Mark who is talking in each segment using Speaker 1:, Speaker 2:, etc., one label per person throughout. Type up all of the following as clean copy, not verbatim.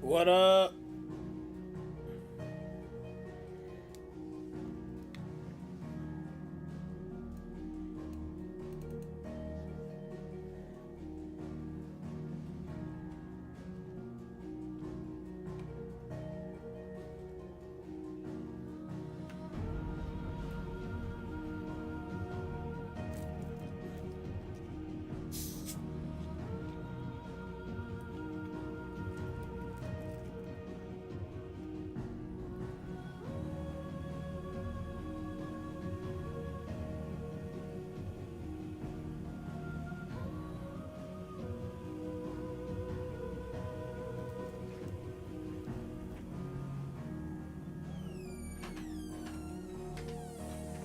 Speaker 1: What up?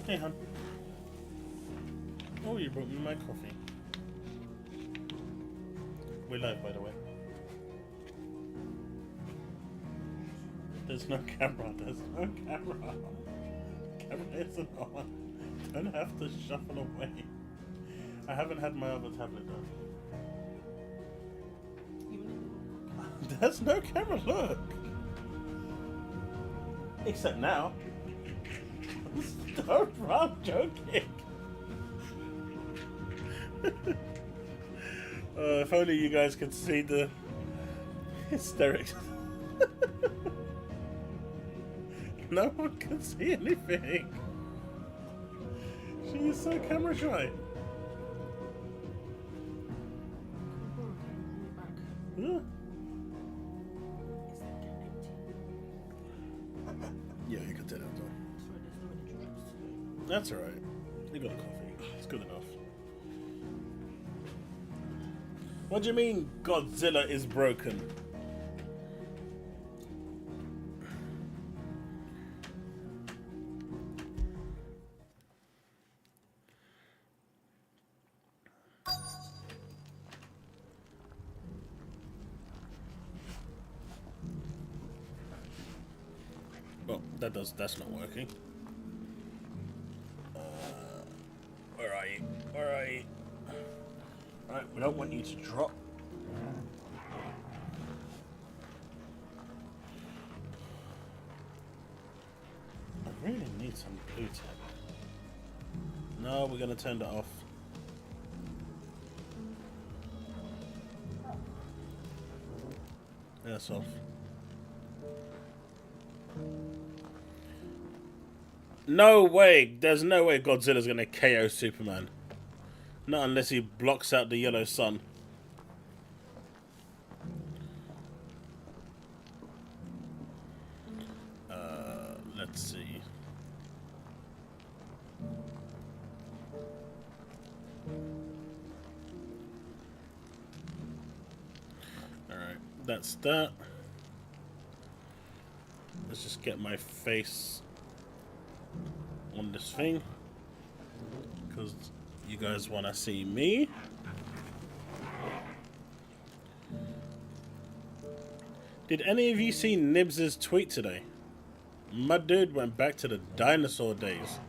Speaker 1: Hey, hon. Oh, you brought me my coffee. We're live, by the way. There's no camera. There's no camera. Camera isn't on. Don't have to shuffle away. I haven't had my other tablet though. There's no camera. Look. Except now. Don't run, joking. If only you guys could see the hysterics. No one can see anything. She is so camera shy. Huh? Yeah, you can tell that. That's alright. You got a coffee. It's good enough. What do you mean Godzilla is broken? Well, that's not working. Where are you? Where are you? Alright, we don't want you to drop. I really need some blue tape. No, we're gonna turn that off. That's off. No way! There's no way Godzilla's gonna KO Superman. Not unless he blocks out the yellow sun. Let's see. Alright, that's that. Let's just get my face on this thing, because you guys want to see me. Did any of you see Nibs's tweet today? My dude went back to the dinosaur days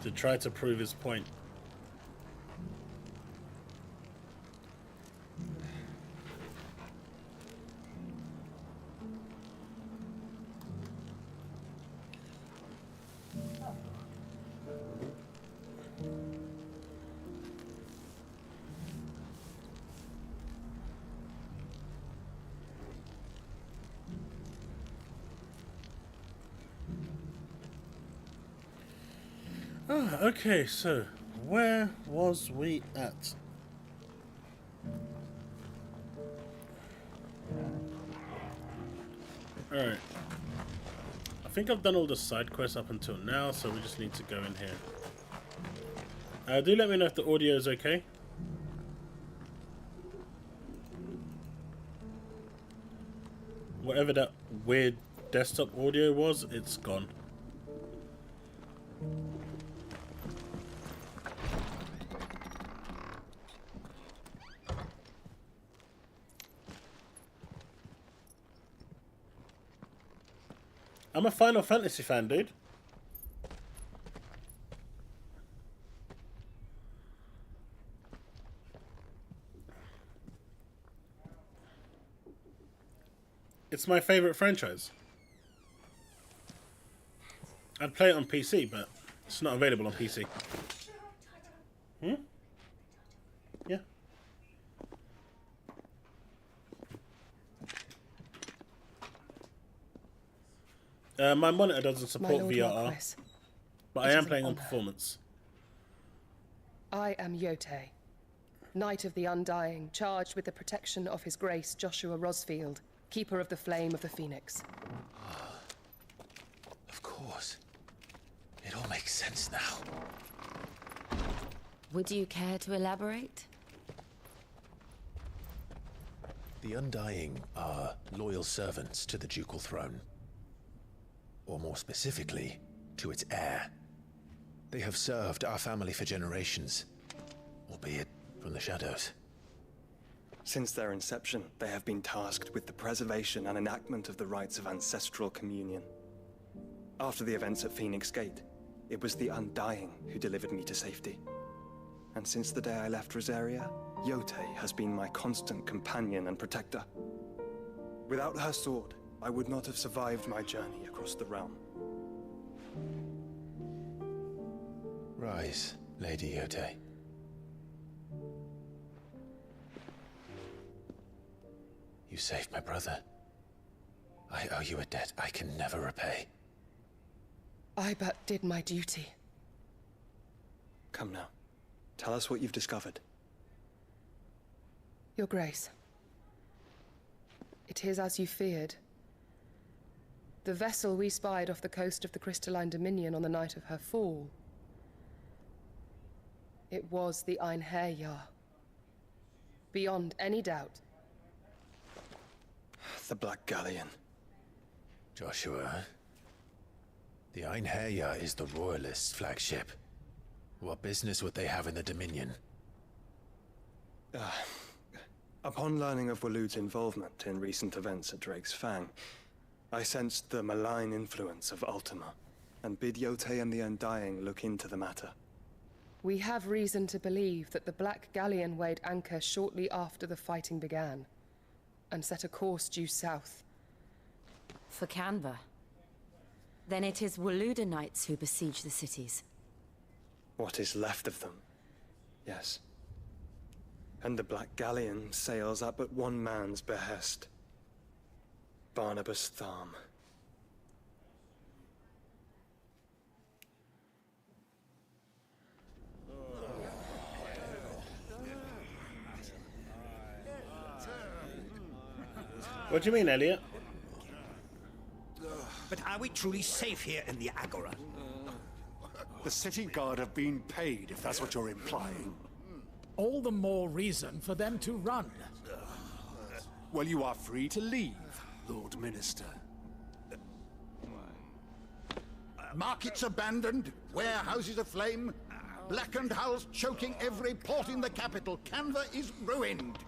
Speaker 1: to try to prove his point. Okay, so where was we at? Alright. I think I've done all the side quests up until now, so we just need to go in here. Do let me know if the audio is okay. Whatever that weird desktop audio was, it's gone. I'm a Final Fantasy fan, dude. It's my favorite franchise. I'd play it on PC, but it's not available on PC. Hmm? Yeah. My monitor doesn't support VRR,
Speaker 2: Marquis,
Speaker 1: but I am playing on performance.
Speaker 2: I am Yote, Knight of the Undying, charged with the protection of His Grace Joshua Rosfield, Keeper of the Flame of the Phoenix.
Speaker 3: Of course. It all makes sense now.
Speaker 4: Would you care to elaborate?
Speaker 3: The Undying are loyal servants to the ducal throne. Or more specifically, to its heir. They have served our family for generations, albeit from the shadows.
Speaker 5: Since their inception, they have been tasked with the preservation and enactment of the rites of ancestral communion. After the events at Phoenix Gate, it was the Undying who delivered me to safety. And since the day I left Rosaria, Yote has been my constant companion and protector. Without her sword, I would not have survived my journey across the realm.
Speaker 3: Rise, Lady Yote. You saved my brother. I owe you a debt I can never repay.
Speaker 2: I but did my duty.
Speaker 5: Come now. Tell us what you've discovered.
Speaker 2: Your Grace. It is as you feared. The vessel we spied off the coast of the Crystalline Dominion on the night of her fall. It was the Einherjar. Beyond any doubt.
Speaker 5: The Black Galleon.
Speaker 3: Joshua, the Einherjar is the Royalists' flagship. What business would they have in the Dominion?
Speaker 5: Upon learning of Waloed's involvement in recent events at Drake's Fang, I sensed the malign influence of Ultima, and bid Yote and the Undying look into the matter.
Speaker 2: We have reason to believe that the Black Galleon weighed anchor shortly after the fighting began, and set a course due south.
Speaker 4: For Canva. Then it is Waloed Knights who besiege the cities.
Speaker 5: What is left of them? Yes. And the Black Galleon sails at but one man's behest. Barnabas Tharm.
Speaker 1: What do you mean, Elliot?
Speaker 6: But are we truly safe here in the Agora?
Speaker 7: The city guard have been paid, if that's what you're implying.
Speaker 8: All the more reason for them to run.
Speaker 7: Well, you are free to leave, Lord Minister.
Speaker 6: Markets abandoned, warehouses aflame, blackened hulls choking every port in the capital. Canva is ruined.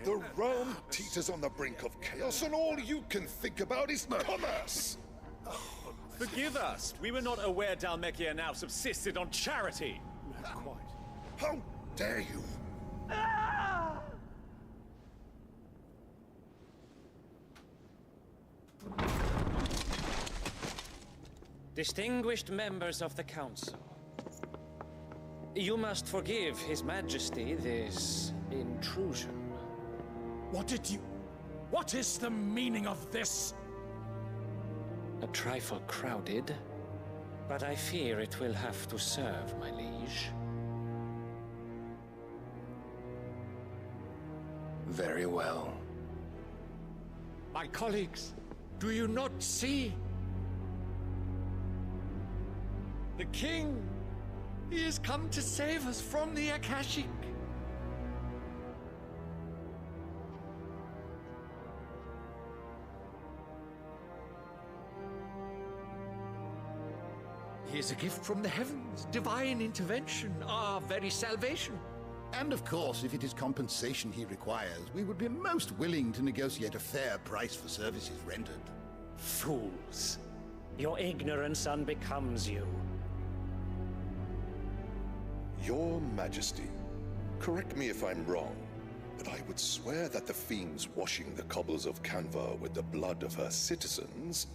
Speaker 9: The realm teeters on the brink of chaos, and all you can think about is commerce!
Speaker 10: Forgive us. We were not aware Dhalmekia now subsisted on charity.
Speaker 7: Quite.
Speaker 9: How dare you!
Speaker 11: Distinguished members of the Council, you must forgive His Majesty this intrusion.
Speaker 8: What is the meaning of this?
Speaker 11: A trifle crowded, but I fear it will have to serve, my liege.
Speaker 3: Very well.
Speaker 8: My colleagues, do you not see? The King! He has come to save us from the Akashic! He is a gift from the heavens, divine intervention, our very salvation.
Speaker 6: And of course, if it is compensation he requires, we would be most willing to negotiate a fair price for services rendered.
Speaker 11: Fools! Your ignorance unbecomes you.
Speaker 9: Your Majesty, correct me if I'm wrong, but I would swear that the fiends washing the cobbles of Canva with the blood of her citizens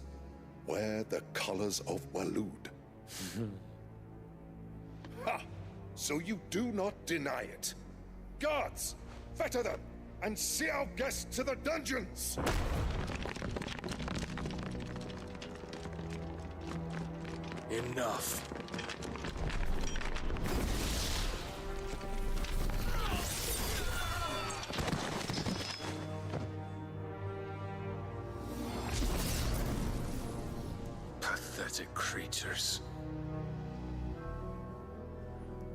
Speaker 9: wear the colors of Waloed. Ha! So you do not deny it. Guards, fetter them, and see our guests to the dungeons!
Speaker 7: Enough. Pathetic creatures.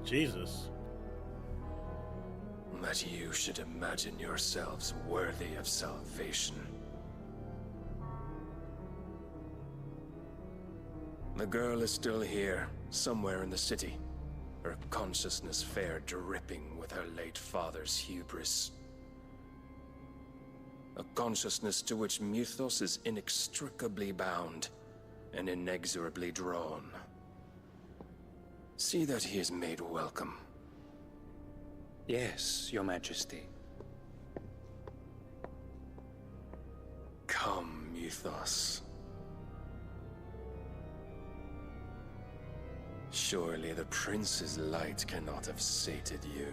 Speaker 1: Jesus.
Speaker 7: That you should imagine yourselves worthy of salvation. The girl is still here, somewhere in the city. Her consciousness fair dripping with her late father's hubris. A consciousness to which Mythos is inextricably bound and inexorably drawn. See that he is made welcome.
Speaker 11: Yes, Your Majesty.
Speaker 7: Come, Mythos. Surely the prince's light cannot have sated you.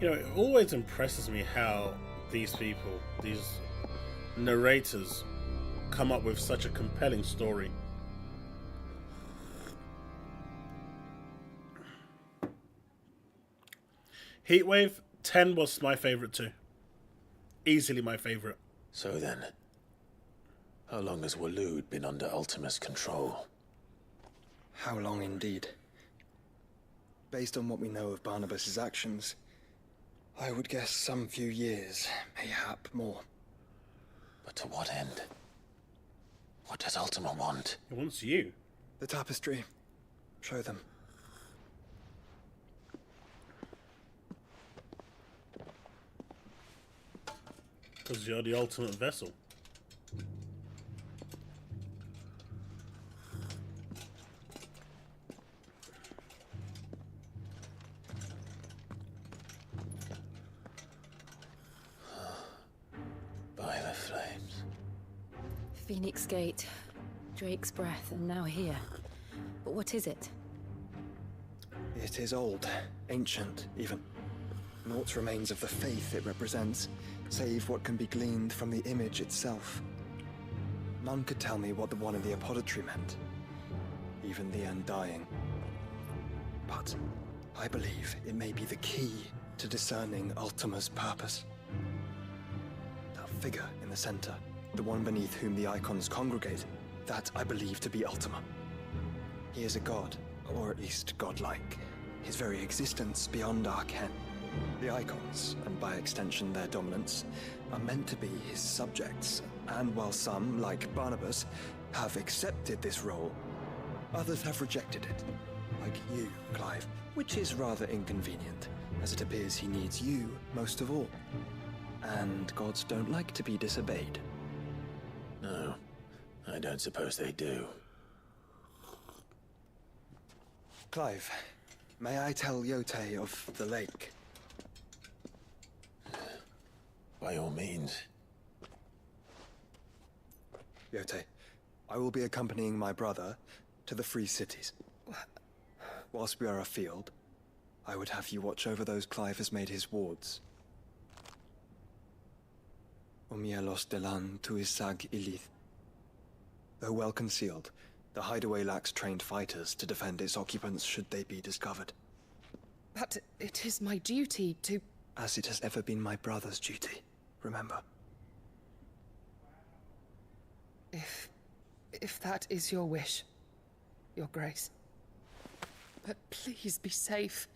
Speaker 1: You know, it always impresses me how these people, these narrators, come up with such a compelling story. Heatwave 10 was my favorite too. Easily my favorite.
Speaker 3: So then, how long has Waloed been under Ultima's control?
Speaker 5: How long indeed? Based on what we know of Barnabas's actions, I would guess some few years, mayhap more.
Speaker 3: But to what end? What does Ultima want?
Speaker 1: It wants you.
Speaker 5: The tapestry. Show them.
Speaker 1: Because you're the ultimate vessel.
Speaker 3: By the flames.
Speaker 4: Phoenix Gate, Drake's Breath, and now here. But what is it?
Speaker 5: It is old, ancient, even. Naught remains of the faith it represents, save what can be gleaned from the image itself. None could tell me what the one in the apothecary meant, even the Undying. But I believe it may be the key to discerning Ultima's purpose. That figure in the center, the one beneath whom the icons congregate, that I believe to be Ultima. He is a god, or at least godlike, his very existence beyond our ken. The icons, and by extension their dominants, are meant to be his subjects, and while some, like Barnabas, have accepted this role, others have rejected it, like you, Clive, which is rather inconvenient, as it appears he needs you most of all. And gods don't like to be disobeyed.
Speaker 3: No, I don't suppose they do.
Speaker 5: Clive, may I tell Yote of the lake?
Speaker 3: By all means.
Speaker 5: Yote, I will be accompanying my brother to the Free Cities. Whilst we are afield, I would have you watch over those Clive has made his wards. Umielos delan tuisag ilith. Though well concealed, the hideaway lacks trained fighters to defend its occupants should they be discovered.
Speaker 2: But it is my duty to...
Speaker 5: As it has ever been my brother's duty, remember.
Speaker 2: If that is your wish, Your Grace. But please be safe.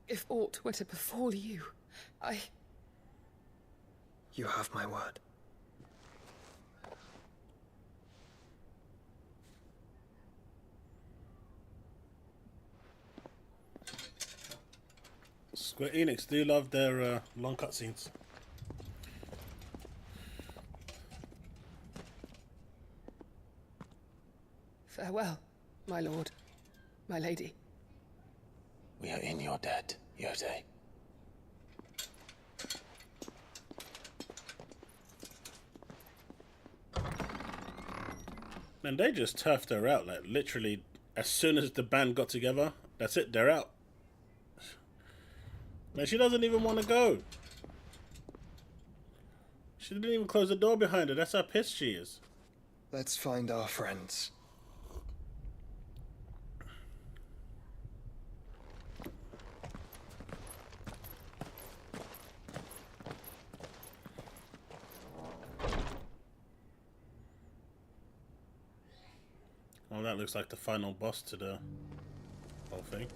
Speaker 2: If aught were to befall you,
Speaker 5: You have my word.
Speaker 1: Square Enix do love their long cutscenes.
Speaker 2: Farewell, my lord, my lady.
Speaker 3: We are in your debt, Yote.
Speaker 1: And they just turfed her out, like literally as soon as the band got together, that's it, they're out. Man, she doesn't even want to go. She didn't even close the door behind her, that's how pissed she is.
Speaker 5: Let's find our friends.
Speaker 1: Oh, that looks like the final boss to the whole thing.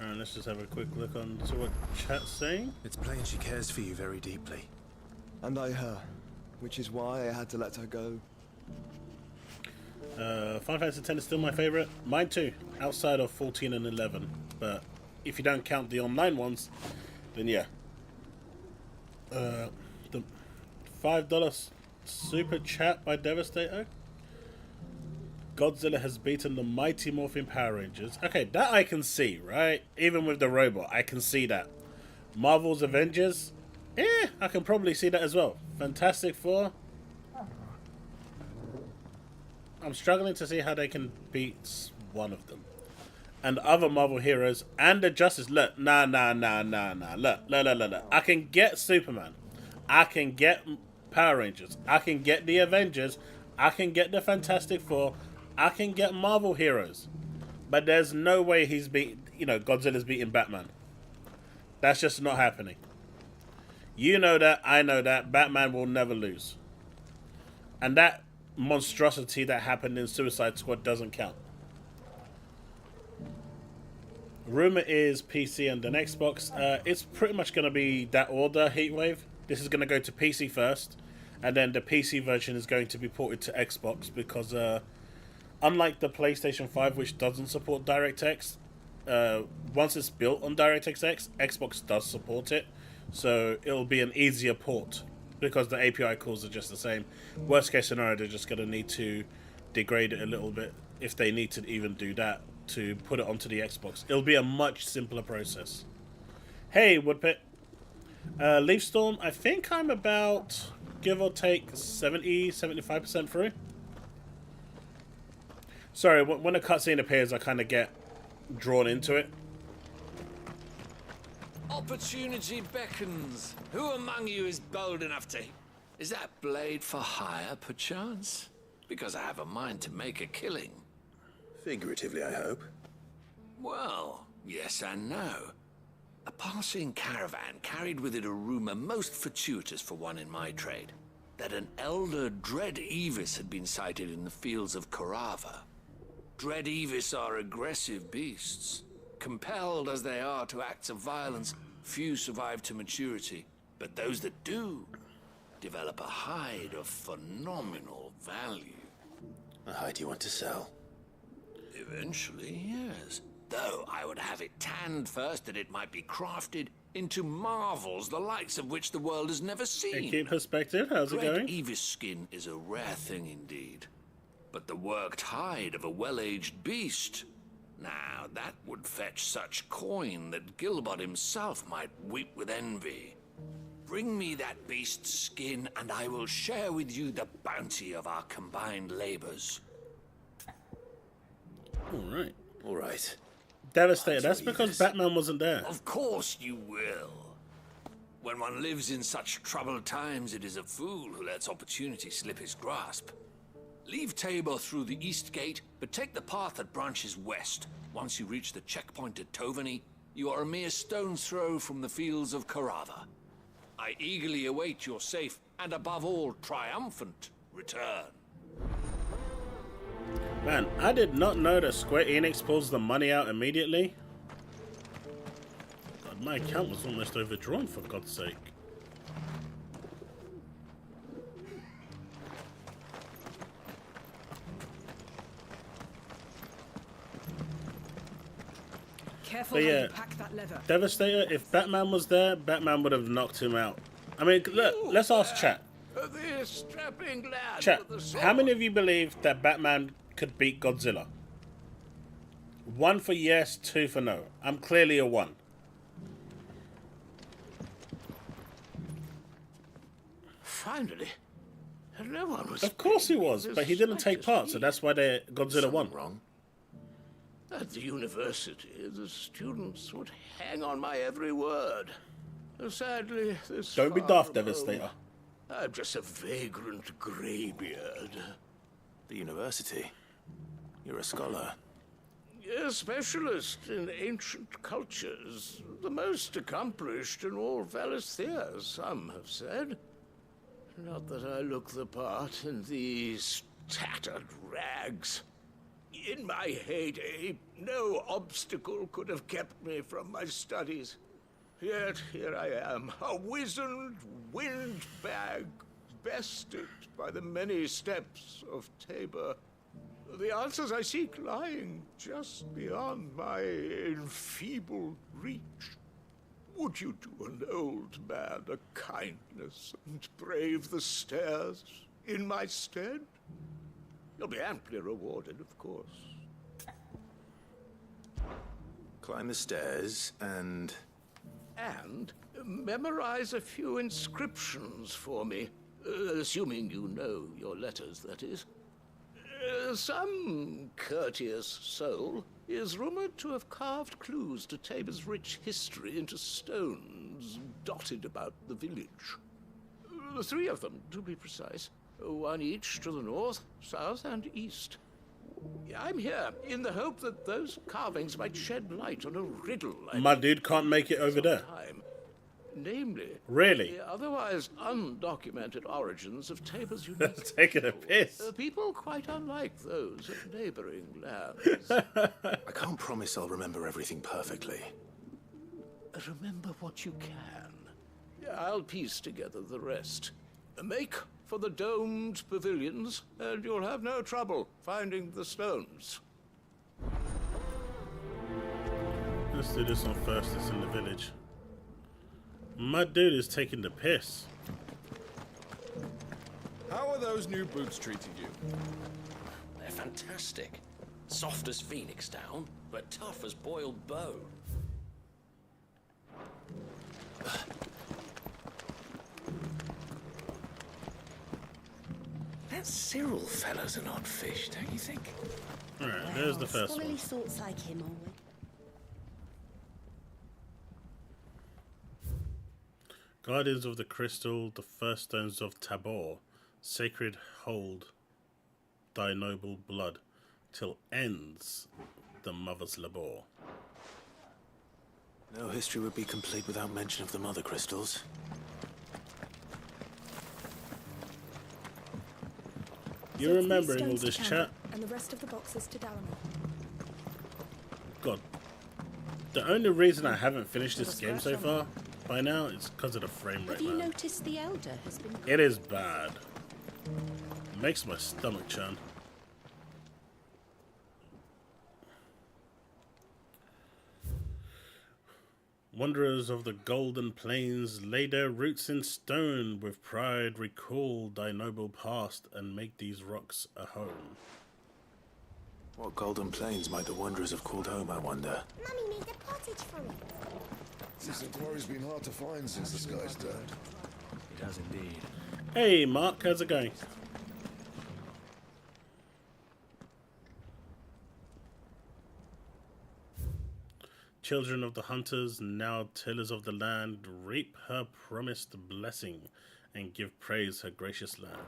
Speaker 1: Alright, let's just have a quick look on to what chat's saying.
Speaker 3: It's plain she cares for you very deeply.
Speaker 5: And I her, which is why I had to let her go.
Speaker 1: Final Fantasy X is still my favourite. Mine too, outside of 14 and 11. But if you don't count the online ones, then yeah. The $5 super chat by Devastator. Godzilla has beaten the Mighty Morphin Power Rangers. Okay, that I can see, right? Even with the robot, I can see that. Marvel's Avengers, I can probably see that as well. Fantastic Four. I'm struggling to see how they can beat one of them. And other Marvel heroes and the Justice. Look, nah. Look. I can get Superman. I can get Power Rangers. I can get the Avengers. I can get the Fantastic Four. I can get Marvel heroes. But there's no way he's Godzilla's beating Batman. That's just not happening. You know that, I know that. Batman will never lose. And that monstrosity that happened in Suicide Squad doesn't count. Rumor is PC and then Xbox. It's pretty much going to be that order, Heatwave. This is going to go to PC first, and then the PC version is going to be ported to Xbox because unlike the PlayStation 5, which doesn't support DirectX, once it's built on DirectX X, Xbox does support it, so it'll be an easier port because the API calls are just the same. Worst case scenario, they're just going to need to degrade it a little bit if they need to even do that to put it onto the Xbox. It'll be a much simpler process. Hey, Woodpit. Leafstorm, I think I'm about, give or take, 70-75% through. Sorry, when a cutscene appears, I kind of get drawn into it.
Speaker 8: Opportunity beckons. Who among you is bold enough to... Is that blade for hire, perchance? Because I have a mind to make a killing.
Speaker 3: Figuratively, I hope.
Speaker 8: Well, yes and no. A passing caravan carried with it a rumor most fortuitous for one in my trade, that an elder Dread Evis had been sighted in the fields of Korava. Dread Evis are aggressive beasts. Compelled as they are to acts of violence, few survive to maturity, but those that do develop a hide of phenomenal value.
Speaker 3: A hide you want to sell?
Speaker 8: Eventually, yes. Though I would have it tanned first that it might be crafted into marvels the likes of which the world has never seen.
Speaker 1: Hey, keep perspective. How's it going?
Speaker 8: Dread Evis skin is a rare thing indeed. But the worked hide of a well-aged beast, now that would fetch such coin that Gilbert himself might weep with envy. Bring me that beast's skin and I will share with you the bounty of our combined labors.
Speaker 3: All right.
Speaker 1: Devastated. That's because Batman wasn't there.
Speaker 8: Of course you will. When one lives in such troubled times, it is a fool who lets opportunity slip his grasp. Leave Tabor through the east gate, but take the path that branches west. Once you reach the checkpoint at Tovany, you are a mere stone's throw from the fields of Korava. I eagerly await your safe, and above all, triumphant return.
Speaker 1: Man, I did not know that Square Enix pulls the money out immediately. God, my account was almost overdrawn, for God's sake.
Speaker 2: Careful
Speaker 1: But
Speaker 2: how
Speaker 1: yeah,
Speaker 2: you pack that leather.
Speaker 1: Devastator, if Batman was there, Batman would have knocked him out. I mean, look, let's ask chat.
Speaker 8: This strapping lad
Speaker 1: Chat,
Speaker 8: with the sword.
Speaker 1: how many of you believe that Batman could beat Godzilla? 1 for yes, 2 for no. I'm clearly a 1.
Speaker 8: Finally. No one was...
Speaker 1: Of course he was, but he didn't take part, so that's why they Godzilla won.
Speaker 8: Wrong. At the university, the students would hang on my every word. Sadly, this
Speaker 1: Don't be
Speaker 8: far
Speaker 1: daft,
Speaker 8: from
Speaker 1: Devastator.
Speaker 8: home, I'm just a vagrant greybeard.
Speaker 3: The university? You're a scholar.
Speaker 8: A specialist in ancient cultures. The most accomplished in all Valisthea, some have said. Not that I look the part in these tattered rags. In my heyday, no obstacle could have kept me from my studies. Yet here I am, a wizened windbag, bested by the many steps of Tabor. The answers I seek lying just beyond my enfeebled reach. Would you do an old man a kindness and brave the stairs in my stead? You'll be amply rewarded, of course.
Speaker 3: Climb the stairs and...
Speaker 8: And memorize a few inscriptions for me. Assuming you know your letters, that is. Some courteous soul is rumored to have carved clues to Tabor's rich history into stones dotted about the village. 3 of them, to be precise. 1 each to the north, south, and east. I'm here in the hope that those carvings might shed light on a riddle.
Speaker 1: My dude can't make it over there.
Speaker 8: Namely,
Speaker 1: Really?
Speaker 8: the otherwise undocumented origins of Tabor's unique
Speaker 1: Taking a piss.
Speaker 8: People quite unlike those of neighboring lands.
Speaker 3: I can't promise I'll remember everything perfectly.
Speaker 8: Remember what you can. I'll piece together the rest. Make for the domed pavilions, and you'll have no trouble finding the stones.
Speaker 1: Let's do this one first. It's in the village. My dude is taking the piss.
Speaker 10: How are those new boots treating you?
Speaker 12: They're fantastic. Soft as phoenix down, but tough as boiled bow.
Speaker 8: That Cyril fellow's an odd fish, don't you think?
Speaker 1: Alright, there's the first
Speaker 13: Scholarly
Speaker 1: one.
Speaker 13: sorts like him always.
Speaker 1: Guardians of the Crystal, the first stones of Tabor, sacred hold thy noble blood, till ends the mother's labor.
Speaker 3: No history would be complete without mention of the mother crystals.
Speaker 1: You're remembering all this chat?
Speaker 13: And the rest of the boxes to Dalamon.
Speaker 1: God. The only reason I haven't finished this game so far by now is because of the frame rate,
Speaker 13: Have you
Speaker 1: man.
Speaker 13: noticed the Elder has been...
Speaker 1: It is bad. It makes my stomach churn. Wanderers of the golden plains lay their roots in stone, with pride recall thy noble past and make these rocks a home.
Speaker 3: What golden plains might the wanderers have called home, I wonder?
Speaker 13: Mummy made a pottage from it.
Speaker 9: This inquiry's been hard to find since the sky's died.
Speaker 7: It has indeed.
Speaker 1: Hey Mark, how's it going? Children of the hunters, now tillers of the land, reap her promised blessing and give praise her gracious land.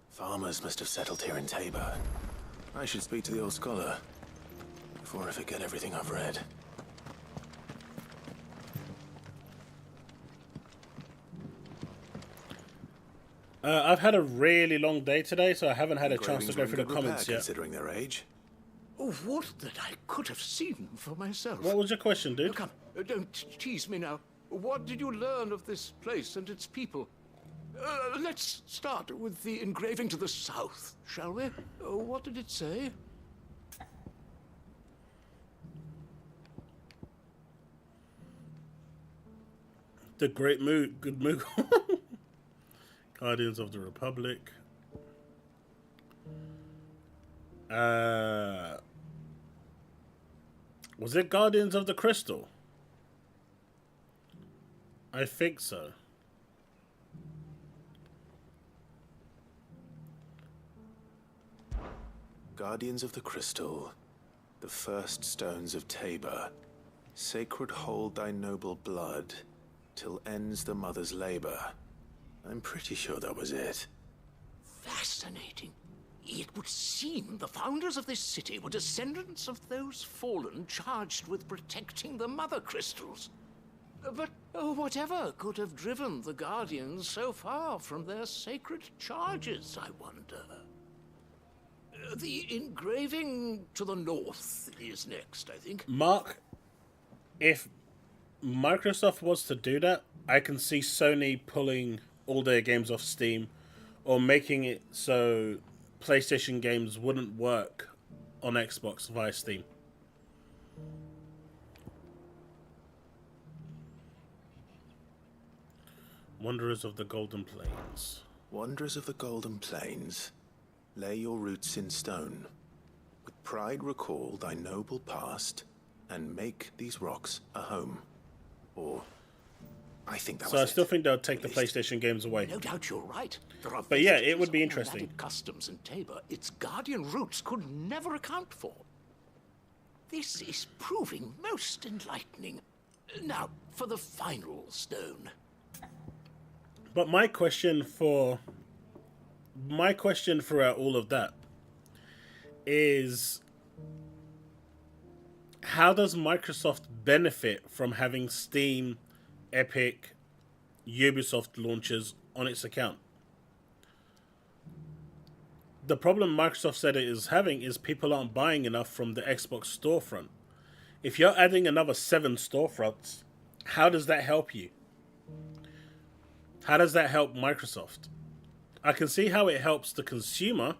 Speaker 3: Farmers must have settled here in Tabor. I should speak to the old scholar before I forget everything I've read.
Speaker 1: I've had a really long day today, so I haven't had a chance to go through the comments yet.
Speaker 3: Considering their age.
Speaker 8: Oh, what that I could have seen for myself.
Speaker 1: What was your question, dude?
Speaker 8: Come, don't tease me now. What did you learn of this place and its people? Let's start with the engraving to the south, shall we? What did it say?
Speaker 1: The Great Good Moog. Guardians of the Republic. Was it Guardians of the Crystal? I think so.
Speaker 3: Guardians of the Crystal, the first stones of Tabor, sacred hold thy noble blood, till ends the mother's labor. I'm pretty sure that was it.
Speaker 8: Fascinating. It would seem the founders of this city were descendants of those fallen charged with protecting the mother crystals. But whatever could have driven the Guardians so far from their sacred charges, I wonder? The engraving to the north is next, I think.
Speaker 1: Mark, if Microsoft was to do that, I can see Sony pulling all their games off Steam or making it so PlayStation games wouldn't work on Xbox via Steam. Wanderers of the Golden Plains.
Speaker 3: Wanderers of the Golden Plains, lay your roots in stone. With pride recall thy noble past, and make these rocks a home. Or, I think that was
Speaker 1: So I
Speaker 3: it.
Speaker 1: still think they'll take the PlayStation games away.
Speaker 8: No doubt you're right. There are
Speaker 1: But yeah, it
Speaker 8: vestiges
Speaker 1: would be
Speaker 8: of
Speaker 1: interesting.
Speaker 8: nomadic customs in Tabor its Guardian roots could never account for. This is proving most enlightening. Now, for the final stone.
Speaker 1: But my question throughout all of that is, how does Microsoft benefit from having Steam, Epic, Ubisoft launchers on its account? The problem Microsoft said it is having is people aren't buying enough from the Xbox storefront. If you're adding another 7 storefronts, how does that help you? How does that help Microsoft? I can see how it helps the consumer,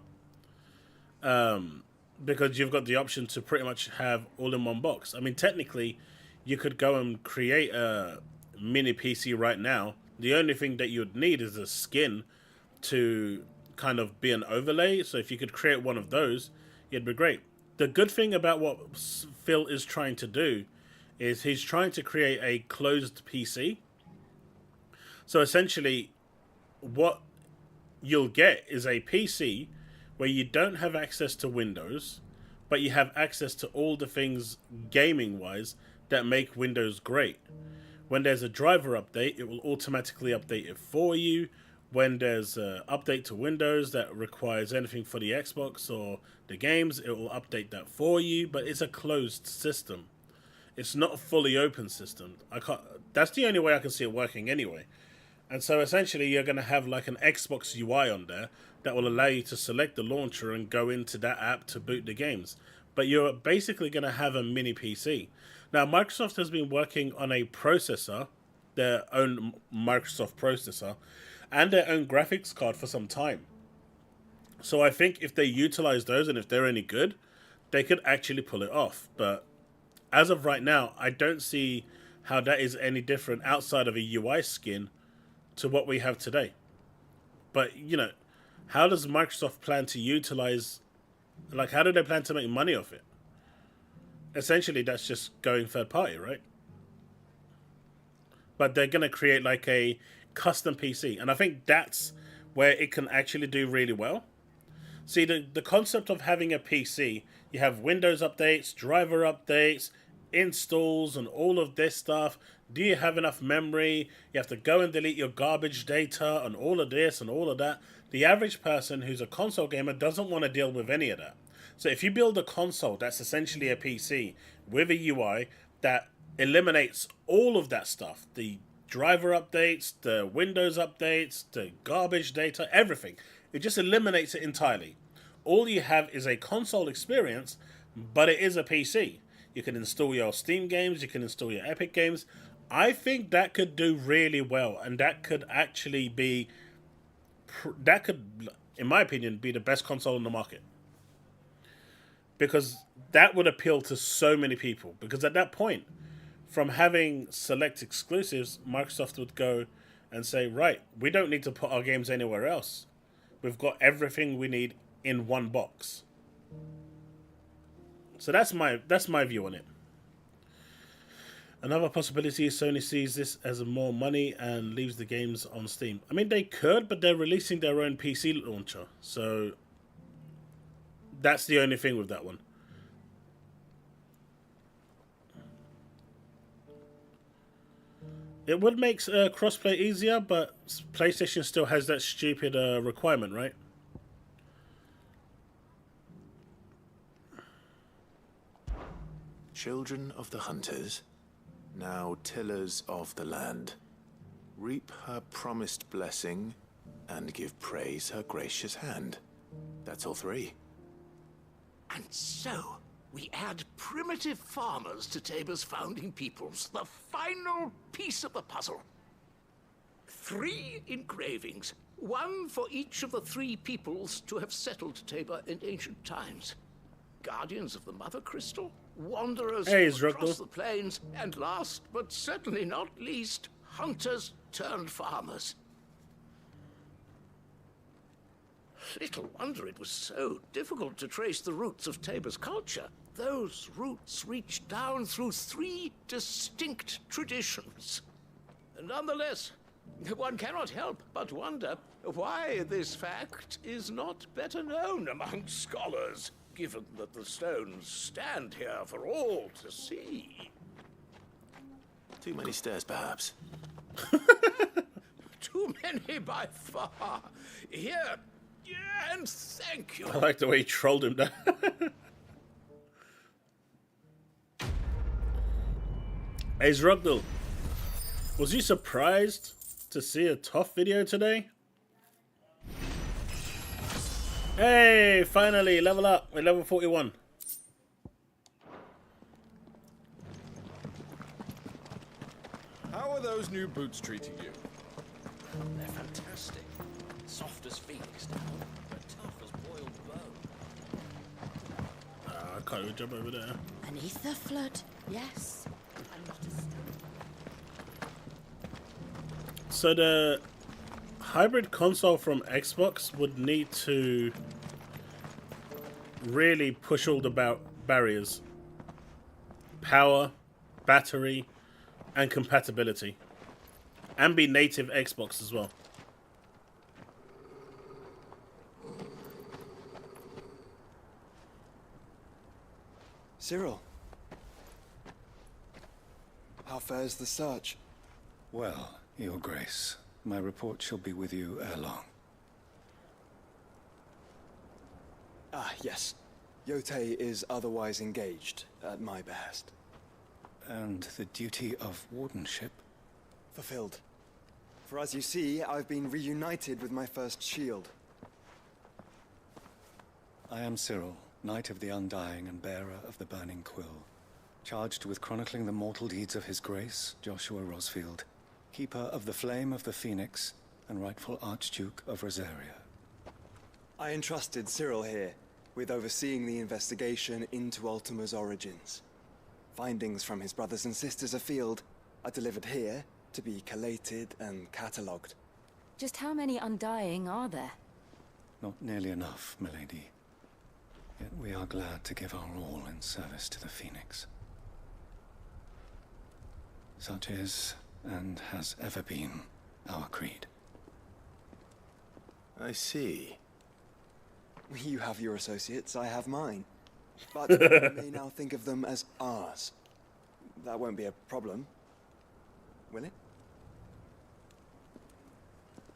Speaker 1: because you've got the option to pretty much have all in one box. I mean, technically, you could go and create a mini PC right now. The only thing that you would need is a skin to kind of be an overlay. So if you could create one of those, it'd be great. The good thing about what Phil is trying to do is he's trying to create a closed PC. So essentially, what you'll get is a PC where you don't have access to Windows, but you have access to all the things gaming-wise that make Windows great. When there's a driver update, it will automatically update it for you. When there's an update to Windows that requires anything for the Xbox or the games, it will update that for you, but it's a closed system. It's not a fully open system. That's the only way I can see it working anyway. And so essentially you're going to have like an Xbox UI on there that will allow you to select the launcher and go into that app to boot the games. But you're basically going to have a mini PC. Now, Microsoft has been working on a processor, their own Microsoft processor, and their own graphics card for some time. So I think if they utilize those and if they're any good, they could actually pull it off. But as of right now, I don't see how that is any different outside of a UI skin to what we have today. But, you know, how does Microsoft plan to utilize, like, how do they plan to make money off it? Essentially, that's just going third party, right? But they're going to create like a custom PC. And I think that's where it can actually do really well. See, the concept of having a PC, you have Windows updates, driver updates, installs, and all of this stuff. Do you have enough memory? You have to go and delete your garbage data and all of this and all of that. The average person who's a console gamer doesn't want to deal with any of that. So if you build a console that's essentially a PC with a UI that eliminates all of that stuff, the driver updates, the Windows updates, the garbage data, everything, it just eliminates it entirely. All you have is a console experience, but it is a PC. You can install your Steam games, you can install your Epic games. I think that could do really well, and that could actually be, that could, in my opinion, be the best console on the market. Because that would appeal to so many people. Because at that point, from having select exclusives, Microsoft would go and say, right, we don't need to put our games anywhere else. We've got everything we need in one box. So that's my view on it. Another possibility is Sony sees this as more money and leaves the games on Steam. I mean, they could, but they're releasing their own PC launcher. So that's the only thing with that one. It would make crossplay easier, but PlayStation still has that stupid requirement, right?
Speaker 3: Children of the hunters, now tillers of the land, reap her promised blessing and give praise her gracious hand. That's all three.
Speaker 8: And so, we add primitive farmers to Tabor's founding peoples, the final piece of the puzzle. 3 engravings, one for each of the 3 peoples to have settled Tabor in ancient times. Guardians of the Mother Crystal, wanderers across the plains, and last but certainly not least, hunters turned farmers. Little wonder it was so difficult to trace the roots of Tabor's culture. Those roots reach down through 3 distinct traditions. Nonetheless, one cannot help but wonder why this fact is not better known among scholars, given that the stones stand here for all to see.
Speaker 3: Too many stairs, perhaps.
Speaker 8: Too many by far. Here, and thank you.
Speaker 1: I like the way he trolled him down. Hey, Zrugdal, was you surprised to see a tough video today? Hey, finally, level up. We're level 41.
Speaker 10: How are those new boots treating you?
Speaker 12: They're fantastic. Soft as phoenix down, but tough as boiled bone.
Speaker 1: I can't even jump over there.
Speaker 13: Beneath the flood, yes. I'm not a stone.
Speaker 1: So the hybrid console from Xbox would need to really push all the barriers. Power, battery, and compatibility. And be native Xbox as well.
Speaker 5: Cyril, how fares the search?
Speaker 14: Well, Your Grace, my report shall be with you ere long.
Speaker 5: Ah, yes. Yotei is otherwise engaged, at my behest.
Speaker 14: And the duty of wardenship?
Speaker 5: Fulfilled. For as you see, I've been reunited with my first shield.
Speaker 14: I am Cyril, Knight of the Undying and bearer of the Burning Quill, charged with chronicling the mortal deeds of His Grace, Joshua Rosfield, Keeper of the Flame of the Phoenix, and rightful Archduke of Rosaria.
Speaker 5: I entrusted Cyril here with overseeing the investigation into Ultima's origins. Findings from his brothers and sisters afield are delivered here to be collated and catalogued.
Speaker 4: Just how many Undying are there?
Speaker 14: Not nearly enough, milady. Yet we are glad to give our all in service to the Phoenix. Such is, and has ever been, our creed.
Speaker 3: I see.
Speaker 5: You have your associates, I have mine. But we may now think of them as ours. That won't be a problem, will it?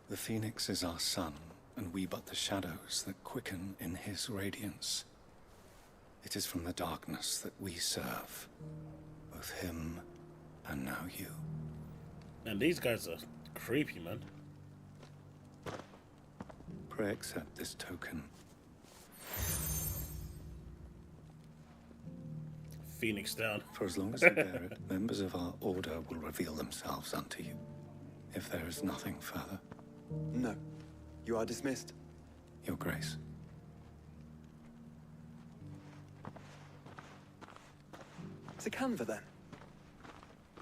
Speaker 14: The Phoenix is our sun, and we but the shadows that quicken in his radiance. It is from the darkness that we serve, both him and now you.
Speaker 1: And these guys are creepy, man.
Speaker 14: Pray accept this token.
Speaker 1: Phoenix down.
Speaker 14: For as long as you bear it, members of our order will reveal themselves unto you, if there is nothing further.
Speaker 5: No. You are dismissed.
Speaker 14: Your Grace.
Speaker 5: To Canva, then.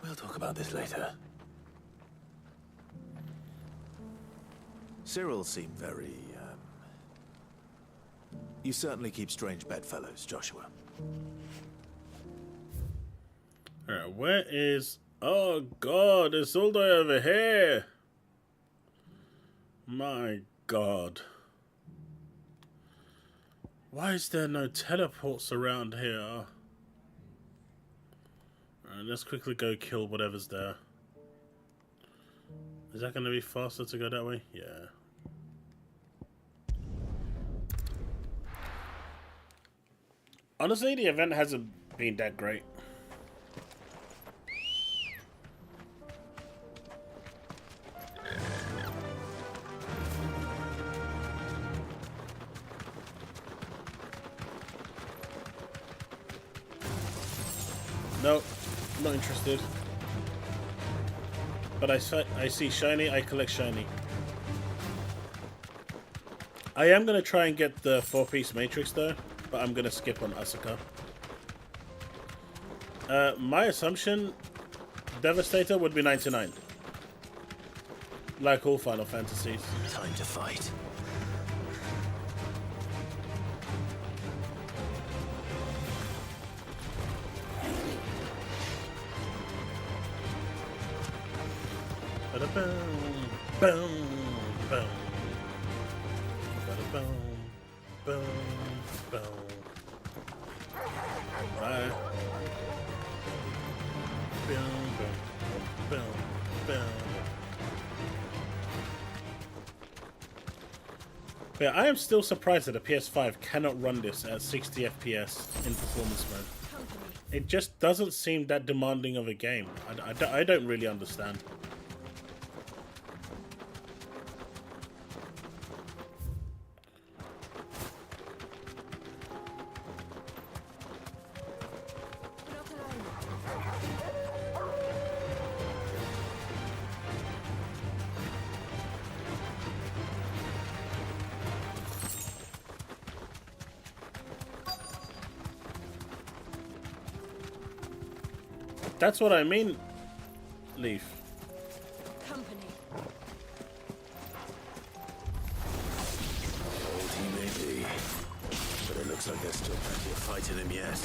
Speaker 3: We'll talk about this later. Cyril seemed very, You certainly keep strange bedfellows, Joshua.
Speaker 1: Alright, where is... Oh god, it's all the way over here! My god. Why is there no teleports around here? Alright, let's quickly go kill whatever's there. Is that going to be faster to go that way? Yeah. Honestly, the event hasn't been that great. No, not interested. But I see shiny, I collect shiny. I am going to try and get the 4-piece matrix though, but I'm going to skip on Asuka. My assumption, Devastator would be 99. Like all Final Fantasies.
Speaker 3: Time to fight.
Speaker 1: Boom, boom, boom. Boom, boom, boom. Bye. Boom, boom, boom, boom. Yeah, I am still surprised that a PS5 cannot run this at 60 FPS in performance mode. It just doesn't seem that demanding of a game. I don't really understand. That's what I mean, Leaf.
Speaker 13: Company.
Speaker 3: Old he may be, but it looks like there's still plenty of fight in him yet.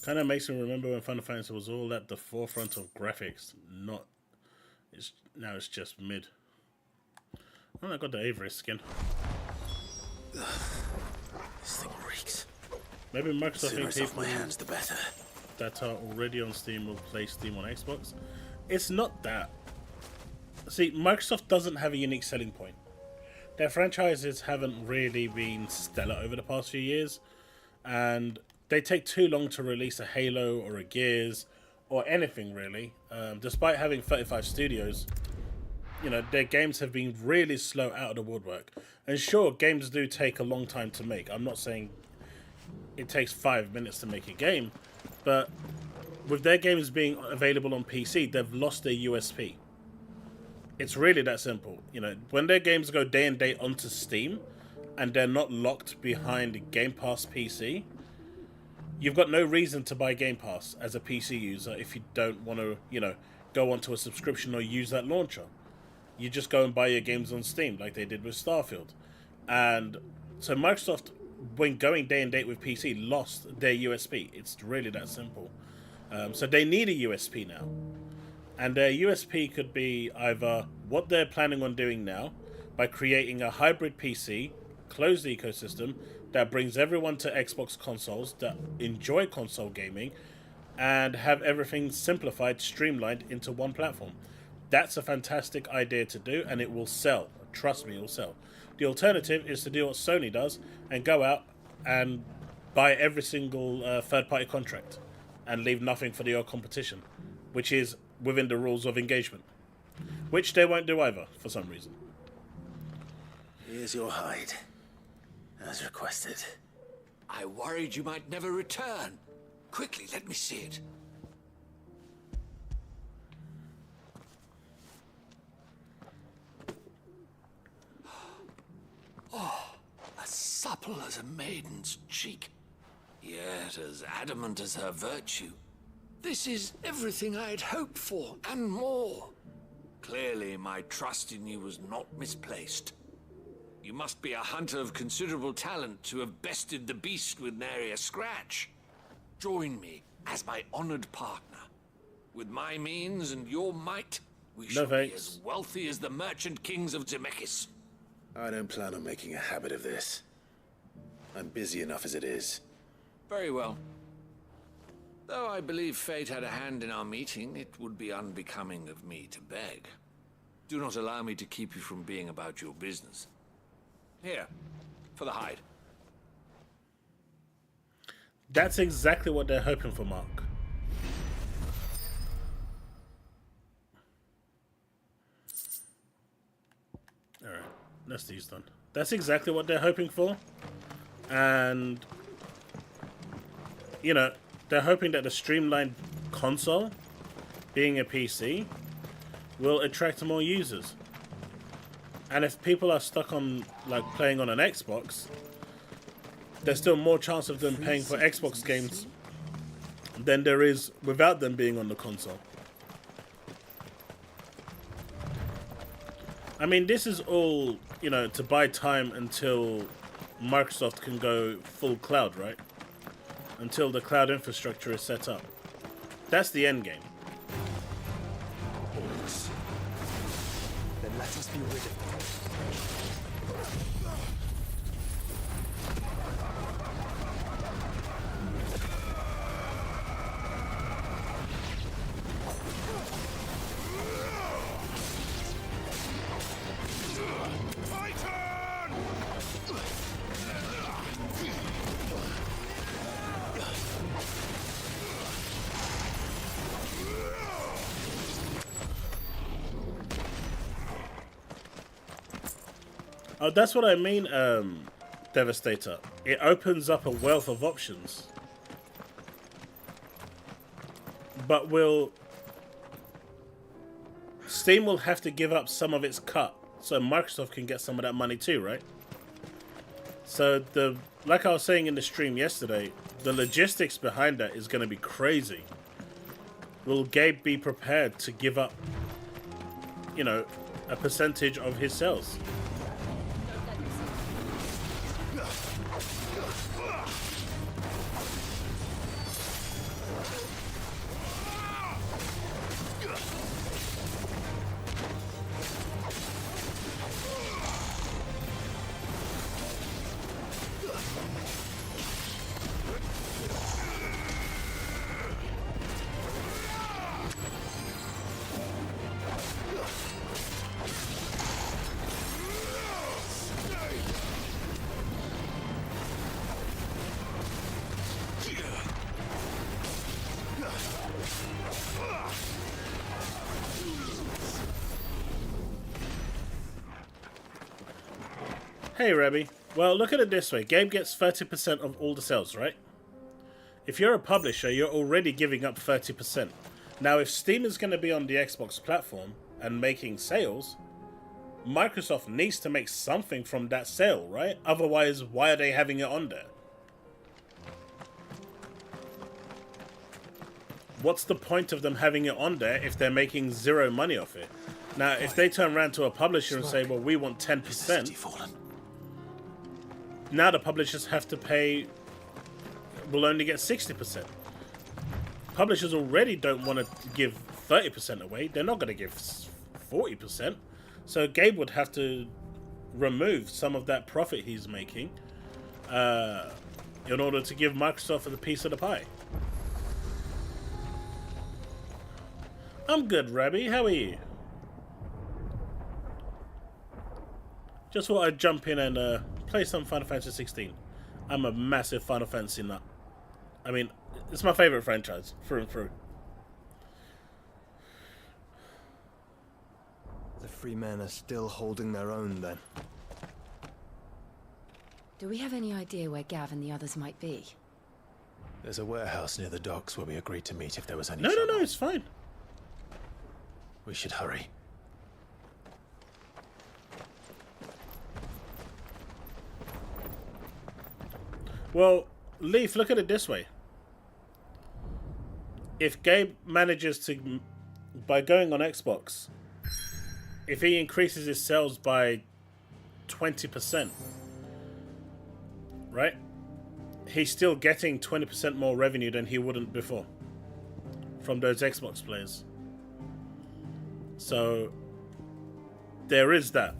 Speaker 1: Kind of makes me remember when Final Fantasy was all at the forefront of graphics. Now it's just mid. Oh, I got the Avery skin.
Speaker 3: This thing reeks.
Speaker 1: Maybe Microsoft
Speaker 3: Sooner
Speaker 1: thinks
Speaker 3: it's off
Speaker 1: people
Speaker 3: my hands, the better.
Speaker 1: that are already on Steam will play Steam on Xbox. It's not that. See, Microsoft doesn't have a unique selling point. Their franchises haven't really been stellar over the past few years, and they take too long to release a Halo or a Gears or anything really. Despite having 35 studios, you know, their games have been really slow out of the woodwork. And sure, games do take a long time to make. I'm not saying it takes 5 minutes to make a game, but with their games being available on PC, they've lost their USP. It's really that simple. You know, when their games go day and date onto Steam and they're not locked behind Game Pass PC, you've got no reason to buy Game Pass as a PC user if you don't want to, you know, go onto a subscription or use that launcher. You just go and buy your games on Steam like they did with Starfield. And so Microsoft, when going day and date with PC, lost their USP. It's really that simple. So they need a USP now. And their USP could be either what they're planning on doing now by creating a hybrid PC closed ecosystem that brings everyone to Xbox consoles that enjoy console gaming and have everything simplified, streamlined into one platform. That's a fantastic idea to do, and it will sell. Trust me, it will sell. The alternative is to do what Sony does and go out and buy every single third-party contract and leave nothing for the competition, which is within the rules of engagement, which they won't do either for some reason.
Speaker 3: Here's your hide, as requested.
Speaker 8: I worried you might never return. Quickly, let me see it. Oh, as supple as a maiden's cheek, yet as adamant as her virtue. This is everything I'd hoped for, and more. Clearly, my trust in you was not misplaced. You must be a hunter of considerable talent to have bested the beast with nary a scratch. Join me as my honored partner. With my means and your might, we shall be as wealthy as the merchant kings of Zemeckis.
Speaker 3: I don't plan on making a habit of this. I'm busy enough as it is.
Speaker 8: Very well. Though I believe fate had a hand in our meeting, it would be unbecoming of me to beg. Do not allow me to keep you from being about your business. Here, for the hide.
Speaker 1: That's exactly what they're hoping for, Mark. Alright, that's these done. That's exactly what they're hoping for. And, you know, they're hoping that the streamlined console, being a PC, will attract more users. And if people are stuck on, like, playing on an Xbox, there's still more chance of them paying for Xbox games than there is without them being on the console. I mean, this is all, you know, to buy time until Microsoft can go full cloud, right? Until the cloud infrastructure is set up. That's the end game.
Speaker 5: Then let us be rid of them.
Speaker 1: Oh, that's what I mean, Devastator. It opens up a wealth of options. But Steam will have to give up some of its cut, so Microsoft can get some of that money too, right? So like I was saying in the stream yesterday, the logistics behind that is going to be crazy. Will Gabe be prepared to give up, you know, a percentage of his sales? Hey, Rebby. Well, look at it this way. Gabe gets 30% of all the sales, right? If you're a publisher, you're already giving up 30%. Now, if Steam is going to be on the Xbox platform and making sales, Microsoft needs to make something from that sale, right? Otherwise, why are they having it on there? What's the point of them having it on there if they're making zero money off it? Now, if they turn around to a publisher and say, well, we want 10%, now the publishers have to pay, will only get 60%. Publishers already don't want to give 30% away. They're not going to give 40%. So Gabe would have to, remove some of that profit he's making in order to give Microsoft the piece of the pie. I'm good, Rabbi. How are you? Just thought I'd jump in and play some Final Fantasy 16. I'm a massive Final Fantasy nut. I mean, it's my favorite franchise, through and through.
Speaker 5: The free men are still holding their own, then.
Speaker 4: Do we have any idea where Gav and the others might be?
Speaker 3: There's a warehouse near the docks where we agreed to meet if there was any
Speaker 1: No,
Speaker 3: trouble.
Speaker 1: no, it's fine.
Speaker 3: We should hurry.
Speaker 1: Well, Leaf, look at it this way. If Gabe manages to, by going on Xbox, if he increases his sales by 20%, right? He's still getting 20% more revenue than he wouldn't before from those Xbox players. So there is that.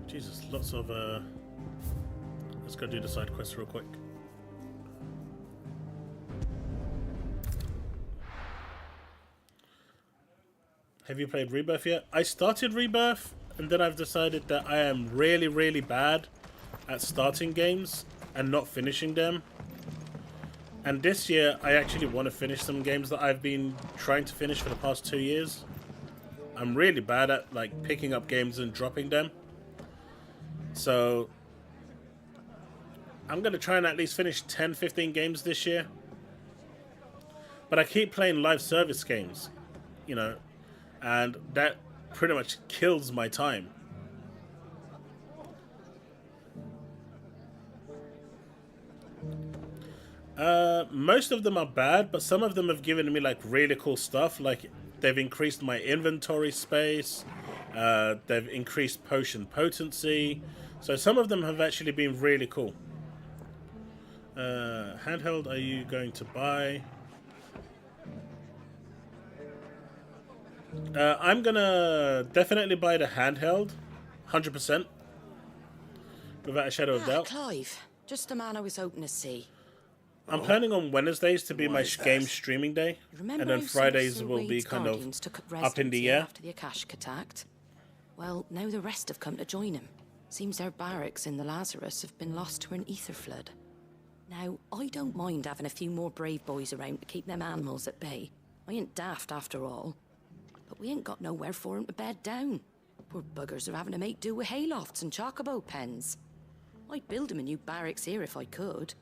Speaker 1: Jesus, lots of let's go do the side quest real quick. Have you played Rebirth yet? I started Rebirth, and then I've decided that I am really, really bad at starting games and not finishing them. And this year, I actually want to finish some games that I've been trying to finish for the past 2 years. I'm really bad at like picking up games and dropping them. So I'm going to try and at least finish 10-15 games this year. But I keep playing live service games, you know, and that pretty much kills my time. Most of them are bad, but some of them have given me like really cool stuff. Like they've increased my inventory space, they've increased potion potency. So some of them have actually been really cool. Handheld, are you going to buy? I'm gonna definitely buy the handheld, 100%, without a shadow of doubt.
Speaker 4: Clive, just the man I was hoping to see.
Speaker 1: I'm planning on Wednesdays to be my game streaming day, and then Fridays will be kind of up in the air.
Speaker 4: After the Akashic attacked. Well, now the rest have come to join him. Seems their barracks in the Lazarus have been lost to an ether flood. Now, I don't mind having a few more brave boys around to keep them animals at bay. I ain't daft after all. But we ain't got nowhere for 'em to bed down. Poor buggers are having to make do with haylofts and chocobo pens. I'd build 'em a new barracks here if I could.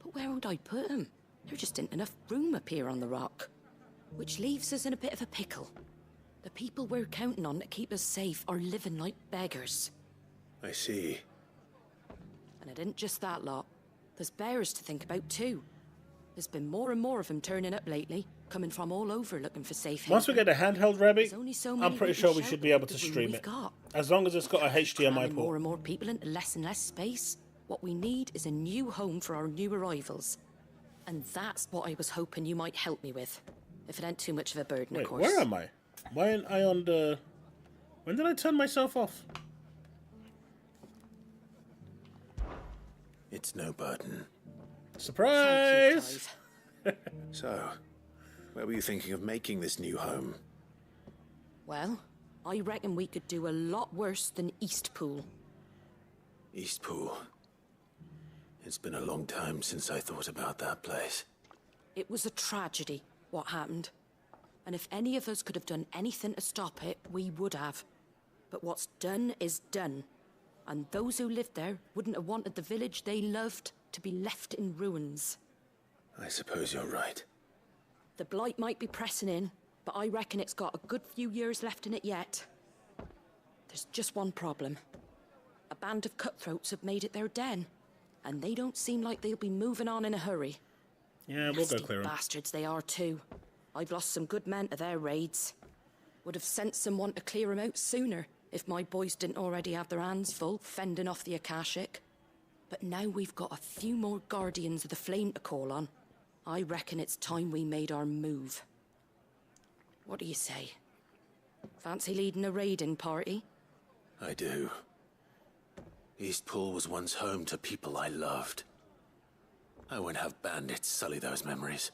Speaker 4: But where would I put 'em? There just ain't enough room up here on the rock. Which leaves us in a bit of a pickle. The people we're counting on to keep us safe are living like beggars.
Speaker 3: I see.
Speaker 4: And it ain't just that lot. There's bears to think about too. There's been more and more of them turning up lately, coming from all over looking for safe haven.
Speaker 1: Once we get a handheld, Rabbi,
Speaker 4: So
Speaker 1: I'm pretty sure we should be able to stream it. As long as it's got a HDMI port.
Speaker 4: More and more people into less and less space. What we need is a new home for our new arrivals. And that's what I was hoping you might help me with. If it ain't too much of a burden,
Speaker 1: Wait,
Speaker 4: of course.
Speaker 1: where am I? Why aren't I on the... When did I turn myself off?
Speaker 3: It's no burden.
Speaker 1: Surprise!
Speaker 3: So, where were you thinking of making this new home?
Speaker 4: Well, I reckon we could do a lot worse than Eastpool.
Speaker 3: Eastpool. It's been a long time since I thought about that place.
Speaker 4: It was a tragedy, what happened. And if any of us could have done anything to stop it, we would have. But what's done is done. And those who lived there wouldn't have wanted the village they loved to be left in ruins.
Speaker 3: I suppose you're right.
Speaker 4: The blight might be pressing in, but I reckon it's got a good few years left in it yet. There's just one problem. A band of cutthroats have made it their den, and they don't seem like they'll be moving on in a hurry.
Speaker 1: Yeah, we'll go clear 'em.
Speaker 4: Bastards they are too. I've lost some good men to their raids. Would have sent someone to clear 'em out sooner if my boys didn't already have their hands full fending off the Akashic. But now we've got a few more guardians of the flame to call on. I reckon it's time we made our move. What do you say? Fancy leading a raiding party?
Speaker 3: I do. Eastpool was once home to people I loved. I won't have bandits sully those memories.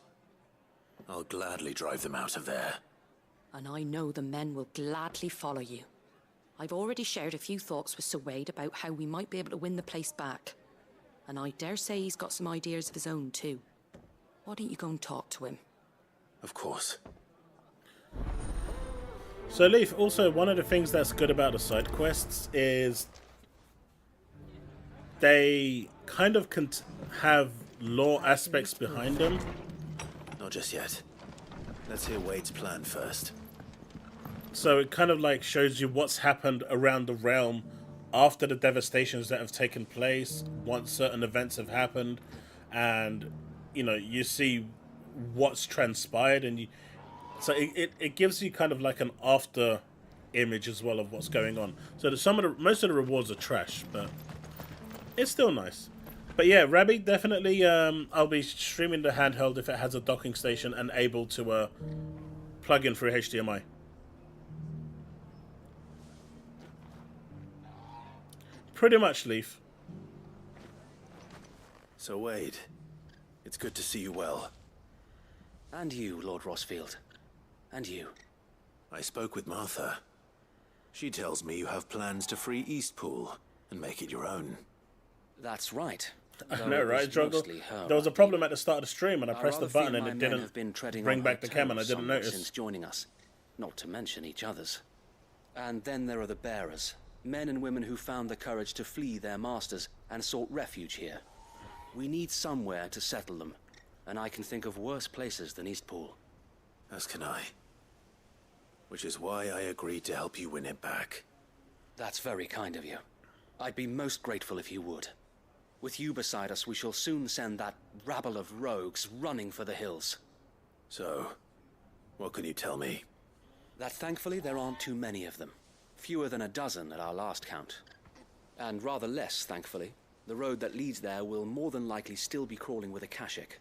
Speaker 3: I'll gladly drive them out of there.
Speaker 4: And I know the men will gladly follow you. I've already shared a few thoughts with Sir Wade about how we might be able to win the place back. And I dare say he's got some ideas of his own too. Why don't you go and talk to him?
Speaker 3: Of course.
Speaker 1: So Leaf, also one of the things that's good about the side quests is they kind of have lore aspects behind them.
Speaker 3: Not just yet. Let's hear Wade's plan first.
Speaker 1: So it kind of like shows you what's happened around the realm after the devastations that have taken place, once certain events have happened, and you know, you see what's transpired, and so it gives you kind of like an after image as well of what's going on. So most of the rewards are trash, but it's still nice. But yeah, Rabbi, definitely I'll be streaming the handheld if it has a docking station and able to plug in through HDMI. Pretty much, Leaf.
Speaker 3: So Wade, it's good to see you well.
Speaker 12: And you, Lord Rosfield. And you.
Speaker 3: I spoke with Martha. She tells me you have plans to free Eastpool and make it your own.
Speaker 12: That's right.
Speaker 1: I know, right, Struggle? There was a problem at the start of the stream, and I pressed the button and it didn't bring back the cam, and I didn't notice.
Speaker 12: Since joining us, not to mention each other's. And then there are the bearers, men and women who found the courage to flee their masters and sought refuge here. We need somewhere to settle them, and I can think of worse places than Eastpool.
Speaker 3: As can I. Which is why I agreed to help you win it back.
Speaker 12: That's very kind of you. I'd be most grateful if you would. With you beside us, we shall soon send that rabble of rogues running for the hills.
Speaker 3: So, what can you tell me?
Speaker 12: That thankfully there aren't too many of them. Fewer than a dozen at our last count. And rather less, thankfully. The road that leads there will more than likely still be crawling with Akashic.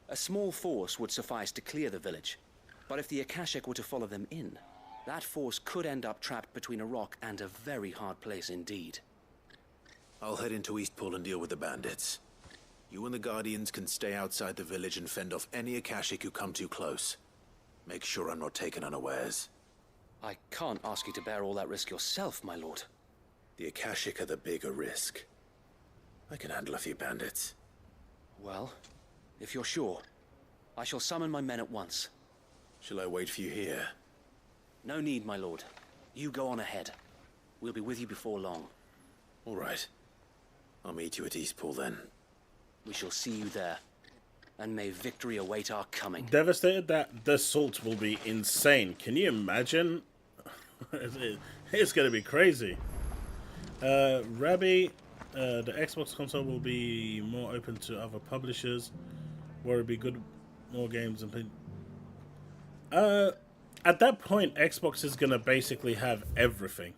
Speaker 12: A small force would suffice to clear the village. But if the Akashic were to follow them in, that force could end up trapped between a rock and a very hard place indeed.
Speaker 3: I'll head into Eastpool and deal with the bandits. You and the Guardians can stay outside the village and fend off any Akashic who come too close. Make sure I'm not taken unawares.
Speaker 12: I can't ask you to bear all that risk yourself, my lord.
Speaker 3: The Akashic are the bigger risk. I can handle a few bandits.
Speaker 12: Well, if you're sure, I shall summon my men at once.
Speaker 3: Shall I wait for you here?
Speaker 12: No need, my lord. You go on ahead. We'll be with you before long.
Speaker 3: All right. I'll meet you at Eastpool then.
Speaker 12: We shall see you there. And may victory await our coming.
Speaker 1: Devastated that the assault will be insane. Can you imagine? It's going to be crazy. Rabbi, the Xbox console will be more open to other publishers. Where it'd be good, more games and play. At that point, Xbox is going to basically have everything.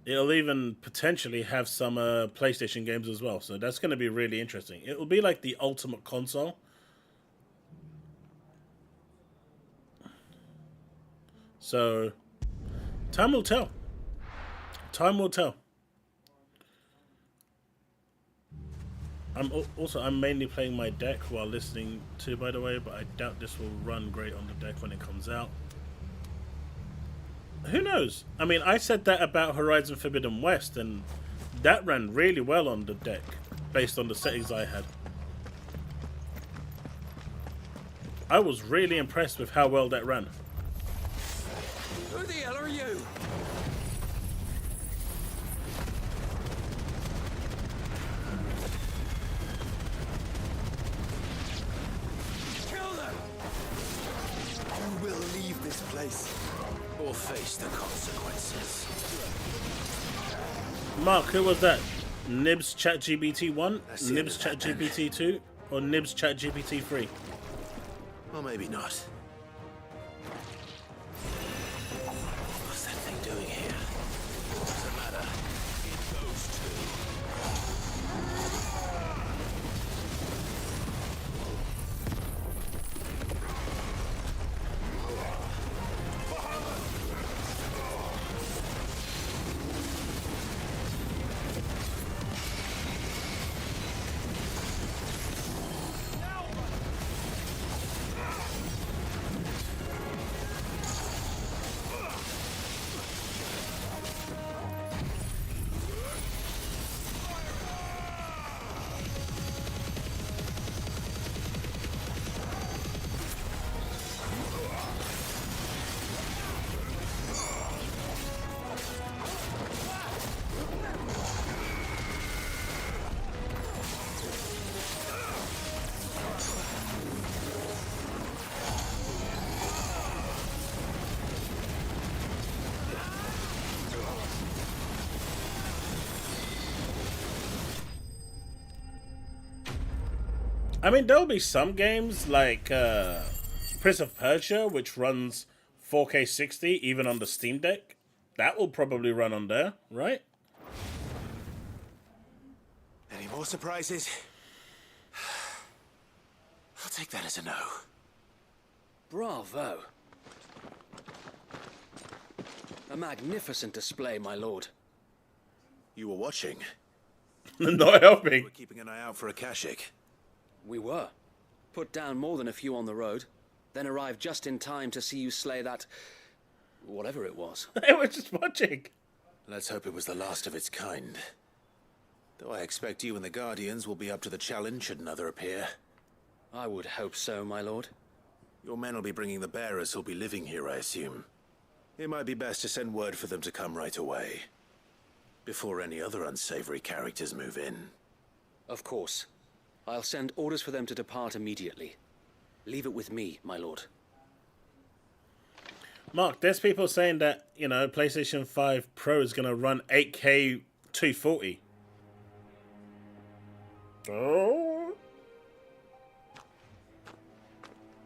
Speaker 1: It'll even potentially have some PlayStation games as well. So that's going to be really interesting. It'll be like the ultimate console. So, time will tell. Time will tell. I'm mainly playing my deck while listening to, by the way, but I doubt this will run great on the deck when it comes out. Who knows? I mean, I said that about Horizon Forbidden West, and that ran really well on the deck, based on the settings I had. I was really impressed with how well that ran.
Speaker 12: Who the hell are you? Kill them!
Speaker 3: You will leave this place. Or face the consequences.
Speaker 1: Mark, who was that? Nibs ChatGPT 1, Nibs ChatGPT 2, or Nibs ChatGPT 3?
Speaker 3: Or maybe not. What's that thing doing here? Doesn't matter. It goes
Speaker 1: I mean, there'll be some games like Prince of Persia, which runs 4K 60 even on the Steam Deck. That will probably run on there, right?
Speaker 3: Any more surprises? I'll take that as a no.
Speaker 12: Bravo. A magnificent display, my lord.
Speaker 3: You were watching?
Speaker 1: Not helping.
Speaker 3: We're keeping an eye out for a Kashik.
Speaker 12: We were. Put down more than a few on the road, then arrived just in time to see you slay that... whatever it was.
Speaker 1: They were just watching.
Speaker 3: Let's hope it was the last of its kind. Though I expect you and the Guardians will be up to the challenge should another appear.
Speaker 12: I would hope so, my lord.
Speaker 3: Your men will be bringing the bearers who'll be living here, I assume. It might be best to send word for them to come right away, before any other unsavory characters move in.
Speaker 12: Of course. I'll send orders for them to depart immediately. Leave it with me, my lord.
Speaker 1: Mark, there's people saying that, you know, PlayStation 5 Pro is going to run 8K 240. Oh.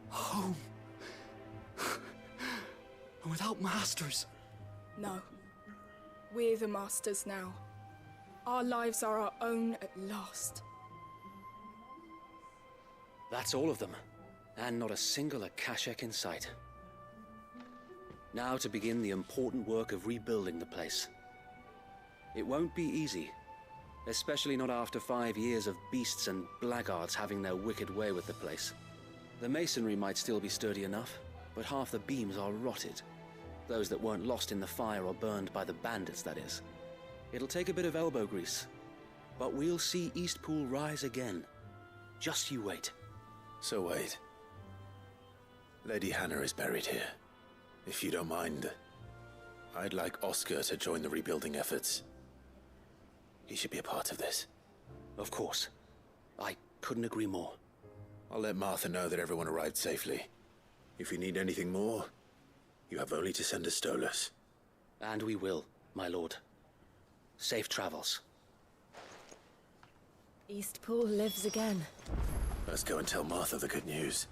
Speaker 15: Home. Without masters.
Speaker 16: No. We're the masters now. Our lives are our own at last.
Speaker 12: That's all of them. And not a single Akashek in sight. Now to begin the important work of rebuilding the place. It won't be easy. Especially not after 5 years of beasts and blackguards having their wicked way with the place. The masonry might still be sturdy enough, but half the beams are rotted. Those that weren't lost in the fire or burned by the bandits, that is. It'll take a bit of elbow grease. But we'll see Eastpool rise again. Just you wait.
Speaker 3: So wait. Lady Hannah is buried here. If you don't mind, I'd like Oscar to join the rebuilding efforts. He should be a part of this.
Speaker 12: Of course. I couldn't agree more.
Speaker 3: I'll let Martha know that everyone arrived safely. If you need anything more, you have only to send a Stolas.
Speaker 12: And we will, my lord. Safe travels.
Speaker 13: Eastpool lives again.
Speaker 3: Let's go and tell Martha the good news.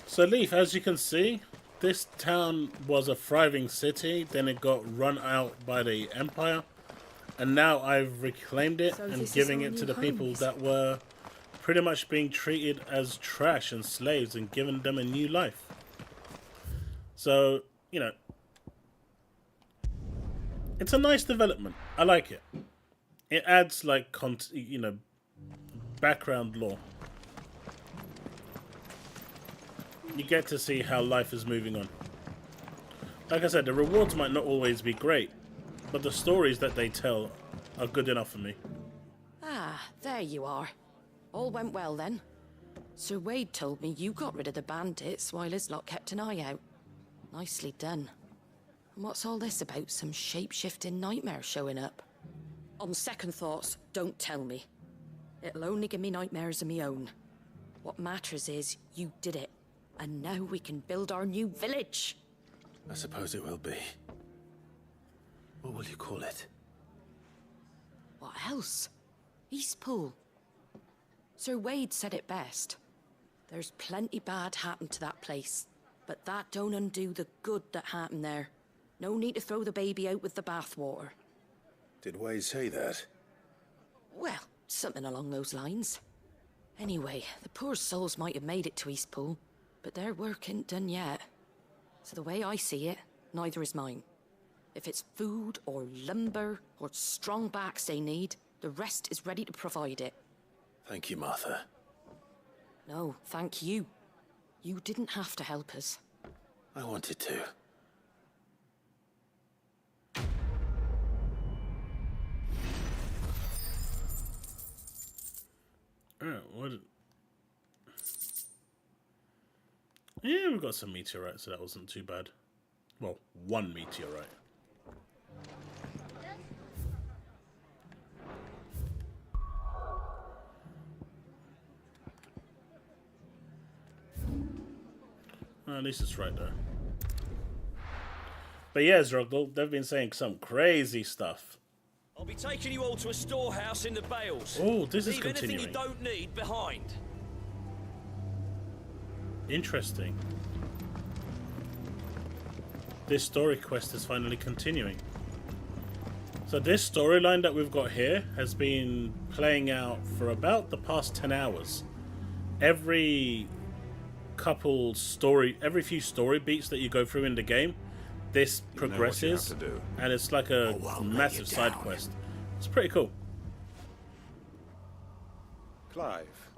Speaker 1: So, Leaf, as you can see, this town was a thriving city, then it got run out by the Empire, and now I've reclaimed it and giving it to the people that were pretty much being treated as trash and slaves and giving them a new life. So, you know, it's a nice development. I like it. It adds, like, you know, background lore. You get to see how life is moving on. Like I said, the rewards might not always be great, but the stories that they tell are good enough for me.
Speaker 4: Ah, there you are. All went well then. Sir Wade told me you got rid of the bandits while his lot kept an eye out. Nicely done. And what's all this about some shape-shifting nightmare showing up? On second thoughts, don't tell me. It'll only give me nightmares of me own. What matters is you did it. And now we can build our new village.
Speaker 3: I suppose it will be. What will you call it?
Speaker 4: What else? Eastpool. Sir Wade said it best. There's plenty bad happened to that place, but that don't undo the good that happened there. No need to throw the baby out with the bathwater.
Speaker 3: Did Wade say that?
Speaker 4: Well, something along those lines. Anyway, the poor souls might have made it to Eastpool, but their work ain't done yet. So the way I see it, neither is mine. If it's food or lumber or strong backs they need, the rest is ready to provide it.
Speaker 3: Thank you, Martha.
Speaker 4: No, thank you. You didn't have to help us.
Speaker 3: I wanted to.
Speaker 1: What? Yeah, we got some meteorites, so that wasn't too bad. Well, one meteorite. At least it's right there. But yeah, Zrogdal, they've been saying some crazy stuff
Speaker 17: I'll be taking you all to a storehouse in the Bales.
Speaker 1: Oh, this is
Speaker 17: Leave anything
Speaker 1: continuing.
Speaker 17: you don't need behind.
Speaker 1: Interesting. This story quest is finally continuing. So this storyline that we've got here has been playing out for about the past 10 hours. Every few story beats that you go through in the game, this progresses, and it's like a massive side quest. It's pretty cool.
Speaker 18: Clive,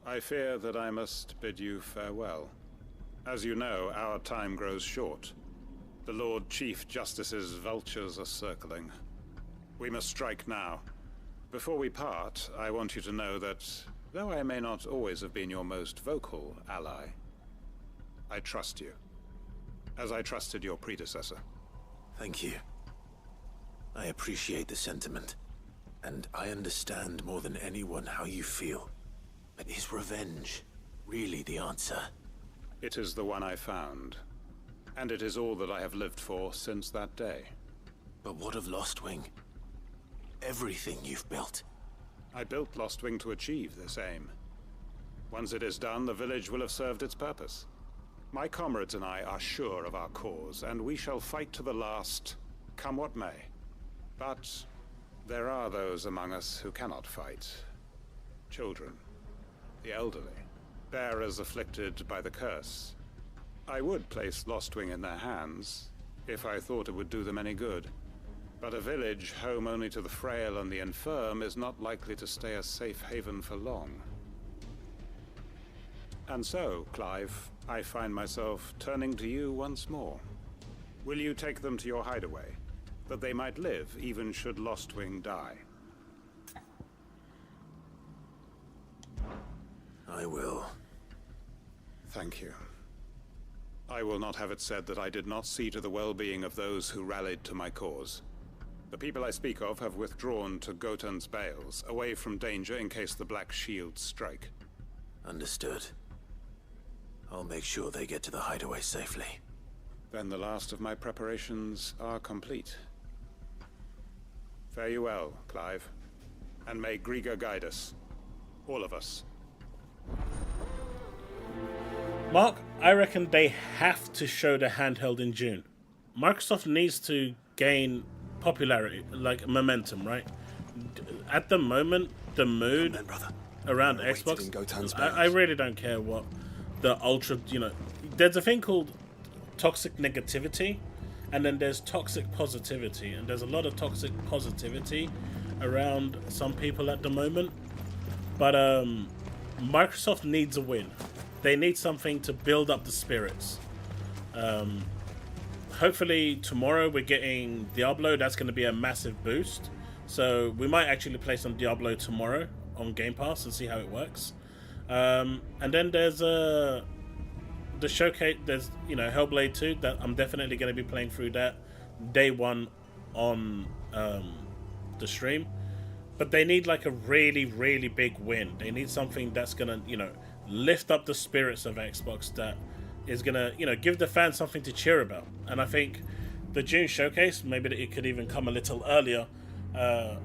Speaker 18: I fear that I must bid you farewell. As you know, our time grows short. The Lord Chief Justice's vultures are circling. We must strike now. Before we part, I want you to know that, though I may not always have been your most vocal ally, I trust you, as I trusted your predecessor.
Speaker 3: Thank you. I appreciate the sentiment, and I understand more than anyone how you feel. But is revenge really the answer?
Speaker 18: It is the one I found, and it is all that I have lived for since that day.
Speaker 3: But what of Lostwing? Everything you've built.
Speaker 18: I built Lostwing to achieve this aim. Once it is done, the village will have served its purpose. My comrades and I are sure of our cause, and we shall fight to the last, come what may. But there are those among us who cannot fight. Children, the elderly, bearers afflicted by the curse. I would place Lostwing in their hands, if I thought it would do them any good. But a village home only to the frail and the infirm is not likely to stay a safe haven for long. And so, Clive, I find myself turning to you once more. Will you take them to your hideaway, that they might live even should Lostwing die?
Speaker 3: I will.
Speaker 18: Thank you. I will not have it said that I did not see to the well-being of those who rallied to my cause. The people I speak of have withdrawn to Gotan's Bales, away from danger in case the Black Shields strike.
Speaker 3: Understood. I'll make sure they get to the hideaway safely.
Speaker 18: Then the last of my preparations are complete. Fare you well, Clive. And may Griga guide us. All of us.
Speaker 1: Mark, I reckon they have to show the handheld in June. Microsoft needs to gain popularity, like momentum, right? At the moment, the mood around Xbox, I really don't care what the ultra, there's a thing called toxic negativity, and then there's toxic positivity, and there's a lot of toxic positivity around some people at the moment. But Microsoft needs a win. They need something to build up the spirits. Hopefully tomorrow we're getting Diablo. That's going to be a massive boost. So we might actually play some Diablo tomorrow on Game Pass and see how it works. And then there's the showcase. There's Hellblade 2 that I'm definitely going to be playing through that day one on the stream. But they need like a really, really big win. They need something that's going to lift up the spirits of Xbox, that is gonna give the fans something to cheer about. And I think the June showcase, maybe it could even come a little earlier,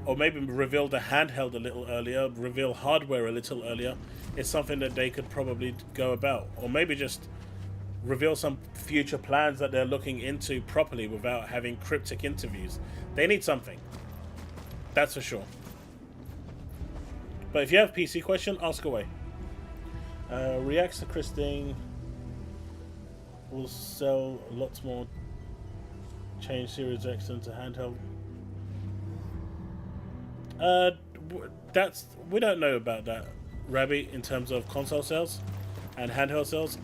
Speaker 1: or maybe reveal the handheld a little earlier, reveal hardware a little earlier. It's something that they could probably go about, or maybe just reveal some future plans that they're looking into properly without having cryptic interviews. They need something, that's for sure. But if you have a PC question, ask away. Reacts to Christine will sell lots more. Change Series X into handheld. We don't know about that, Rabbi, in terms of console sales and handheld sales.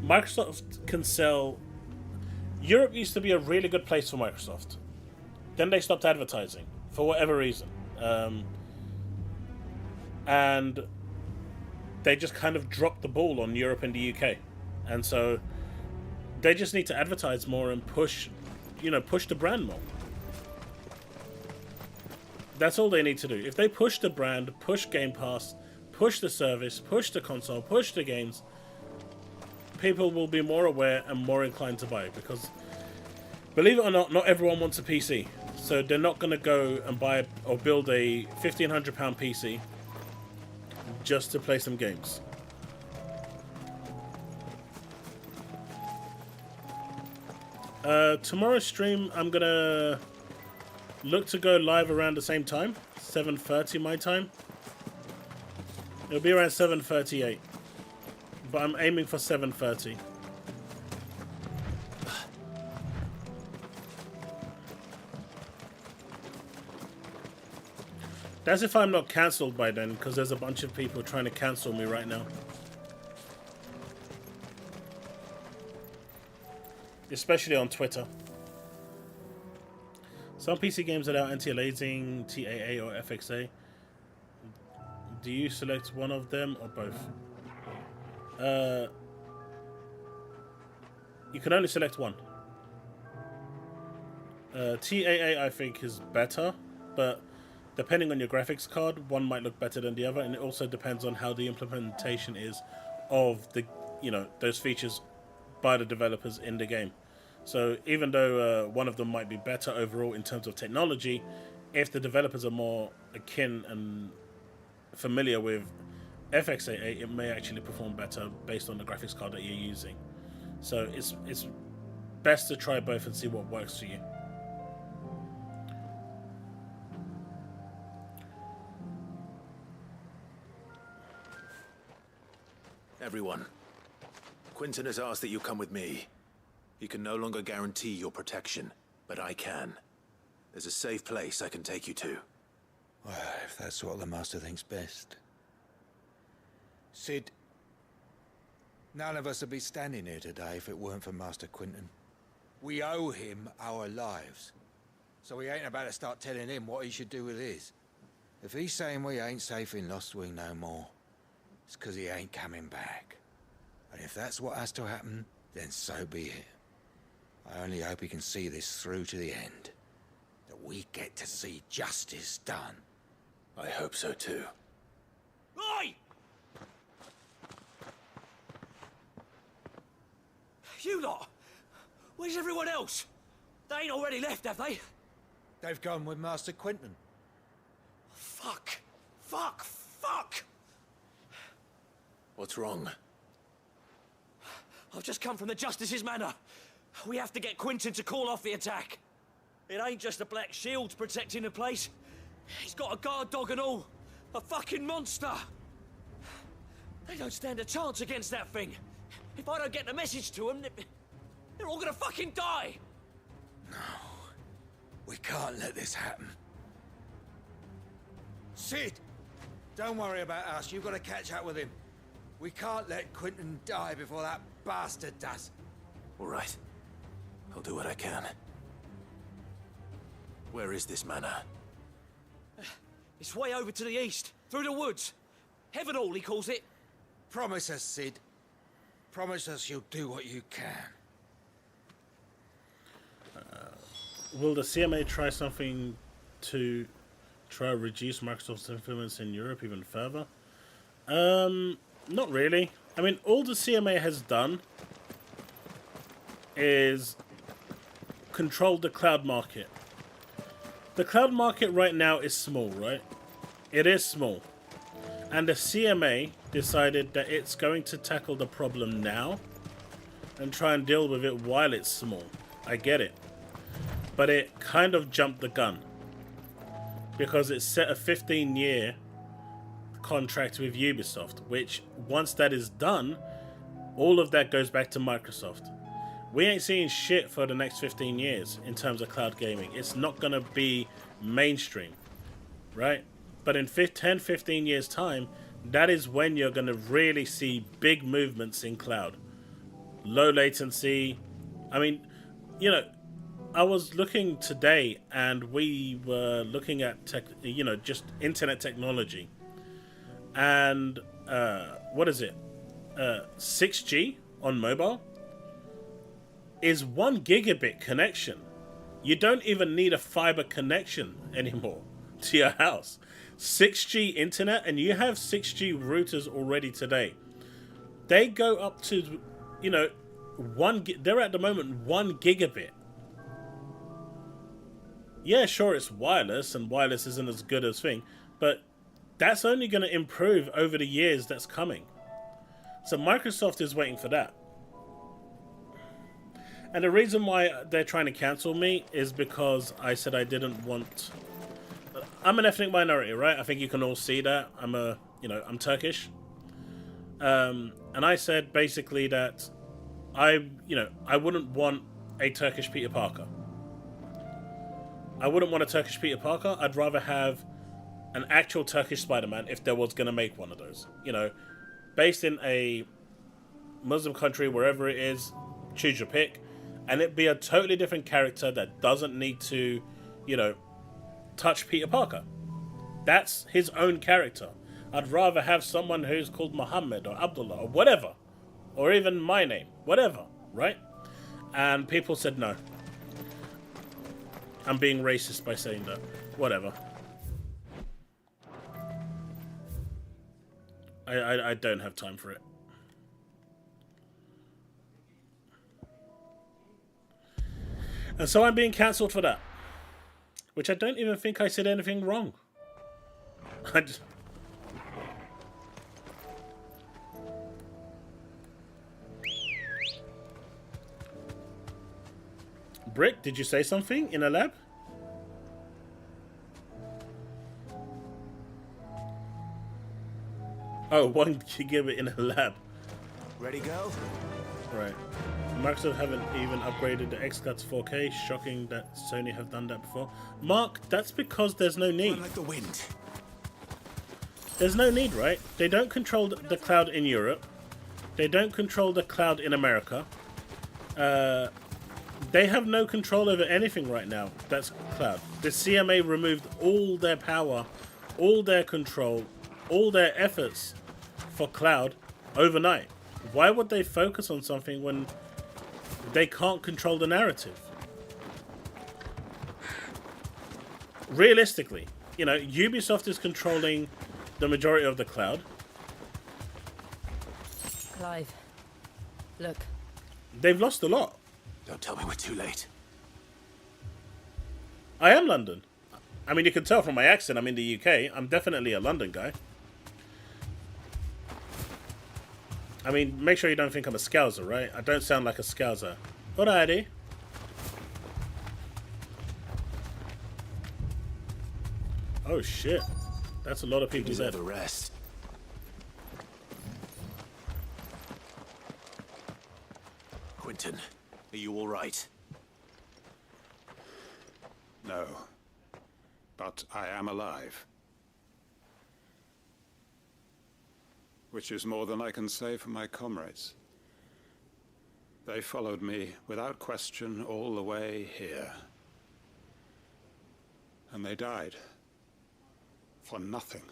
Speaker 1: Microsoft can sell. Europe used to be a really good place for Microsoft. Then they stopped advertising for whatever reason, and they just kind of dropped the ball on Europe and the UK. And so they just need to advertise more and push the brand more. That's all they need to do. If they push the brand, push Game Pass, push the service, push the console, push the games, people will be more aware and more inclined to buy it. Because, believe it or not everyone wants a PC. So they're not going to go and buy or build a £1,500 PC just to play some games. Tomorrow's stream, I'm going to look to go live around the same time, 7:30 my time. It'll be around 7:38, but I'm aiming for 7:30. That's if I'm not cancelled by then, because there's a bunch of people trying to cancel me right now. Especially on Twitter. Some PC games allow anti-aliasing, TAA or FXA. Do you select one of them or both? You can only select one. TAA I think is better, but depending on your graphics card, one might look better than the other, and it also depends on how the implementation is of the, those features by the developers in the game. So even though one of them might be better overall in terms of technology, if the developers are more akin and familiar with FXAA, it may actually perform better based on the graphics card that you're using. So it's best to try both and see what works for you.
Speaker 3: Everyone, Quinton has asked that you come with me. He can no longer guarantee your protection, but I can. There's a safe place I can take you to.
Speaker 19: Well, if that's what the Master thinks best. Sid, none of us would be standing here today if it weren't for Master Quinton. We owe him our lives. So we ain't about to start telling him what he should do with his. If he's saying we ain't safe in Lost Wing no more, it's because he ain't coming back. And if that's what has to happen, then so be it. I only hope he can see this through to the end. That we get to see justice done.
Speaker 3: I hope so too.
Speaker 17: Oi! You lot! Where's everyone else? They ain't already left, have they?
Speaker 19: They've gone with Master Quinton.
Speaker 17: Fuck! Fuck! Fuck!
Speaker 3: What's wrong?
Speaker 17: I've just come from the Justice's manor. We have to get Quinton to call off the attack. It ain't just a black shield protecting the place. He's got a guard dog and all. A fucking monster. They don't stand a chance against that thing. If I don't get the message to them, they're all gonna fucking die.
Speaker 19: No. We can't let this happen. Sid! Don't worry about us. You've got to catch up with him. We can't let Quinton die before that bastard does.
Speaker 3: All right. I'll do what I can. Where is this manor?
Speaker 17: It's way over to the east, through the woods. Heaven Hall, he calls it.
Speaker 19: Promise us, Sid. Promise us you'll do what you can.
Speaker 1: Will the CMA try something to try to reduce Microsoft's influence in Europe even further? Not really. I mean, all the CMA has done is control the cloud market. The cloud market right now is small, right? It is small. And the CMA decided that it's going to tackle the problem now and try and deal with it while it's small. I get it. But it kind of jumped the gun. Because it set a 15-year contract with Ubisoft, which once that is done, all of that goes back to Microsoft. We ain't seeing shit for the next 15 years in terms of cloud gaming. It's not going to be mainstream, right? But in 10-15 years time, that is when you're going to really see big movements in cloud. Low latency. I mean, you know, I was looking today and we were looking at just internet technology. And what is it? 6G on mobile is 1 gigabit connection. You don't even need a fiber connection anymore to your house. 6G internet, and you have 6G routers already today. They go up to, they're at the moment 1 gigabit. yeah, sure, it's wireless, and wireless isn't as good as thing, but that's only going to improve over the years that's coming. So Microsoft is waiting for that. And the reason why they're trying to cancel me is because I said I didn't want... I'm an ethnic minority, right? I think you can all see that. I'm Turkish. And I said basically that I wouldn't want a Turkish Peter Parker. I wouldn't want a Turkish Peter Parker. I'd rather have an actual Turkish Spider-Man if there was going to make one of those. Based in a Muslim country, wherever it is, choose your pick. And it'd be a totally different character that doesn't need to, touch Peter Parker. That's his own character. I'd rather have someone who's called Muhammad or Abdullah or whatever. Or even my name. Whatever, right? And people said no. I'm being racist by saying that. Whatever. I don't have time for it. And so I'm being cancelled for that. Which I don't even think I said anything wrong. I just... Brick, did you say something in a lab? Oh, 1 gigabit in a lab.
Speaker 3: Ready, go?
Speaker 1: Right. Microsoft haven't even upgraded the XCloud to 4K. Shocking that Sony have done that before. Mark, that's because there's no need.
Speaker 3: Run like the wind.
Speaker 1: There's no need, right? They don't control the cloud in Europe. They don't control the cloud in America. They have no control over anything right now. That's cloud. The CMA removed all their power, all their control, all their efforts for cloud overnight. Why would they focus on something when they can't control the narrative? Realistically, Ubisoft is controlling the majority of the cloud.
Speaker 13: Clive, look.
Speaker 1: They've lost a lot.
Speaker 3: Don't tell me we're too late.
Speaker 1: I am London. I mean, you can tell from my accent I'm in the UK. I'm definitely a London guy. I mean, make sure you don't think I'm a Scouser, right? I don't sound like a Scouser. Alrighty. Oh shit. That's a lot of people dead.
Speaker 3: The rest. Quentin, are you all right?
Speaker 18: No. But I am alive. Which is more than I can say for my comrades. They followed me without question all the way here. And they died. For nothing.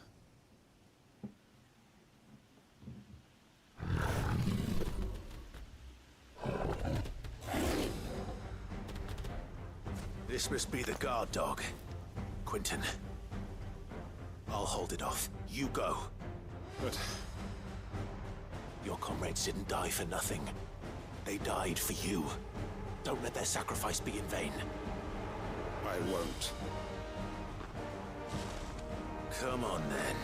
Speaker 3: This must be the guard dog. Quentin. I'll hold it off. You go.
Speaker 18: But...
Speaker 3: your comrades didn't die for nothing. They died for you. Don't let their sacrifice be in vain.
Speaker 18: I won't.
Speaker 3: Come on, then.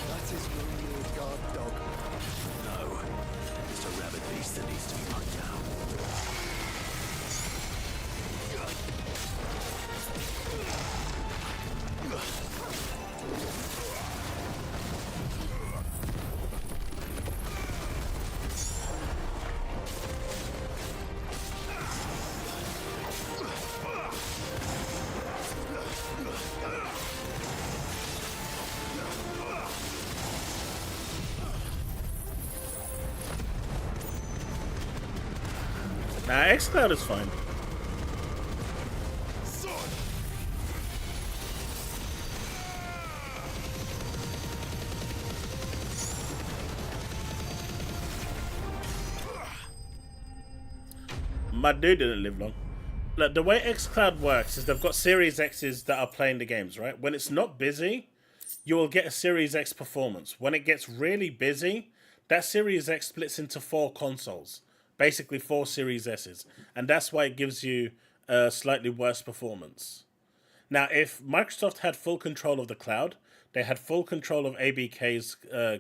Speaker 6: That is really a guard dog.
Speaker 3: No. It's a rabid beast that needs to be put down.
Speaker 1: Nah, xCloud is fine. My dude didn't live long. Look, the way xCloud works is they've got Series X's that are playing the games, right? When it's not busy, you will get a Series X performance. When it gets really busy, that Series X splits into 4 consoles. Basically 4 Series S's. And that's why it gives you slightly worse performance. Now, if Microsoft had full control of the cloud, they had full control of ABK's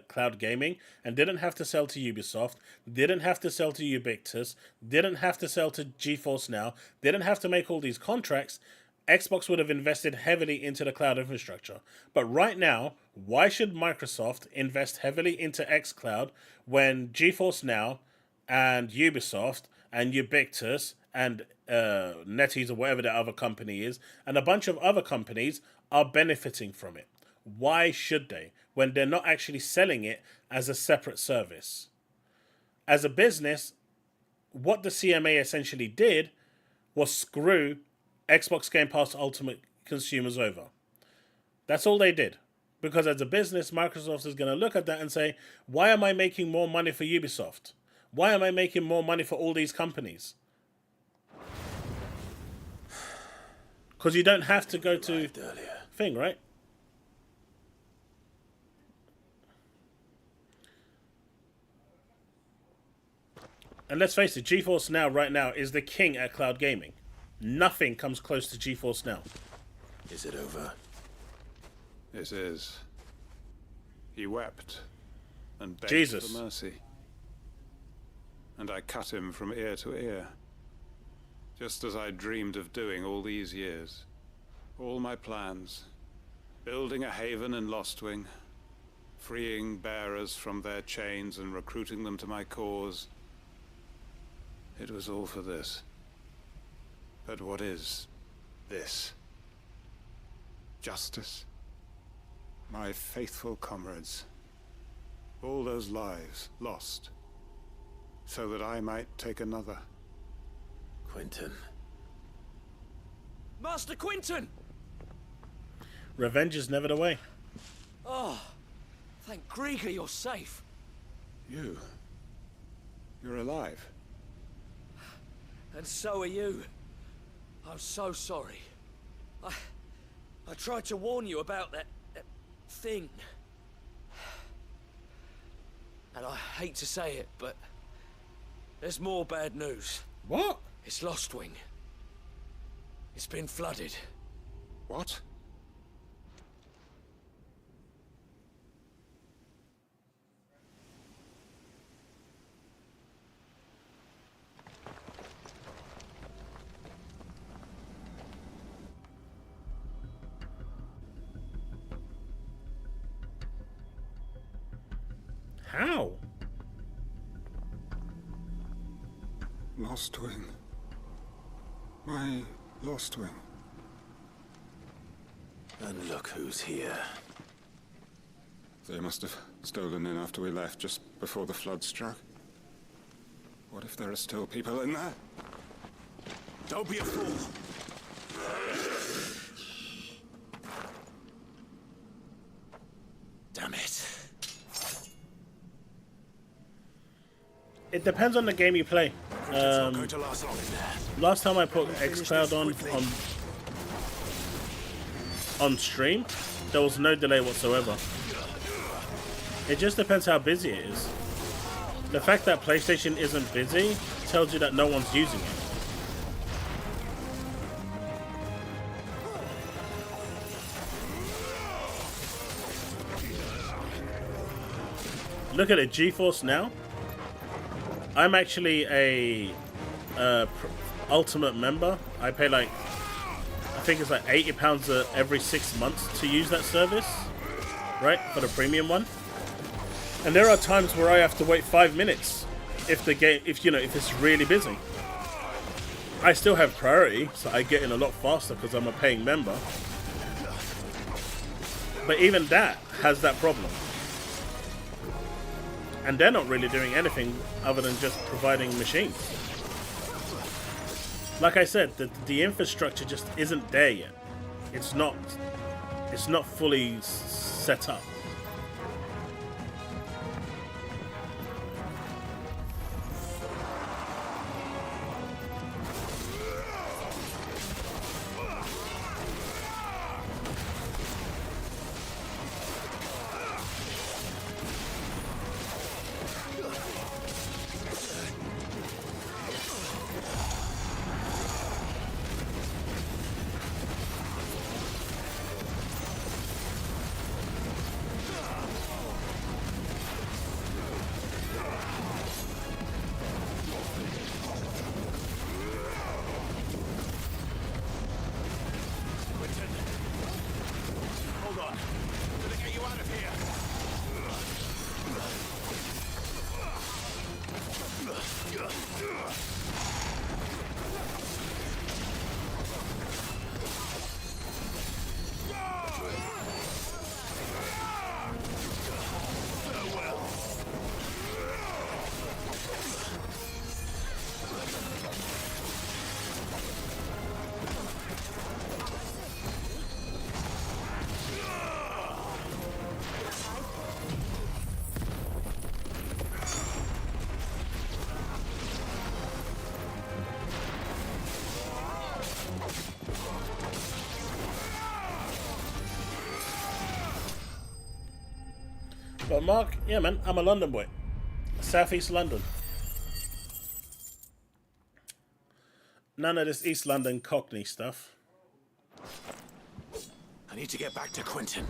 Speaker 1: cloud gaming, and didn't have to sell to Ubisoft, didn't have to sell to Ubiquitous, didn't have to sell to GeForce Now, didn't have to make all these contracts, Xbox would have invested heavily into the cloud infrastructure. But right now, why should Microsoft invest heavily into xCloud when GeForce Now and Ubisoft and Ubiquitous and NetEase or whatever the other company is, and a bunch of other companies are benefiting from it? Why should they, when they're not actually selling it as a separate service? As a business, what the CMA essentially did was screw Xbox Game Pass Ultimate consumers over. That's all they did. Because as a business, Microsoft is going to look at that and say, why am I making more money for Ubisoft? Why am I making more money for all these companies? Because you don't have to go to thing, right? And let's face it, GeForce Now right now is the king at cloud gaming. Nothing comes close to GeForce Now.
Speaker 3: Is it over?
Speaker 18: It is. He wept and begged
Speaker 1: Jesus.
Speaker 18: for mercy. And I cut him from ear to ear. Just as I dreamed of doing all these years. All my plans. Building a haven in Lostwing. Freeing bearers from their chains and recruiting them to my cause. It was all for this. But what is this? Justice? My faithful comrades. All those lives lost. So that I might take another.
Speaker 3: Quinton.
Speaker 17: Master Quinton!
Speaker 1: Revenge is never the way.
Speaker 17: Oh, thank Grieger you're safe.
Speaker 18: You're alive.
Speaker 17: And so are you. I'm so sorry. I tried to warn you about that thing. And I hate to say it, but there's more bad news.
Speaker 1: What?
Speaker 17: It's Lostwing. It's been flooded.
Speaker 18: What?
Speaker 1: How?
Speaker 18: Lostwing. My Lostwing.
Speaker 3: And look who's here.
Speaker 18: They must have stolen in after we left, just before the flood struck. What if there are still people in there?
Speaker 17: Don't be a fool.
Speaker 3: Damn it.
Speaker 1: It depends on the game you play. Last time I put xCloud on stream, there was no delay whatsoever. It just depends how busy it is. The fact that PlayStation isn't busy tells you that no one's using it. Look at it, GeForce Now. I'm actually a Ultimate member. I pay like, I think it's like £80 every 6 months to use that service, right? For the premium one. And there are times where I have to wait 5 minutes if the game, if it's really busy. I still have priority, so I get in a lot faster because I'm a paying member. But even that has that problem. And they're not really doing anything other than just providing machines. Like I said, the infrastructure just isn't there yet. It's not fully set up. But Mark, yeah, man, I'm a London boy. Southeast London. None of this East London Cockney stuff.
Speaker 3: I need to get back to Quentin.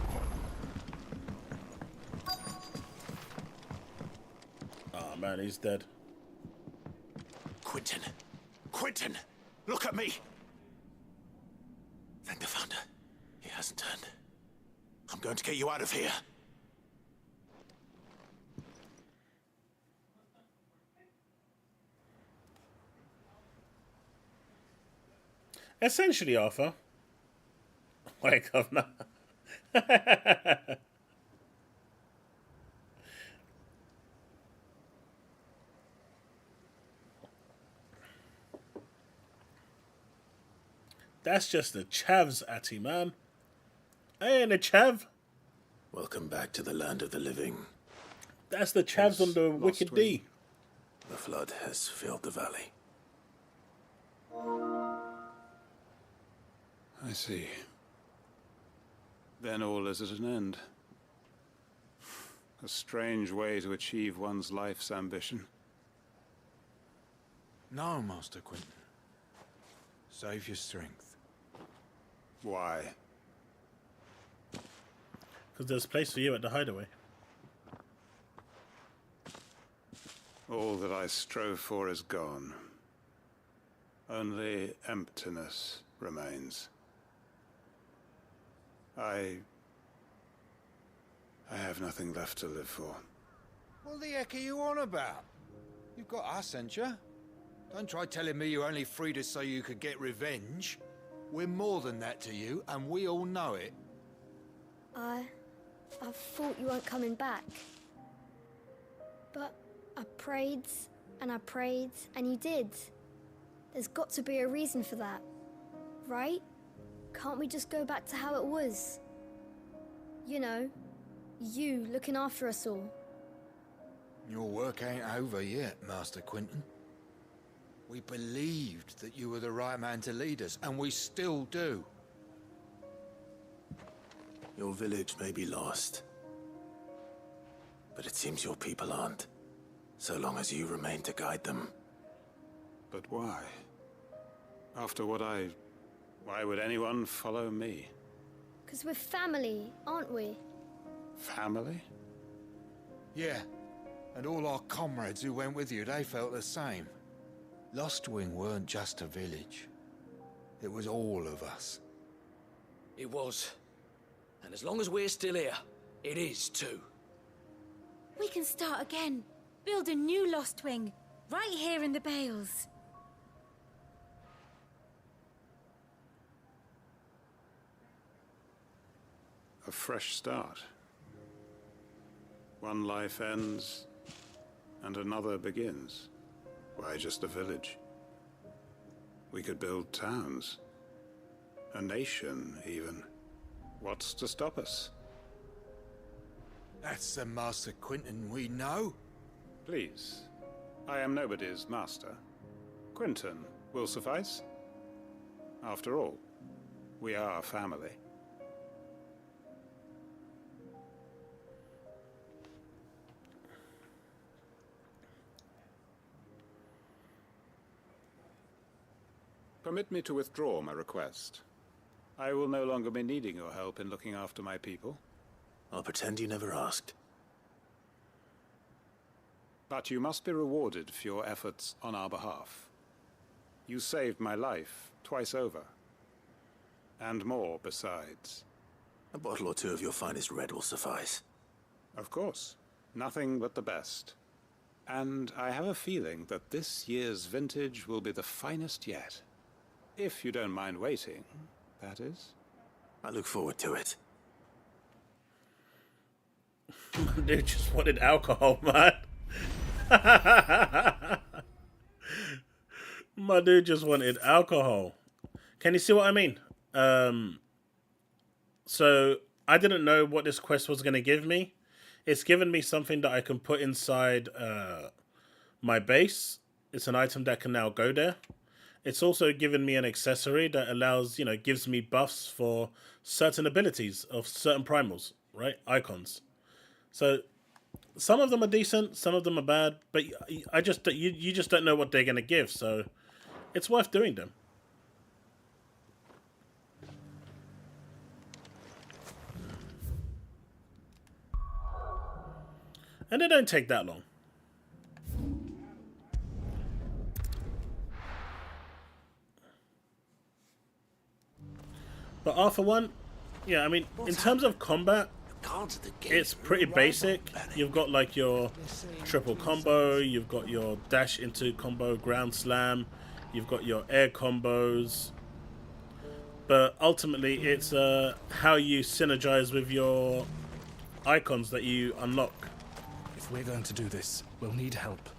Speaker 1: Oh man, he's dead.
Speaker 3: Quentin! Quentin! Look at me! Thank the Founder. He hasn't turned. I'm going to get you out of here.
Speaker 1: Essentially, Arthur. Wake up now. That's just the chavs, Atty, man. Hey, the chav.
Speaker 3: Welcome back to the land of the living.
Speaker 1: That's the chavs on the Wicked D.
Speaker 3: The flood has filled the valley.
Speaker 18: I see. Then all is at an end. A strange way to achieve one's life's ambition.
Speaker 19: No, Master Quentin. Save your strength.
Speaker 18: Why?
Speaker 1: Because there's a place for you at the hideaway.
Speaker 18: All that I strove for is gone. Only emptiness remains. I have nothing left to live for.
Speaker 19: What the heck are you on about? You've got us, ain't you? Don't try telling me you only freed us so you could get revenge. We're more than that to you, and we all know it.
Speaker 20: I thought you weren't coming back. But I prayed, and you did. There's got to be a reason for that, right? Can't we just go back to how it was? You know, you looking after us all.
Speaker 19: Your work ain't over yet, Master Quentin. We believed that you were the right man to lead us, and we still do.
Speaker 3: Your village may be lost, but it seems your people aren't, so long as you remain to guide them.
Speaker 18: But why? After what why would anyone follow me?
Speaker 20: 'Cause we're family, aren't we?
Speaker 18: Family?
Speaker 19: Yeah, and all our comrades who went with you, they felt the same. Lostwing weren't just a village. It was all of us.
Speaker 17: It was. And as long as we're still here, it is too.
Speaker 21: We can start again. Build a new Lostwing, right here in the Bales.
Speaker 18: A fresh start. One life ends, and another begins. Why just a village? We could build towns. A nation, even. What's to stop us?
Speaker 19: That's the Master Quentin we know.
Speaker 18: Please. I am nobody's master. Quentin will suffice. After all, we are family. Permit me to withdraw my request. I will no longer be needing your help in looking after my people.
Speaker 3: I'll pretend you never asked.
Speaker 18: But you must be rewarded for your efforts on our behalf. You saved my life twice over. And more besides.
Speaker 3: A bottle or two of your finest red will suffice.
Speaker 18: Of course. Nothing but the best. And I have a feeling that this year's vintage will be the finest yet. If you don't mind waiting, that is.
Speaker 3: I look forward to it.
Speaker 1: Dude just wanted alcohol, man. My dude just wanted alcohol. Can you see what I mean? So I didn't know what this quest was going to give me. It's given me something that I can put inside my base. It's an item that can now go there. It's also given me an accessory that allows, gives me buffs for certain abilities of certain primals, right? Icons. So Some of them are decent, some of them are bad, but you just don't know what they're gonna give, so it's worth doing them. And they don't take that long. But Alpha 1, yeah, I mean, in terms of combat, it's pretty basic. You've got like your triple combo, you've got your dash into combo, ground slam, you've got your air combos. But ultimately, it's how you synergize with your icons that you unlock.
Speaker 11: If we're going to do this, we'll need help.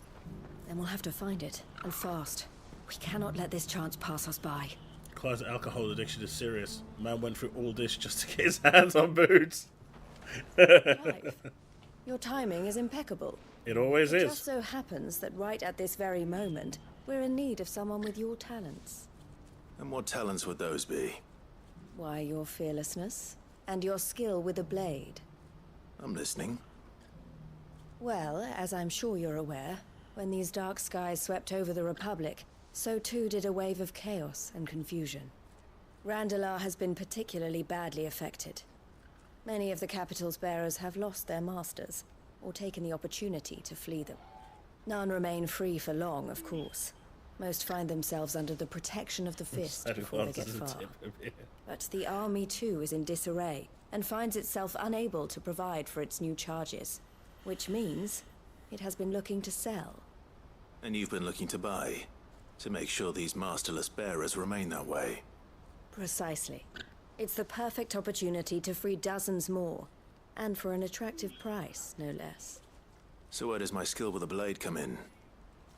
Speaker 13: Then we'll have to find it, and fast. We cannot let this chance pass us by.
Speaker 1: Clive's alcohol addiction is serious. Man went through all this just to get his hands on boots.
Speaker 13: Clive, your timing is impeccable.
Speaker 1: It always is.
Speaker 13: It just so happens that right at this very moment, we're in need of someone with your talents.
Speaker 3: And what talents would those be?
Speaker 13: Why, your fearlessness, and your skill with a blade.
Speaker 3: I'm listening.
Speaker 13: Well, as I'm sure you're aware, when these dark skies swept over the Republic, so too did a wave of chaos and confusion. Randalar has been particularly badly affected. Many of the capital's bearers have lost their masters, or taken the opportunity to flee them. None remain free for long, of course. Most find themselves under the protection of the Fist before they get far. But the army too is in disarray, and finds itself unable to provide for its new charges. Which means it has been looking to sell.
Speaker 3: And you've been looking to buy, to make sure these masterless bearers remain that way.
Speaker 13: Precisely. It's the perfect opportunity to free dozens more, and for an attractive price, no less.
Speaker 3: So where does my skill with a blade come in?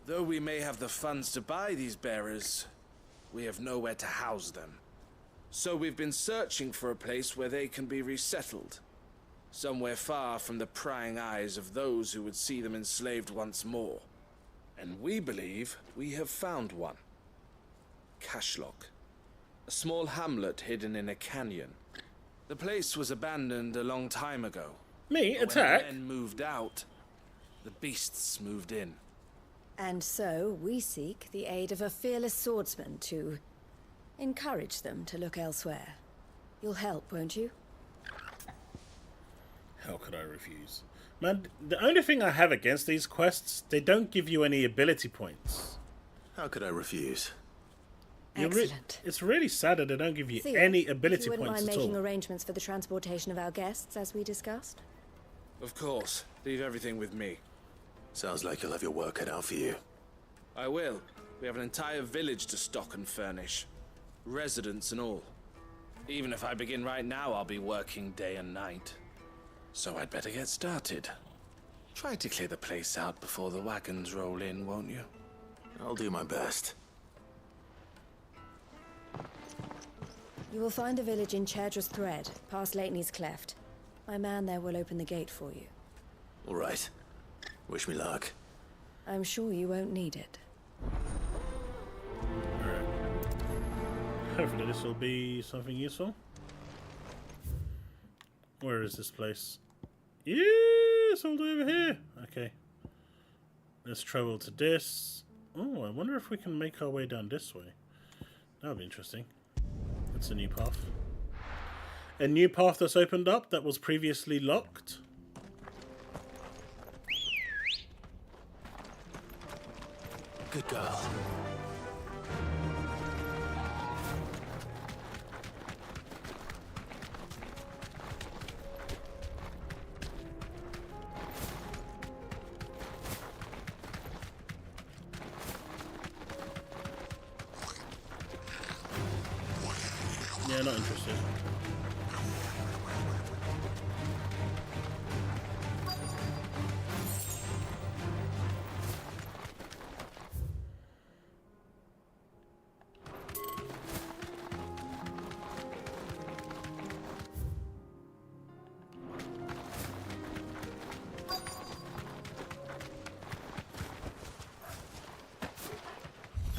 Speaker 22: Though we may have the funds to buy these bearers, we have nowhere to house them. So we've been searching for a place where they can be resettled. Somewhere far from the prying eyes of those who would see them enslaved once more. And we believe we have found one. Cashlock. A small hamlet hidden in a canyon. The place was abandoned a long time ago.
Speaker 1: Me?
Speaker 22: But
Speaker 1: Attack?
Speaker 22: when the men moved out, the beasts moved in.
Speaker 13: And so we seek the aid of a fearless swordsman to encourage them to look elsewhere. You'll help, won't you?
Speaker 1: How could I refuse? Man, the only thing I have against these quests, they don't give you any ability points.
Speaker 3: How could I refuse?
Speaker 13: Excellent.
Speaker 1: It's really sad that they don't give you
Speaker 13: Theo,
Speaker 1: any ability
Speaker 13: if you wouldn't
Speaker 1: points
Speaker 13: mind
Speaker 1: at
Speaker 13: making
Speaker 1: all.
Speaker 13: arrangements for the transportation of our guests, as we discussed?
Speaker 22: Of course. Leave everything with me.
Speaker 3: Sounds like you'll have your work cut out for you.
Speaker 22: I will. We have an entire village to stock and furnish. Residents and all. Even if I begin right now, I'll be working day and night. So I'd better get started. Try to clear the place out before the wagons roll in, won't you?
Speaker 3: I'll do my best.
Speaker 13: You will find a village in Chaidra's Thread, past Lateney's Cleft. My man there will open the gate for you.
Speaker 3: All right. Wish me luck.
Speaker 13: I'm sure you won't need it.
Speaker 1: Alright. Hopefully this will be something useful. Where is this place? Yeah, it's all over here. Okay. Let's travel to this. Oh, I wonder if we can make our way down this way. That would be interesting. That's a new path. A new path that's opened up that was previously locked.
Speaker 3: Good girl.
Speaker 1: Yeah, not interested.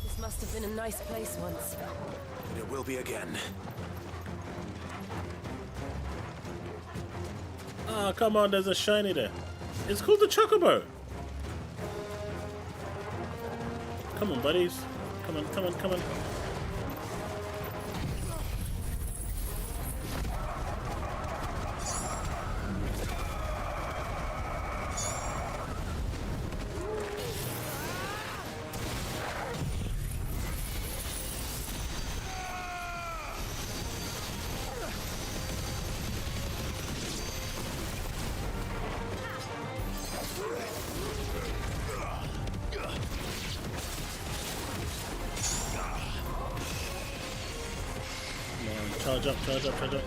Speaker 13: This must have been a nice place once.
Speaker 3: And it will be again.
Speaker 1: Ah, come on, there's a shiny there. It's called the Chocobo. Come on, buddies. Come on, come on, come on. Charge up, charge up, charge up.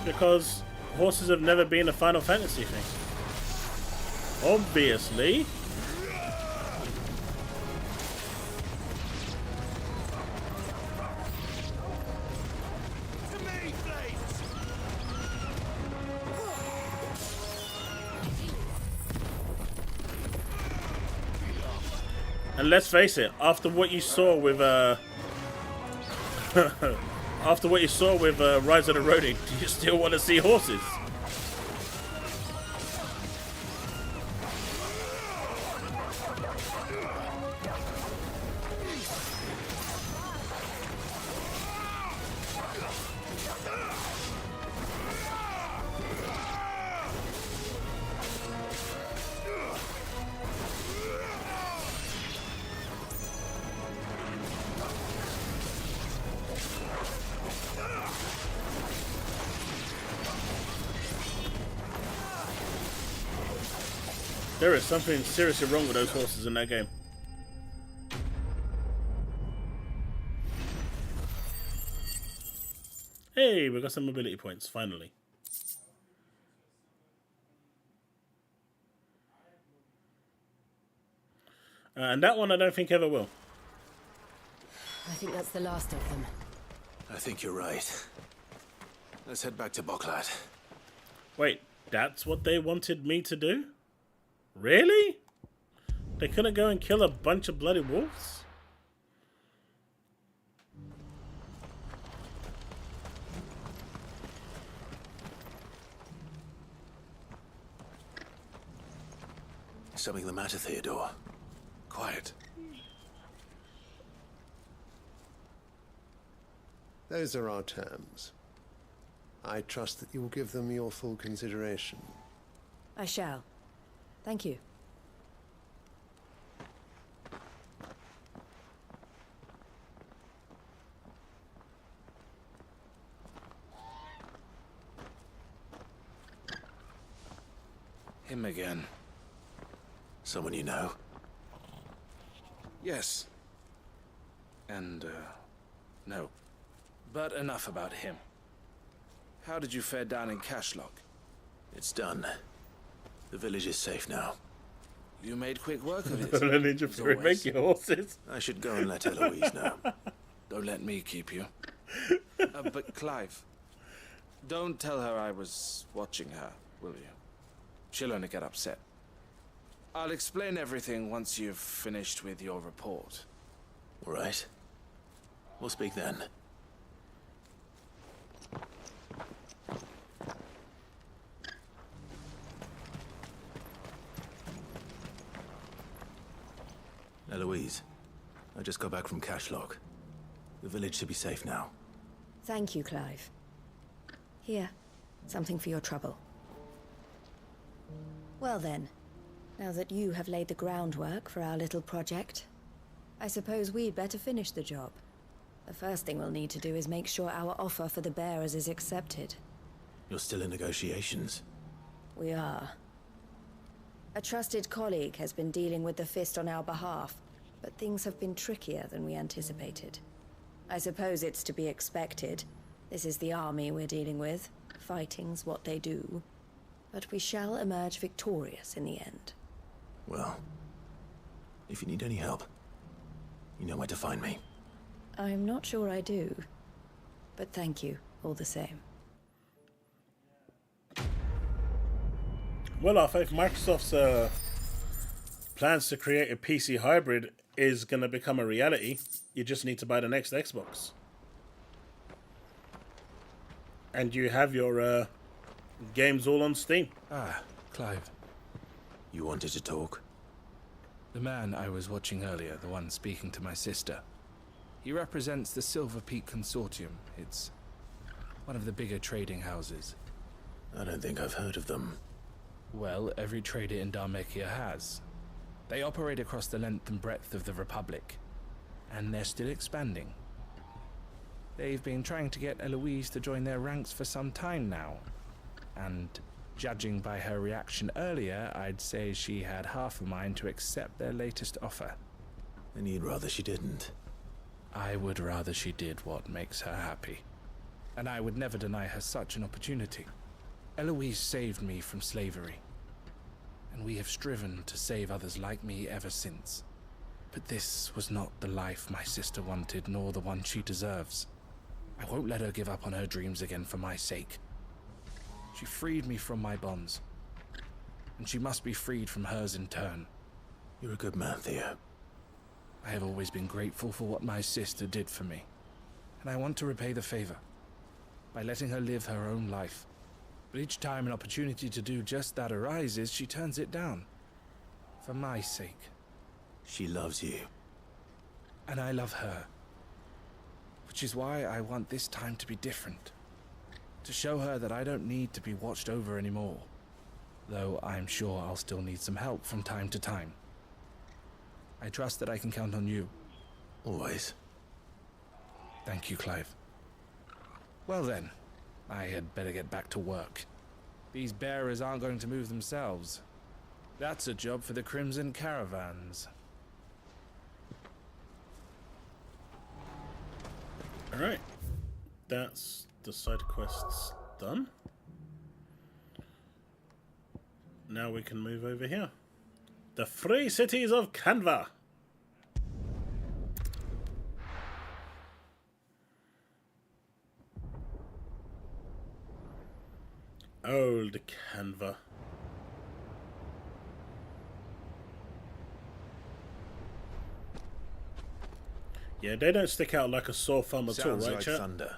Speaker 1: Because horses have never been a Final Fantasy thing. Obviously. And let's face it, after what you saw with after what you saw with Rise of the Ronin, do you still want to see horses? There is something seriously wrong with those horses in that game. Hey, we got some mobility points, finally. And that one I don't think ever will.
Speaker 13: I think that's the last of them.
Speaker 3: I think you're right. Let's head back to Boklat.
Speaker 1: Wait, that's what they wanted me to do? Really? They couldn't go and kill a bunch of bloody wolves?
Speaker 3: Something the matter, Theodore? Quiet.
Speaker 2: Those are our terms. I trust that you will give them your full consideration.
Speaker 13: I shall. Thank you.
Speaker 22: Him again.
Speaker 3: Someone you know?
Speaker 22: Yes. And, no. But enough about him. How did you fare down in Cashlock?
Speaker 3: It's done. The village is safe now.
Speaker 22: You made quick work of it.
Speaker 1: Don't need you make your horses.
Speaker 3: I should go and let Eloise know.
Speaker 22: Don't let me keep you. But Clive, don't tell her I was watching her, will you? She'll only get upset. I'll explain everything once you've finished with your report.
Speaker 3: All right. We'll speak then. Eloise, I just got back from Cashlock. The village should be safe now.
Speaker 13: Thank you, Clive. Here, something for your trouble. Well then, now that you have laid the groundwork for our little project, I suppose we'd better finish the job. The first thing we'll need to do is make sure our offer for the bearers is accepted.
Speaker 3: You're still in negotiations?
Speaker 13: We are. A trusted colleague has been dealing with the Fist on our behalf, but things have been trickier than we anticipated. I suppose it's to be expected. This is the army we're dealing with. Fighting's what they do. But we shall emerge victorious in the end.
Speaker 3: Well, if you need any help, you know where to find me.
Speaker 13: I'm not sure I do. But thank you, all the same.
Speaker 1: Well, if Microsoft's plans to create a PC hybrid is going to become a reality, you just need to buy the next Xbox. And you have your games all on Steam.
Speaker 3: Ah,
Speaker 11: Clive.
Speaker 3: You wanted to talk?
Speaker 11: The man I was watching earlier, the one speaking to my sister. He represents the Silver Peak Consortium. It's one of the bigger trading houses.
Speaker 3: I don't think I've heard of them.
Speaker 11: Well, every trader in Dharmekia has. They operate across the length and breadth of the Republic, and they're still expanding. They've been trying to get Eloise to join their ranks for some time now, and judging by her reaction earlier, I'd say she had half a mind to accept their latest offer.
Speaker 3: And you'd rather she didn't?
Speaker 11: I would rather she did what makes her happy, and I would never deny her such an opportunity. Eloise saved me from slavery, and we have striven to save others like me ever since. But this was not the life my sister wanted, nor the one she deserves. I won't let her give up on her dreams again for my sake. She freed me from my bonds, and she must be freed from hers in turn.
Speaker 3: You're a good man, Theo.
Speaker 11: I have always been grateful for what my sister did for me, and I want to repay the favor by letting her live her own life. But each time an opportunity to do just that arises, she turns it down. For my sake.
Speaker 3: She loves you.
Speaker 11: And I love her. Which is why I want this time to be different. To show her that I don't need to be watched over anymore. Though I'm sure I'll still need some help from time to time. I trust that I can count on you.
Speaker 3: Always.
Speaker 11: Thank you, Clive. Well then, I had better get back to work. These bearers aren't going to move themselves. That's a job for the Crimson Caravans.
Speaker 1: Alright. That's the side quests done. Now we can move over here. The Free Cities of Canva. Old Canva. Yeah, they don't stick out like a sore thumb at all,
Speaker 3: Sounds
Speaker 1: right,
Speaker 3: like
Speaker 1: chat?
Speaker 3: thunder.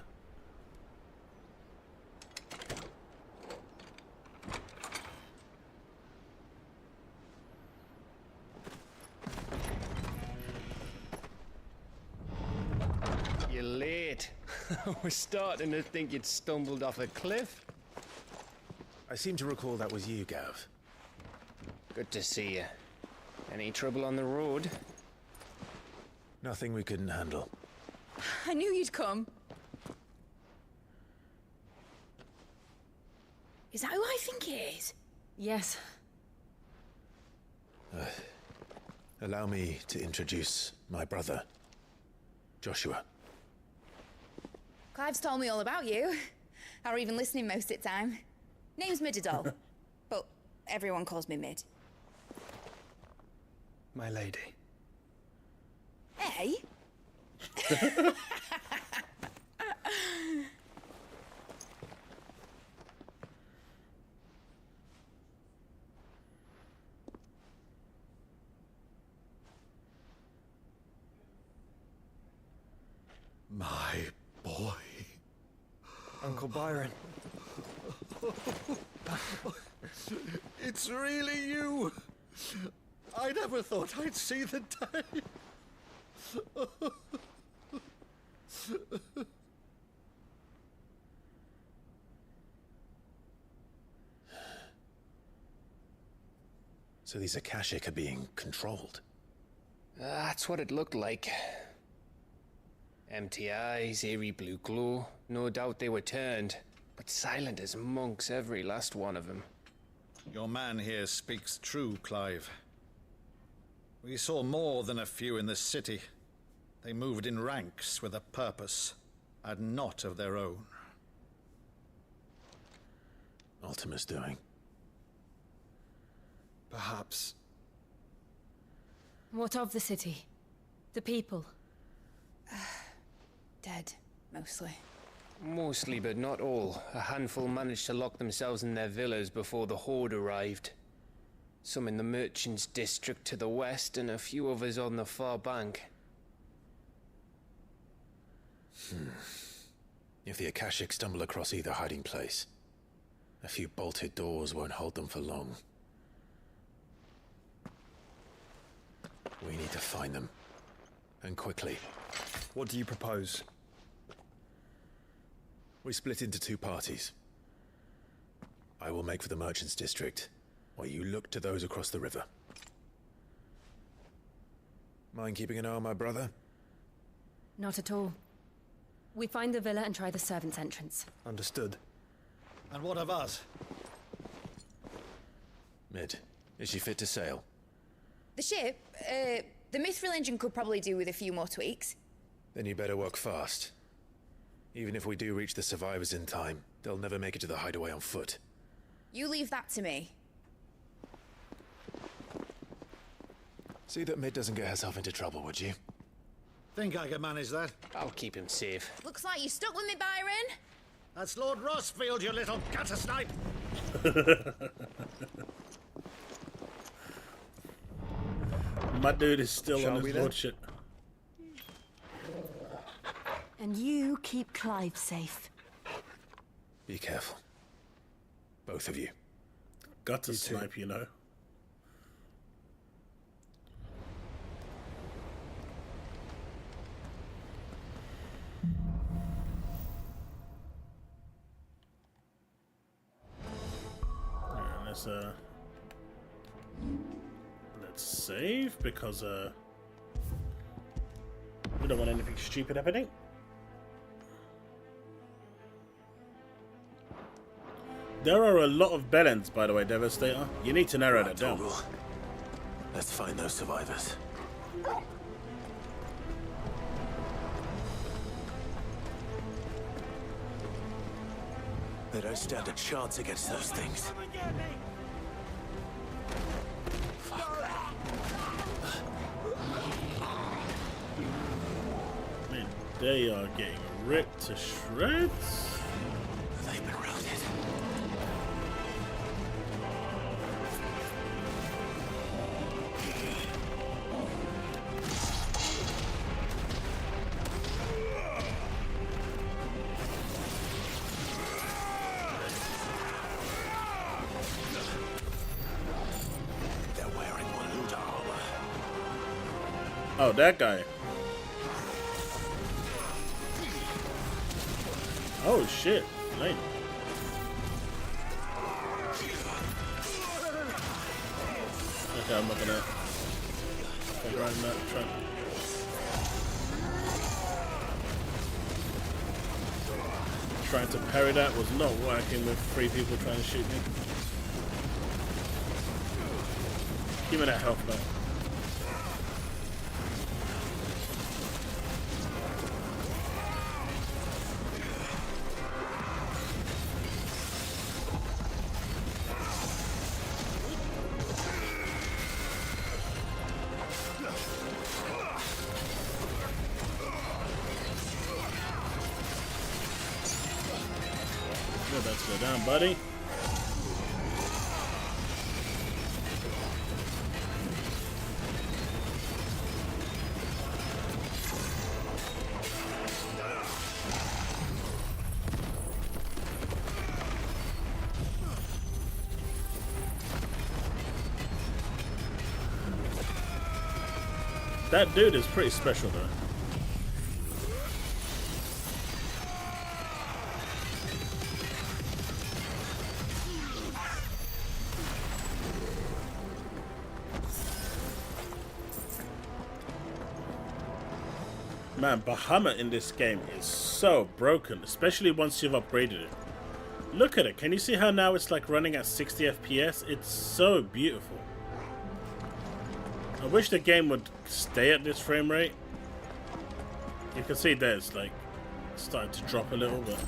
Speaker 7: You're late. We're starting to think you'd stumbled off a cliff.
Speaker 3: I seem to recall that was you, Gav.
Speaker 7: Good to see you. Any trouble on the road?
Speaker 3: Nothing we couldn't handle.
Speaker 9: I knew you'd come. Is that who I think it is?
Speaker 13: Yes.
Speaker 3: Allow me to introduce my brother, Joshua.
Speaker 9: Clive's told me all about you. Or even listening most of the time. Name's Midadol, but everyone calls me Mid.
Speaker 5: My lady.
Speaker 9: Hey?
Speaker 6: My boy.
Speaker 5: Uncle Byron.
Speaker 6: It's really you. I never thought I'd see the day.
Speaker 3: So these Akashic are being controlled?
Speaker 7: That's what it looked like. Empty eyes, eerie blue glow. No doubt they were turned, but silent as monks, every last one of them.
Speaker 6: Your man here speaks true, Clive. We saw more than a few in the city. They moved in ranks with a purpose, and not of their own.
Speaker 3: Ultima's doing.
Speaker 5: Perhaps.
Speaker 13: What of the city? The people?
Speaker 9: Dead, mostly.
Speaker 7: Mostly, but not all. A handful managed to lock themselves in their villas before the Horde arrived. Some in the Merchants' District to the west, and a few others on the far bank.
Speaker 3: If the Akashic stumble across either hiding place, A few bolted doors won't hold them for long. We need to find them. And quickly.
Speaker 10: What do you propose?
Speaker 3: We split into two parties. I will make for the Merchants District, while you look to those across the river. Mind keeping an eye on my brother?
Speaker 14: Not at all. We find the villa and try the servants' entrance.
Speaker 10: Understood.
Speaker 6: And what of us?
Speaker 3: Mid, is she fit to sail?
Speaker 9: The ship, the mithril engine could probably do with a few more tweaks.
Speaker 3: Then you better work fast. Even if we do reach the survivors in time, they'll never make it to the hideaway on foot.
Speaker 9: You leave that to me.
Speaker 3: See that Mid doesn't get herself into trouble, would you?
Speaker 6: Think I can manage that?
Speaker 7: I'll keep him safe.
Speaker 9: Looks like you stuck with me, Byron.
Speaker 6: That's Lord Rossfield, you little gutter snipe!
Speaker 1: My dude is still on his lordship.
Speaker 14: And you keep Clive safe.
Speaker 3: Be careful. Both of you.
Speaker 1: Got to snipe, you know. Let's save because we don't want anything stupid happening. There are a lot of bellends, by the way, Devastator. You need to narrow that down.
Speaker 3: Let's find those survivors. They don't stand a chance against those things.
Speaker 1: Man, they are getting ripped to shreds.
Speaker 3: They've been routed.
Speaker 1: Oh, that guy. Oh shit. Lame. Okay, I'm not gonna run that truck. Trying to parry that was not working with 3 people trying to shoot me. Give me that health back. Let's go down, buddy. That dude is pretty special, though. Man, Bahamut in this game is so broken, especially once you've upgraded it. Look at it. Can you see how now it's like running at 60 FPS? It's so beautiful. I wish the game would stay at this frame rate. You can see there it's like starting to drop a little, but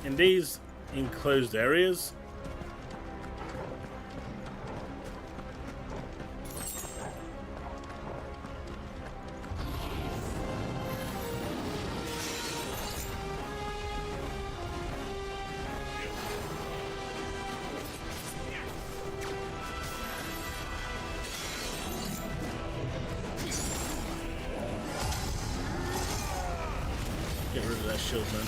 Speaker 1: in these enclosed areas, get rid of that shield, man.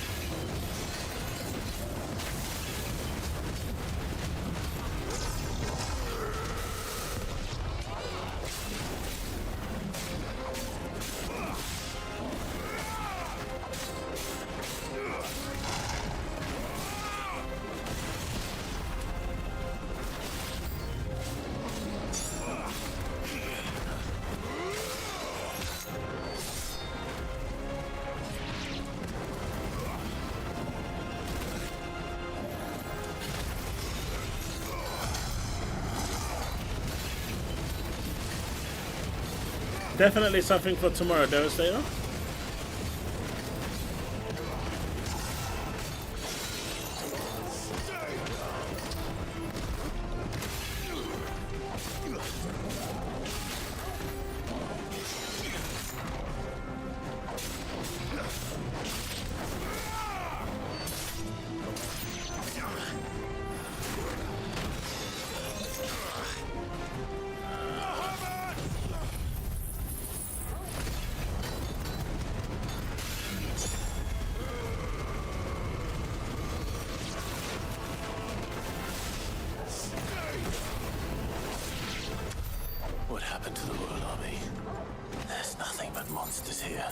Speaker 1: Definitely something for tomorrow, Devastator.
Speaker 3: What happened to the Royal Army? There's nothing but monsters here.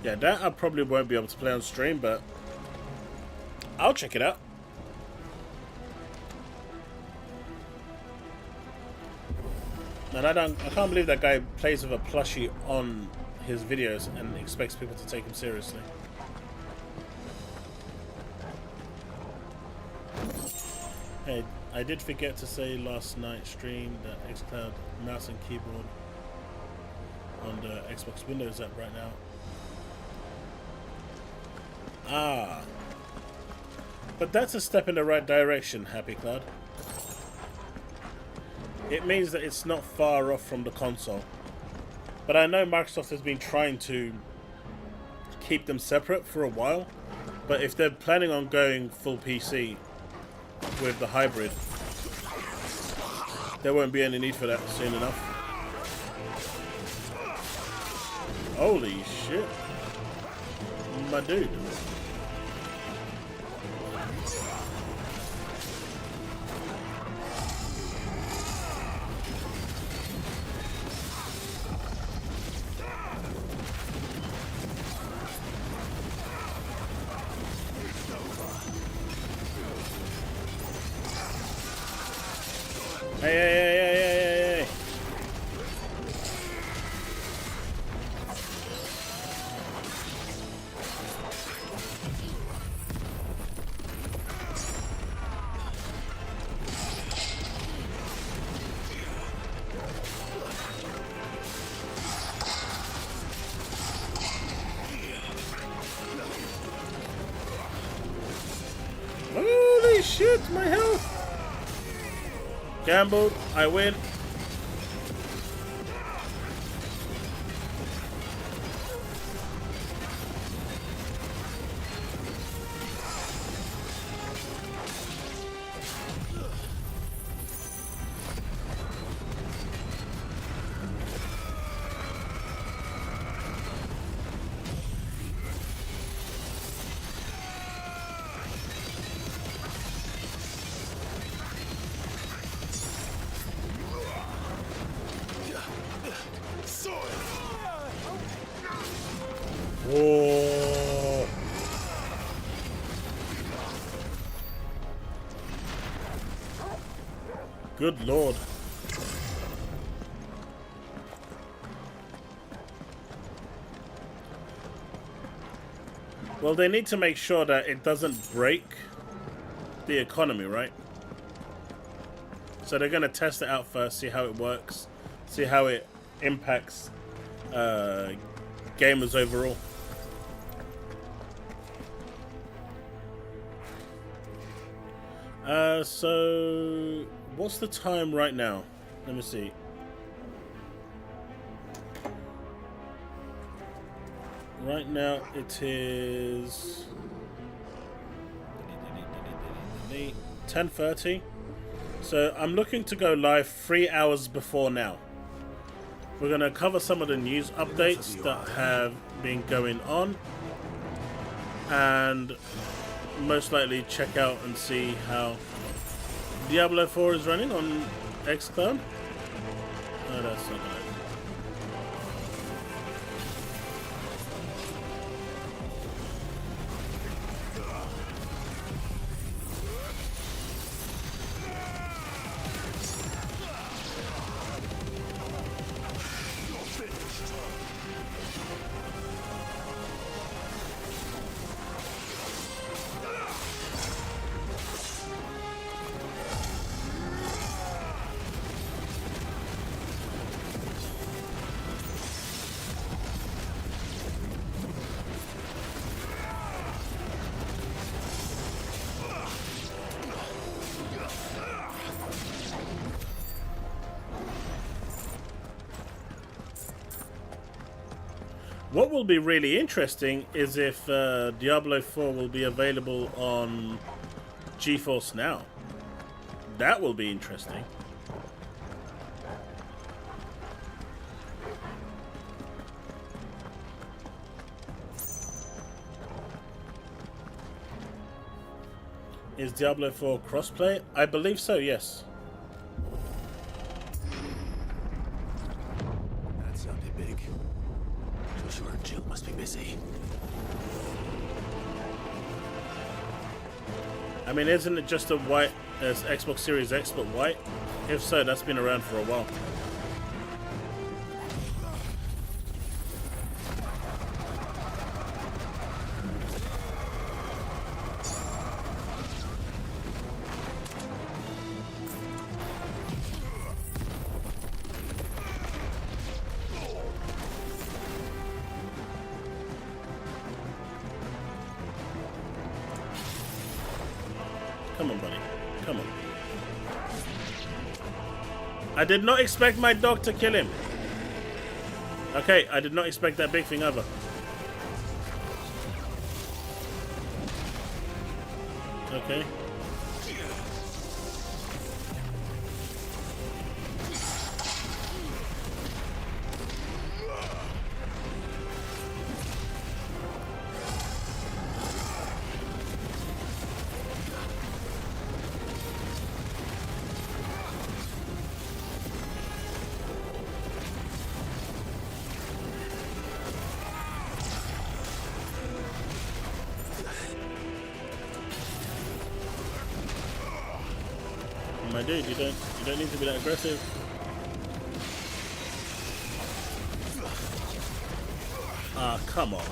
Speaker 1: Yeah, that I probably won't be able to play on stream, but I'll check it out. And I can't believe that guy plays with a plushie on his videos and expects people to take him seriously. Hey, I did forget to say last night stream that xCloud mouse and keyboard on the Xbox Windows app right now. Ah. But that's a step in the right direction, Happy Cloud. It means that it's not far off from the console. But I know Microsoft has been trying to keep them separate for a while. But if they're planning on going full PC with the hybrid, there won't be any need for that soon enough. Holy shit. My dude. Hey. Holy shit, my health! Gambled, I win. Whoa. Good lord. Well, they need to make sure that it doesn't break the economy, right? So they're going to test it out first, see how it works, see how it impacts gamers overall. So what's the time right now? Let me see. Right now it is 10:30. So I'm looking to go live 3 hours before now. We're going to cover some of the news updates that have been going on, and most likely check out and see how Diablo 4 is running on xCloud. No, that's not good. What will be really interesting is if Diablo 4 will be available on GeForce Now. That will be interesting. Is Diablo 4 crossplay? I believe so, yes.
Speaker 3: That sounded big. Joshua and Jill must be busy.
Speaker 1: I mean, isn't it just a white as Xbox Series X but white? If so, that's been around for a while. Come on, buddy. Come on. I did not expect my dog to kill him. Okay, I did not expect that big thing either. Okay. My dude, you don't need to be that aggressive. Ah, come on.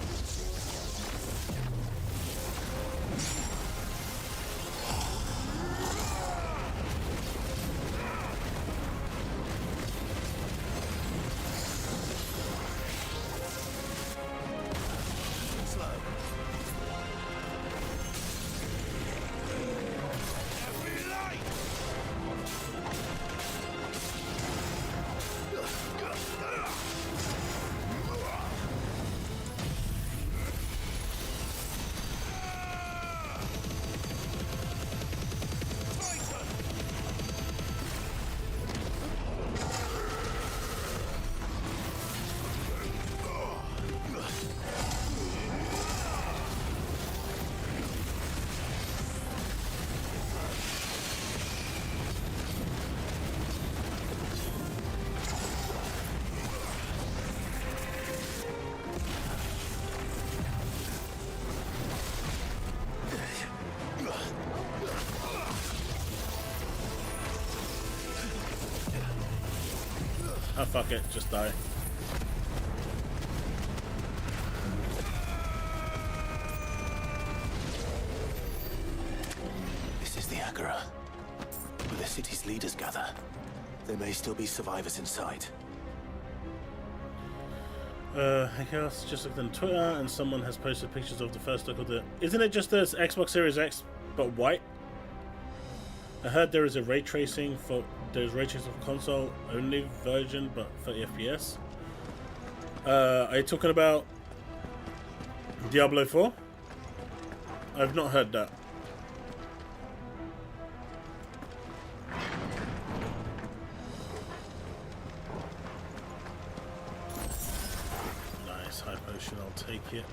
Speaker 1: Oh, fuck it, just die.
Speaker 3: This is the Agora, where the city's leaders gather. There may still be survivors inside.
Speaker 1: I guess just looked on Twitter and someone has posted pictures of the first look of the... Isn't it just this Xbox Series X but white? I heard there is a ray tracing for... There's ray tracing for console only version but 30 FPS. Are you talking about Diablo 4? I've not heard that. Nice, high potion, I'll take it.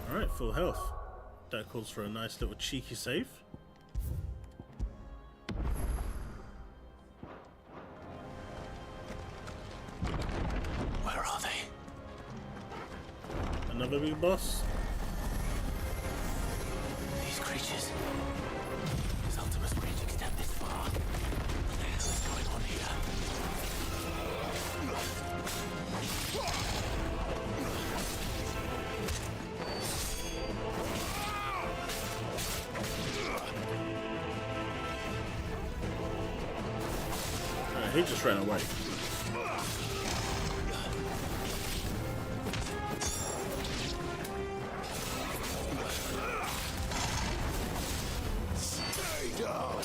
Speaker 1: Alright, full health. That calls for a nice little cheeky save.
Speaker 3: Where are they?
Speaker 1: Another big boss.
Speaker 3: These creatures. His Ultimus reach extend this far. What the hell is going on here?
Speaker 1: He just ran away.
Speaker 3: Stay down.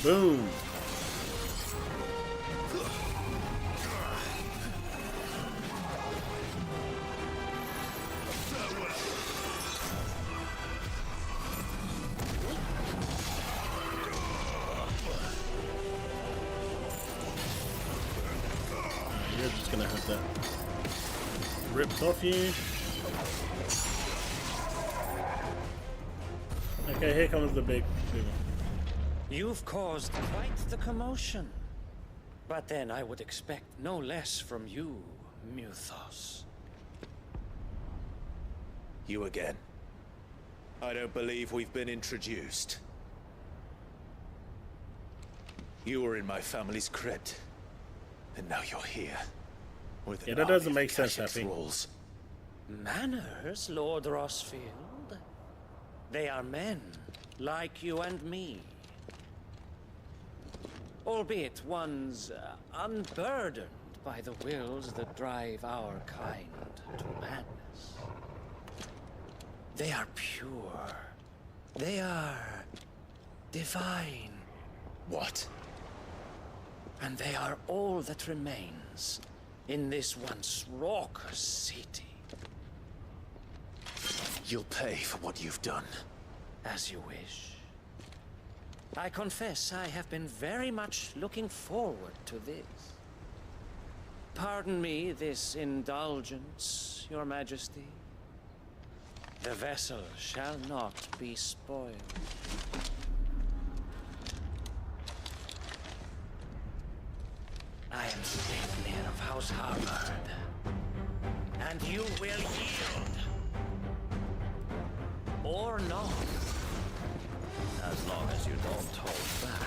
Speaker 1: Boom. You're just gonna have that ripped off you. Okay, here comes the big one.
Speaker 8: You've caused quite the commotion. But then I would expect no less from you, Muthos.
Speaker 3: You again. I don't believe we've been introduced. You were in my family's crypt, and now you're here. With
Speaker 1: Yeah, that doesn't make sense, Happy.
Speaker 8: Manners, Lord Rossfield? They are men, like you and me. Albeit ones unburdened by the wills that drive our kind to madness. They are pure. They are divine.
Speaker 3: What?
Speaker 8: And they are all that remains in this once raucous city.
Speaker 3: You'll pay for what you've done.
Speaker 8: As you wish. I confess I have been very much looking forward to this. Pardon me this indulgence, Your Majesty. The vessel shall not be spoiled. I am Sleipnir of House Hubar, and you will yield. Or not. As long as you don't hold back.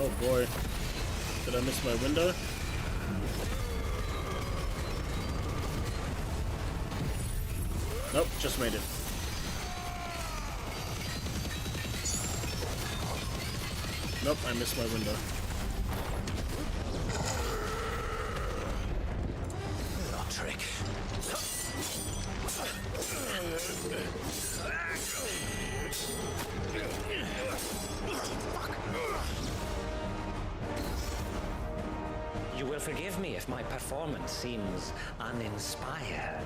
Speaker 1: Oh boy. Did I miss my window? Nope, just made it. Nope, I missed my window.
Speaker 3: Little trick.
Speaker 8: You will forgive me if my performance seems uninspired.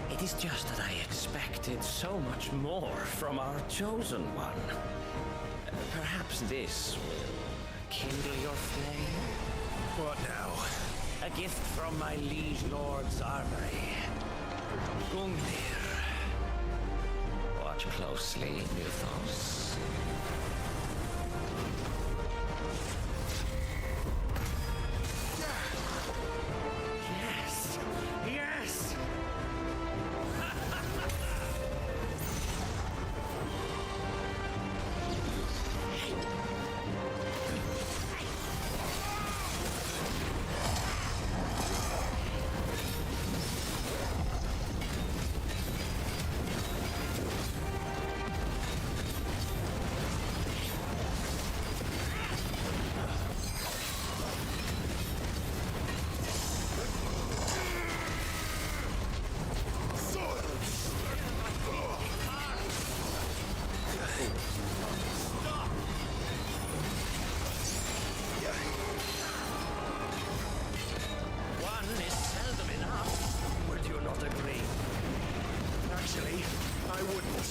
Speaker 8: It is just that I expected so much more from our chosen one. Perhaps this will kindle your flame?
Speaker 3: What now?
Speaker 8: A gift from my liege lord's armory. Gungnir. Watch closely, Muthos.
Speaker 17: Yes! Yes!
Speaker 8: One is seldom enough. Would you not agree? Actually, I wouldn't.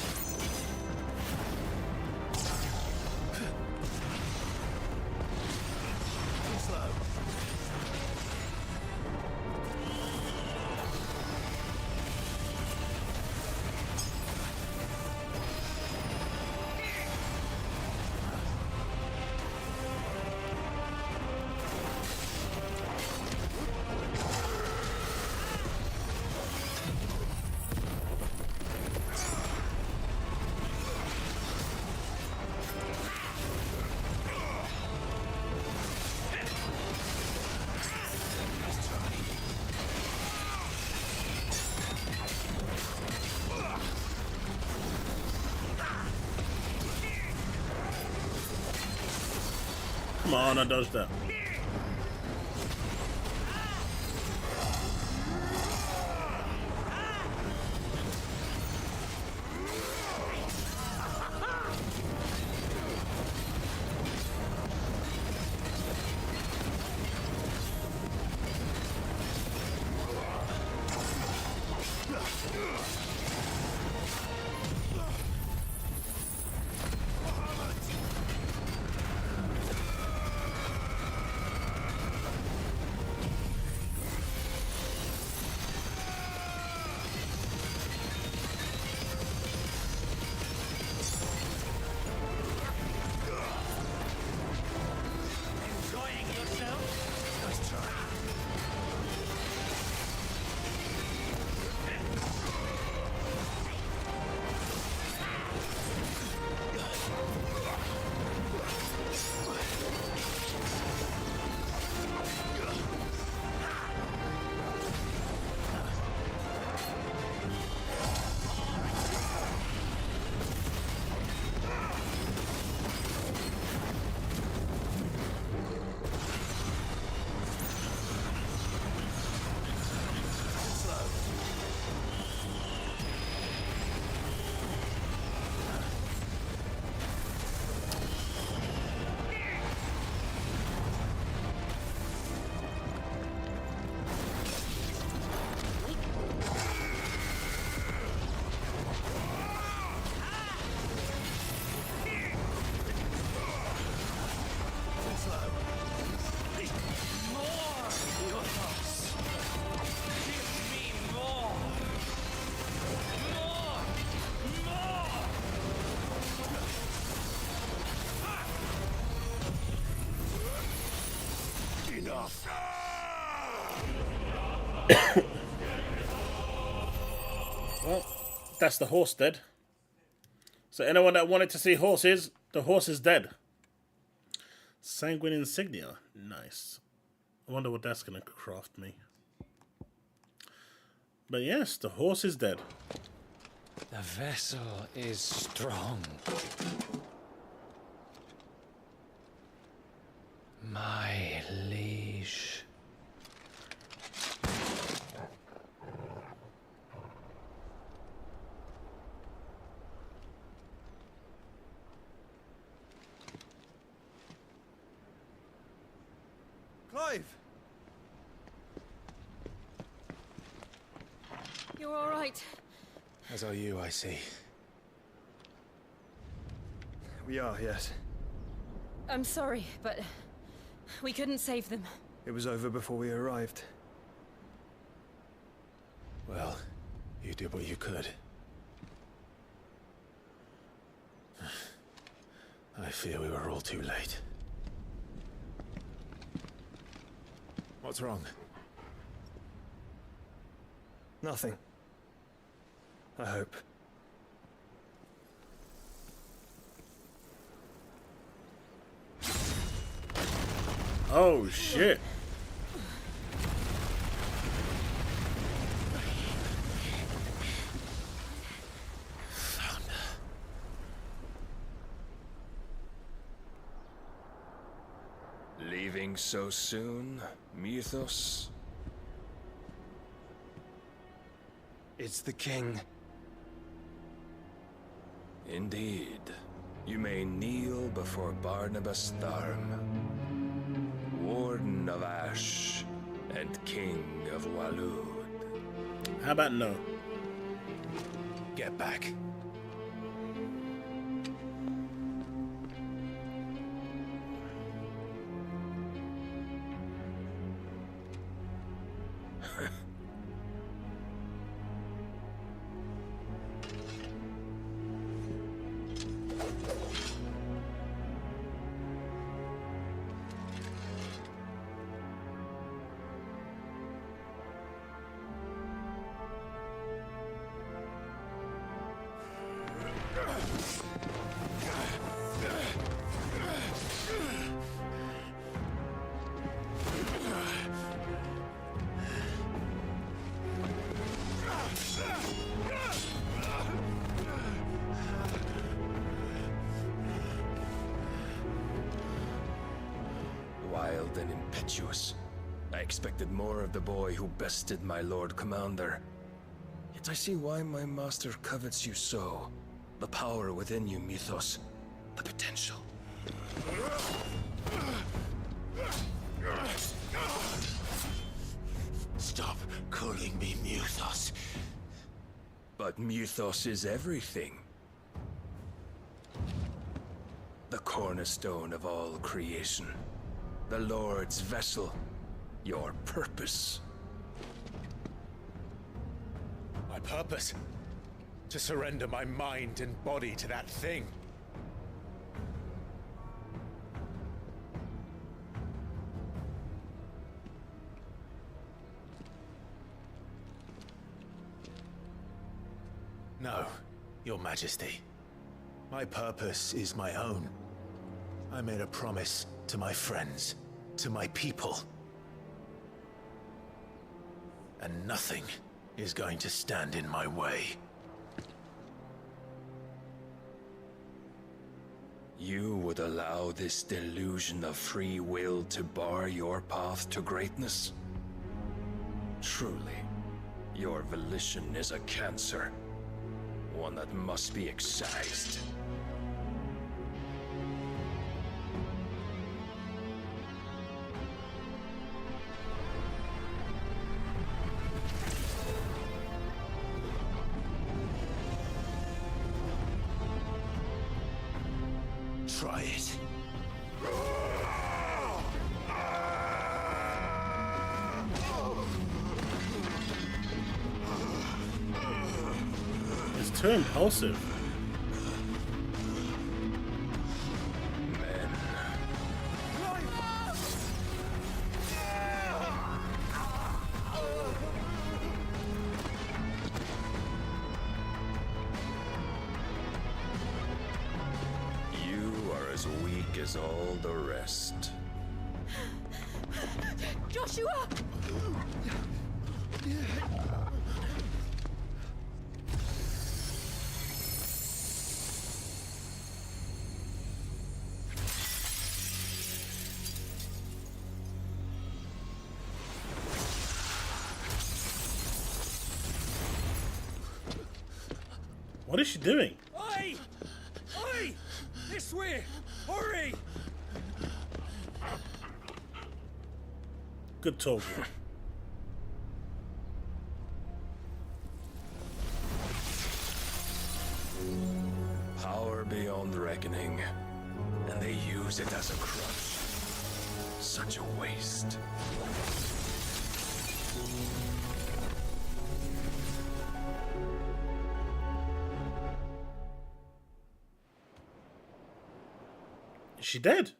Speaker 8: Slow.
Speaker 1: Come on, I dodged that. Well, that's the horse dead. So anyone that wanted to see horses, the horse is dead. Sanguine insignia. Nice. I wonder what that's going to craft me. But yes, the horse is dead.
Speaker 7: The vessel is strong. My liege.
Speaker 19: Clive!
Speaker 14: You're all right.
Speaker 3: As are you, I see.
Speaker 10: We are, yes.
Speaker 14: I'm sorry, but we couldn't save them.
Speaker 10: It was over before we arrived.
Speaker 3: Well, you did what you could. I fear we were all too late. What's wrong?
Speaker 10: Nothing. I hope.
Speaker 1: Oh shit.
Speaker 15: Leaving so soon, Mythos?
Speaker 5: It's the king.
Speaker 15: Indeed. You may kneel before Barnabas Tharm, Warden of Ash and King of Walud.
Speaker 1: How about no?
Speaker 3: Get back.
Speaker 15: Wild and impetuous. I expected more of the boy who bested my Lord Commander. Yet I see why my master covets you so. The power within you, Mythos. The potential.
Speaker 3: Stop calling me Mythos.
Speaker 15: But Mythos is everything. The cornerstone of all creation. The Lord's vessel. Your purpose.
Speaker 3: My purpose? To surrender my mind and body to that thing. No, Your Majesty. My purpose is my own. I made a promise to my friends, to my people. And nothing is going to stand in my way.
Speaker 15: You would allow this delusion of free will to bar your path to greatness? Truly, your volition is a cancer. One that must be excised.
Speaker 3: Try it.
Speaker 1: It's too impulsive.
Speaker 15: As all the rest.
Speaker 21: Joshua!
Speaker 1: What is she doing?
Speaker 17: Oi! Oi! This way! Hurry!
Speaker 1: Good talk.
Speaker 15: Power beyond reckoning, and they use it as a crutch. Such a waste.
Speaker 1: She dead.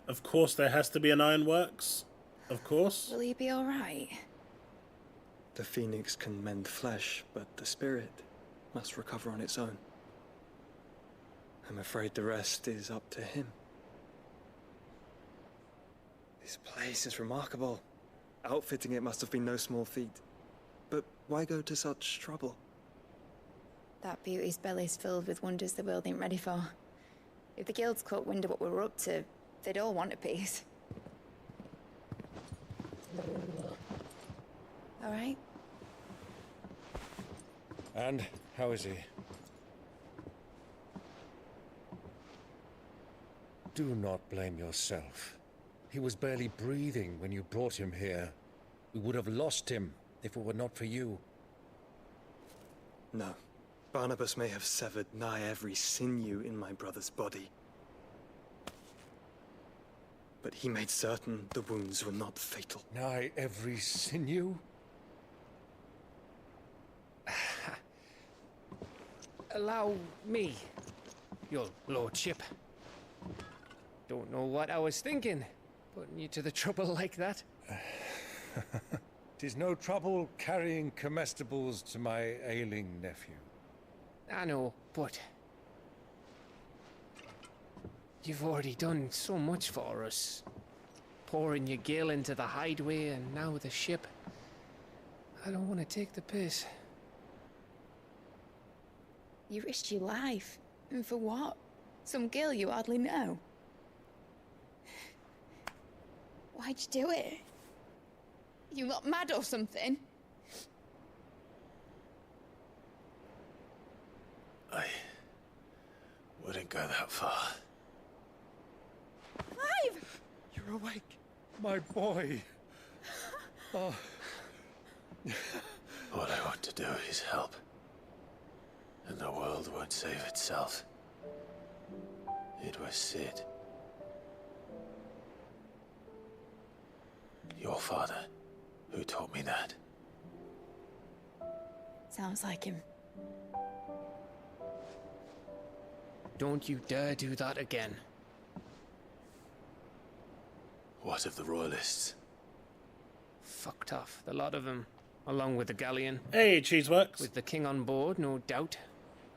Speaker 1: Of course, there has to be an ironworks. Of course.
Speaker 9: Will he be alright?
Speaker 5: The phoenix can mend flesh, but the spirit must recover on its own. I'm afraid the rest is up to him. This place is remarkable. Outfitting it must have been no small feat. But why go to such trouble?
Speaker 9: That beauty's belly's filled with wonders the world ain't ready for. If the guilds caught wind of what we were up to, they'd all want a piece. All right?
Speaker 12: And how is he? Do not blame yourself. He was barely breathing when you brought him here. We would have lost him if it were not for you.
Speaker 5: No. Barnabas may have severed nigh every sinew in my brother's body. But he made certain the wounds were not fatal.
Speaker 12: Nigh every sinew?
Speaker 7: Allow me, your lordship. Don't know what I was thinking, putting you to the trouble like that.
Speaker 12: 'Tis no trouble carrying comestibles to my ailing nephew.
Speaker 7: I know, but you've already done so much for us. Pouring your gil into the hideaway and now the ship. I don't want to take the piss.
Speaker 9: You risked your life. And for what? Some girl you hardly know. Why'd you do it? You lot mad or something?
Speaker 3: I wouldn't go that far.
Speaker 9: Clive!
Speaker 12: You're awake, my boy. Oh.
Speaker 3: All I want to do is help. And the world won't save itself. It was Sid. Your father, who taught me that.
Speaker 9: Sounds like him.
Speaker 7: Don't you dare do that again.
Speaker 3: What of the royalists?
Speaker 7: Fucked off, the lot of them, along with the galleon.
Speaker 1: Hey, Cheeseworks.
Speaker 7: With the king on board, no doubt.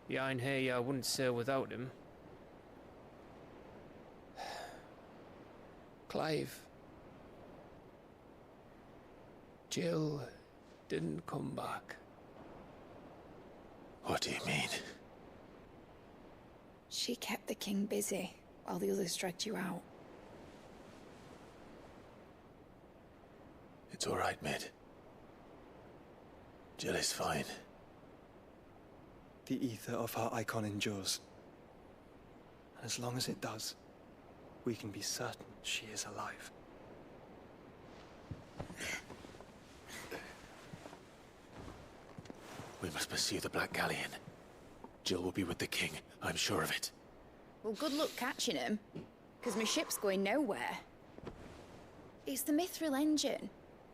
Speaker 7: Behind here, I wouldn't sail without him. Clive. Jill didn't come back.
Speaker 3: What do you mean?
Speaker 9: She kept the king busy while the others dragged you out.
Speaker 3: It's all right, Mid. Jill is fine.
Speaker 5: The ether of her icon endures. And as long as it does, we can be certain she is alive.
Speaker 3: We must pursue the Black Galleon. Jill will be with the king, I'm sure of it.
Speaker 9: Well, good luck catching him, because my ship's going nowhere. It's the Mithril engine.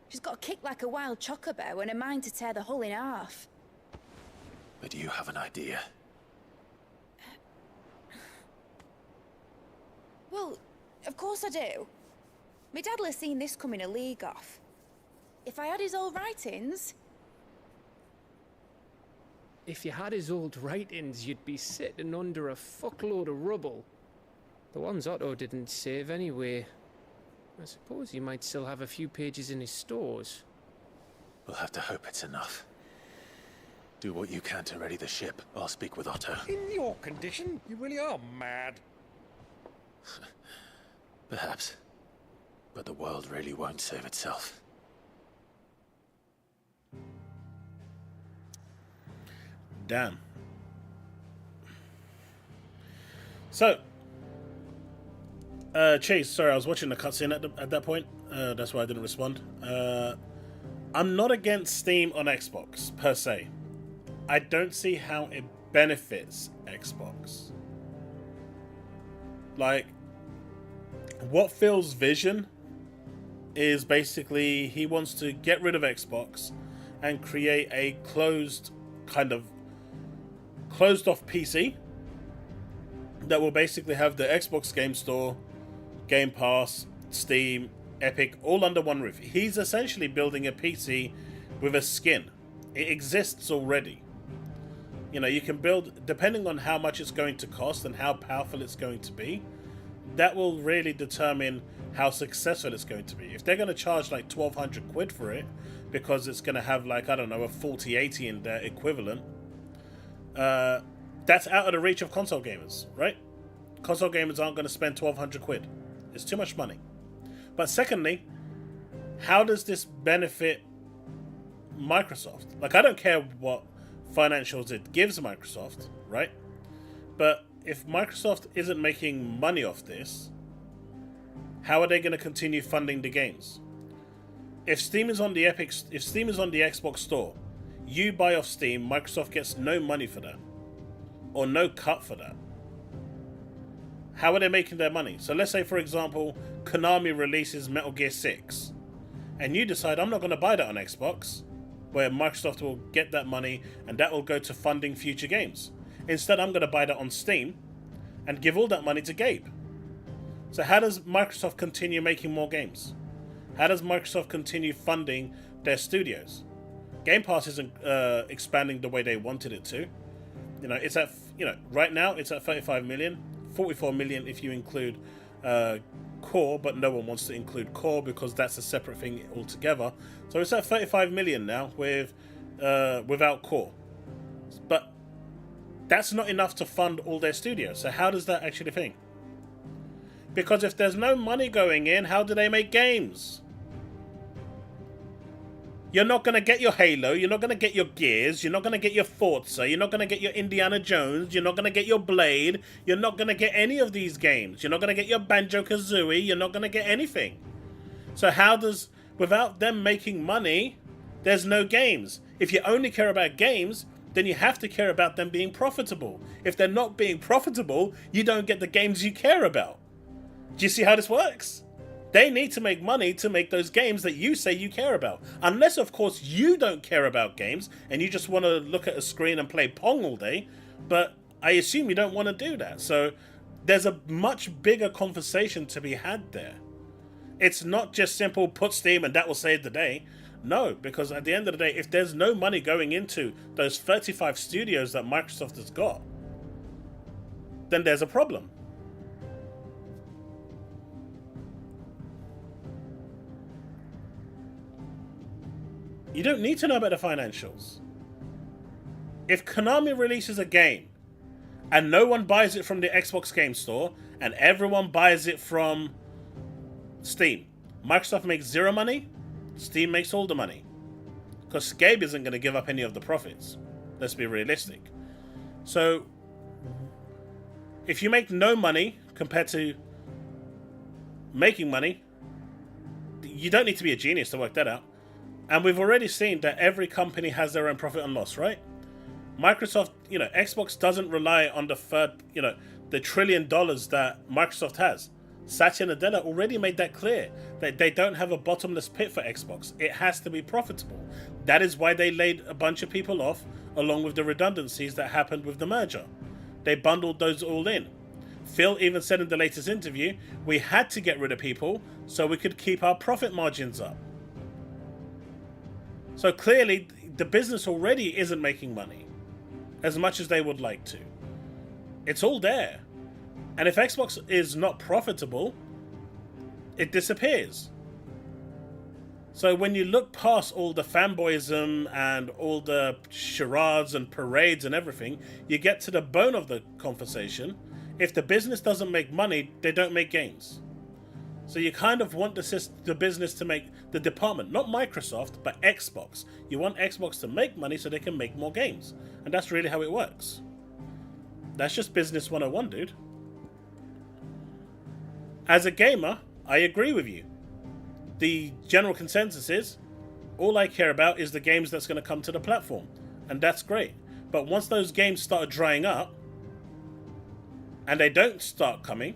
Speaker 9: She's got a kick like a wild chocobo and a mind to tear the hull in half.
Speaker 3: But do you have an idea?
Speaker 9: Well, of course I do. My dad'll have seen this coming a league off. If I had his old writings...
Speaker 7: If you had his old writings, you'd be sitting under a fuckload of rubble. The ones Otto didn't save anyway. I suppose he might still have a few pages in his stores.
Speaker 3: We'll have to hope it's enough. Do what you can to ready the ship. I'll speak with Otto.
Speaker 12: In your condition, you really are mad.
Speaker 3: Perhaps. But the world really won't save itself.
Speaker 1: Damn. So, Chase, sorry, I was watching the cutscene at that point. That's why I didn't respond. I'm not against Steam on Xbox, per se. I don't see how it benefits Xbox. Like, what Phil's vision is basically he wants to get rid of Xbox and create a closed off PC that will basically have the Xbox Game Store, Game Pass, Steam, Epic all under one roof. He's essentially building a PC with a skin. It exists already. You know, you can build, depending on how much it's going to cost and how powerful it's going to be, that will really determine how successful it's going to be. If they're going to charge like 1,200 quid for it, because it's going to have like, I don't know, a 4080 in their equivalent, that's out of the reach of console gamers, right? Console gamers aren't going to spend 1,200 quid. It's too much money. But secondly, how does this benefit Microsoft? Like, I don't care what financials it gives Microsoft, right? But if Microsoft isn't making money off this, how are they going to continue funding the games? If Steam is on the Xbox Store, you buy off Steam, Microsoft gets no money for that, or no cut for that. How are they making their money? So let's say, for example, Konami releases Metal Gear 6, and you decide, I'm not going to buy that on Xbox, where Microsoft will get that money, and that will go to funding future games. Instead, I'm going to buy that on Steam, and give all that money to Gabe. So how does Microsoft continue making more games? How does Microsoft continue funding their studios? Game Pass isn't expanding the way they wanted it to. You know, it's at, you know, right now it's at 35 million, 44 million if you include Core, but no one wants to include Core because that's a separate thing altogether. So it's at 35 million now with without Core. But that's not enough to fund all their studios. So how does that actually thing? Because if there's no money going in, how do they make games? You're not going to get your Halo, you're not going to get your Gears, you're not going to get your Forza, you're not going to get your Indiana Jones, you're not going to get your Blade, you're not going to get any of these games. You're not going to get your Banjo-Kazooie, you're not going to get anything. So how does, without them making money, there's no games. If you only care about games, then you have to care about them being profitable. If they're not being profitable, you don't get the games you care about. Do you see how this works? They need to make money to make those games that you say you care about. Unless, of course, you don't care about games and you just want to look at a screen and play Pong all day. But I assume you don't want to do that. So there's a much bigger conversation to be had there. It's not just simple put Steam and that will save the day. No, because at the end of the day, if there's no money going into those 35 studios that Microsoft has got, then there's a problem. You don't need to know about the financials. If Konami releases a game and no one buys it from the Xbox Game Store and everyone buys it from Steam, Microsoft makes zero money, Steam makes all the money. Because Gabe isn't going to give up any of the profits. Let's be realistic. So, if you make no money compared to making money, you don't need to be a genius to work that out. And we've already seen that every company has their own profit and loss, right? Microsoft, you know, Xbox doesn't rely on the the $1 trillion that Microsoft has. Satya Nadella already made that clear, that they don't have a bottomless pit for Xbox. It has to be profitable. That is why they laid a bunch of people off, along with the redundancies that happened with the merger. They bundled those all in. Phil even said in the latest interview, we had to get rid of people so we could keep our profit margins up. So clearly, the business already isn't making money as much as they would like to. It's all there. And if Xbox is not profitable, it disappears. So when you look past all the fanboyism and all the charades and parades and everything, you get to the bone of the conversation. If the business doesn't make money, they don't make games. So you kind of want the business to make the department, not Microsoft, but Xbox. You want Xbox to make money so they can make more games. And that's really how it works. That's just business 101, dude. As a gamer, I agree with you. The general consensus is, all I care about is the games that's going to come to the platform. And that's great. But once those games start drying up, and they don't start coming,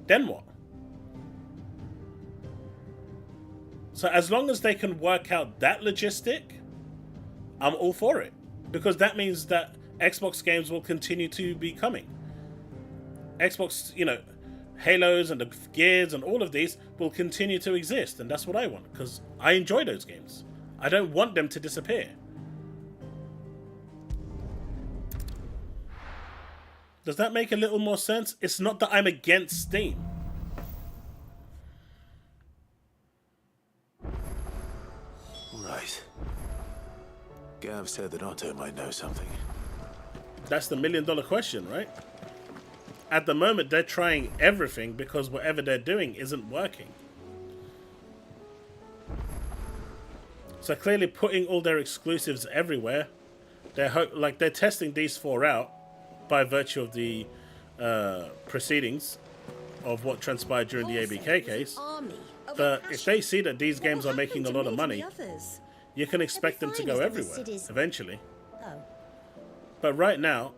Speaker 1: then what? So as long as they can work out that logistic, I'm all for it. Because that means that Xbox games will continue to be coming. Xbox, you know, Halos and the Gears and all of these will continue to exist. And that's what I want. Because I enjoy those games. I don't want them to disappear. Does that make a little more sense? It's not that I'm against Steam.
Speaker 3: Right. Gav said that Otto might know something.
Speaker 1: That's the million-dollar question, right? At the moment, they're trying everything because whatever they're doing isn't working. So clearly putting all their exclusives everywhere, they're testing these 4 out by virtue of the proceedings of what transpired during the ABK case. But if they see that these games are making a lot of money, you can expect them to go everywhere eventually. But right now,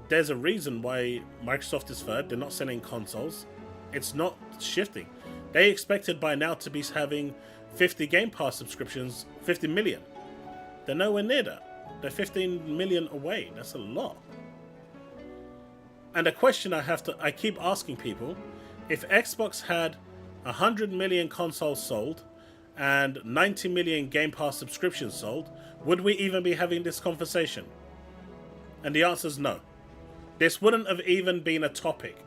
Speaker 1: there's a reason why Microsoft is third. They're not selling consoles. It's not shifting. They expected by now to be having 50 Game Pass subscriptions, 50 million. They're nowhere near that. They're 15 million away. That's a lot. And a question I keep asking people, if Xbox had 100 million consoles sold and 90 million Game Pass subscriptions sold, would we even be having this conversation? And the answer is no. This wouldn't have even been a topic.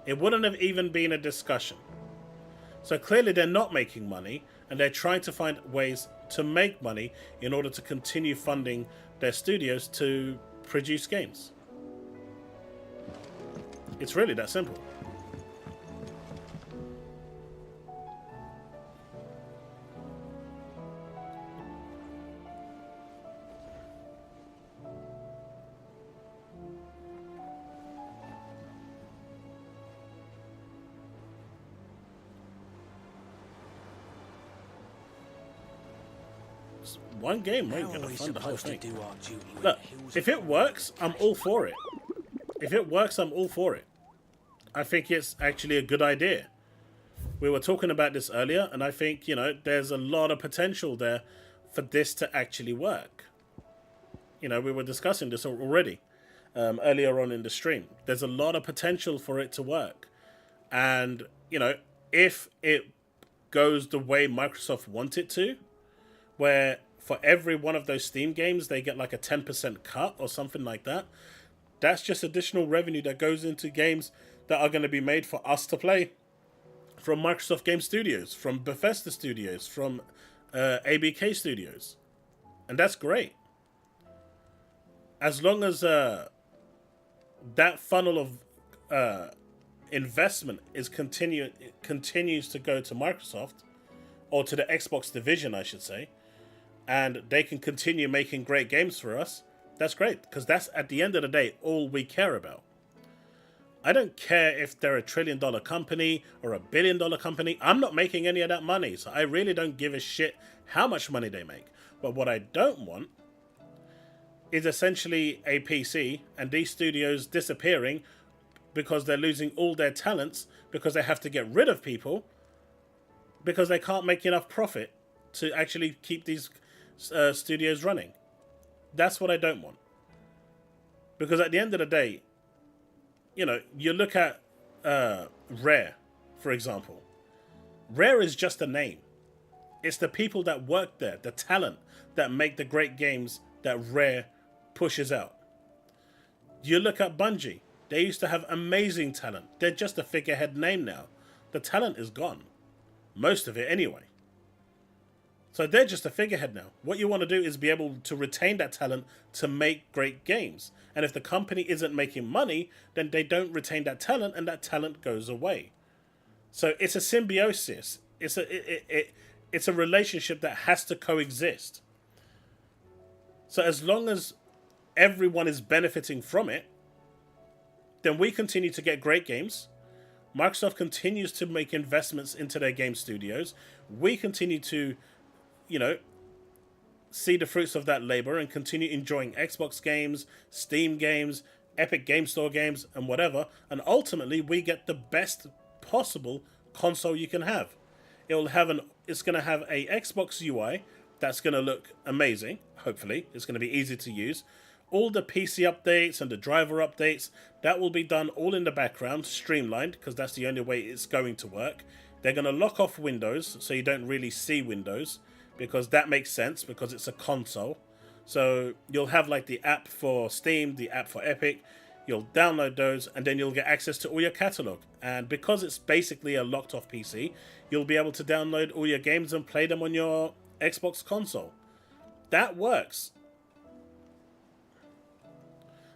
Speaker 1: It wouldn't have even been a discussion. So clearly they're not making money, and they're trying to find ways to make money in order to continue funding their studios to produce games. It's really that simple. One game ain't gonna fund the whole thing. Look, if it works, I'm all for it. If it works, I'm all for it. I think it's actually a good idea. We were talking about this earlier, and I think, you know, there's a lot of potential there for this to actually work. You know, we were discussing this already earlier on in the stream. There's a lot of potential for it to work. And, you know, if it goes the way Microsoft want it to, where for every one of those Steam games, they get like a 10% cut or something like that. That's just additional revenue that goes into games that are going to be made for us to play from Microsoft Game Studios, from Bethesda Studios, from ABK Studios. And that's great. As long as that funnel of investment is continues to go to Microsoft, or to the Xbox division, I should say, and they can continue making great games for us, that's great, because that's, at the end of the day, all we care about. I don't care if they're a $1 trillion company or a $1 billion company. I'm not making any of that money, so I really don't give a shit how much money they make. But what I don't want is essentially a PC and these studios disappearing because they're losing all their talents because they have to get rid of people because they can't make enough profit to actually keep these studios running. That's what I don't want. Because at the end of the day, you know, you look at Rare, for example. Rare is just a name. It's the people that work there, the talent that make the great games that Rare pushes out. You look at Bungie. They used to have amazing talent. They're just a figurehead name now. The talent is gone. Most of it anyway. So they're just a figurehead now. What you want to do is be able to retain that talent to make great games. And if the company isn't making money, then they don't retain that talent and that talent goes away. So it's a symbiosis. It's a relationship that has to coexist. So as long as everyone is benefiting from it, then we continue to get great games. Microsoft continues to make investments into their game studios. We continue to, you know, see the fruits of that labor and continue enjoying Xbox games, Steam games, Epic Game Store games, and whatever. And ultimately, we get the best possible console you can have. It'll it's going to have a Xbox UI that's going to look amazing, hopefully. It's going to be easy to use. All the PC updates and the driver updates, that will be done all in the background, streamlined, because that's the only way it's going to work. They're going to lock off Windows, so you don't really see Windows, because that makes sense, because it's a console. So you'll have like the app for Steam, the app for Epic. You'll download those, and then you'll get access to all your catalog. And because it's basically a locked off PC, you'll be able to download all your games and play them on your Xbox console. That works.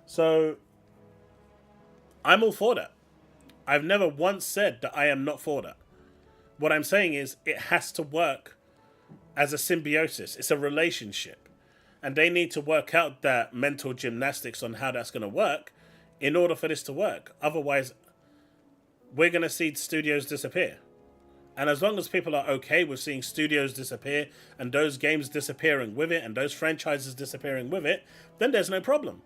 Speaker 1: So I'm all for that. I've never once said that I am not for that. What I'm saying is it has to work as a symbiosis. It's a relationship. And they need to work out that mental gymnastics on how that's going to work in order for this to work. Otherwise, we're going to see studios disappear. And as long as people are okay with seeing studios disappear and those games disappearing with it and those franchises disappearing with it, then there's no problem.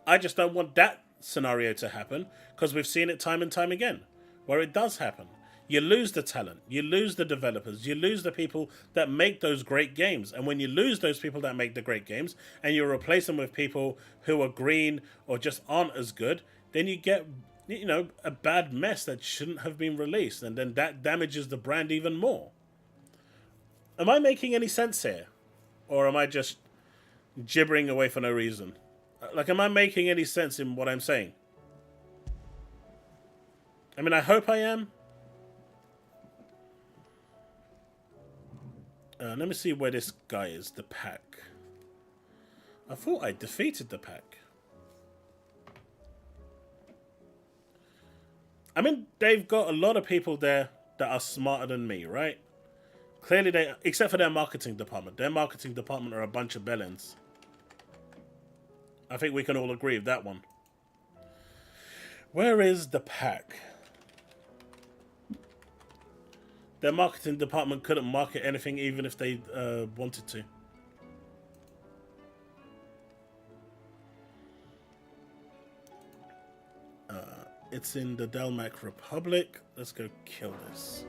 Speaker 1: I just don't want that scenario to happen, because we've seen it time and time again, where it does happen. You lose the talent, you lose the developers, you lose the people that make those great games. And when you lose those people that make the great games and you replace them with people who are green or just aren't as good, then you get, you know, a bad mess that shouldn't have been released. And then that damages the brand even more. Am I making any sense here? Or am I just gibbering away for no reason? Like, am I making any sense in what I'm saying? I mean, I hope I am. Let me see where this guy is, the pack. I thought I defeated the pack. I mean, they've got a lot of people there that are smarter than me, right? Clearly they, except for their marketing department. Their marketing department are a bunch of bellends. I think we can all agree with that one. Where is the pack? Their marketing department couldn't market anything even if they wanted to. It's in the Delmac Republic. Let's go kill this.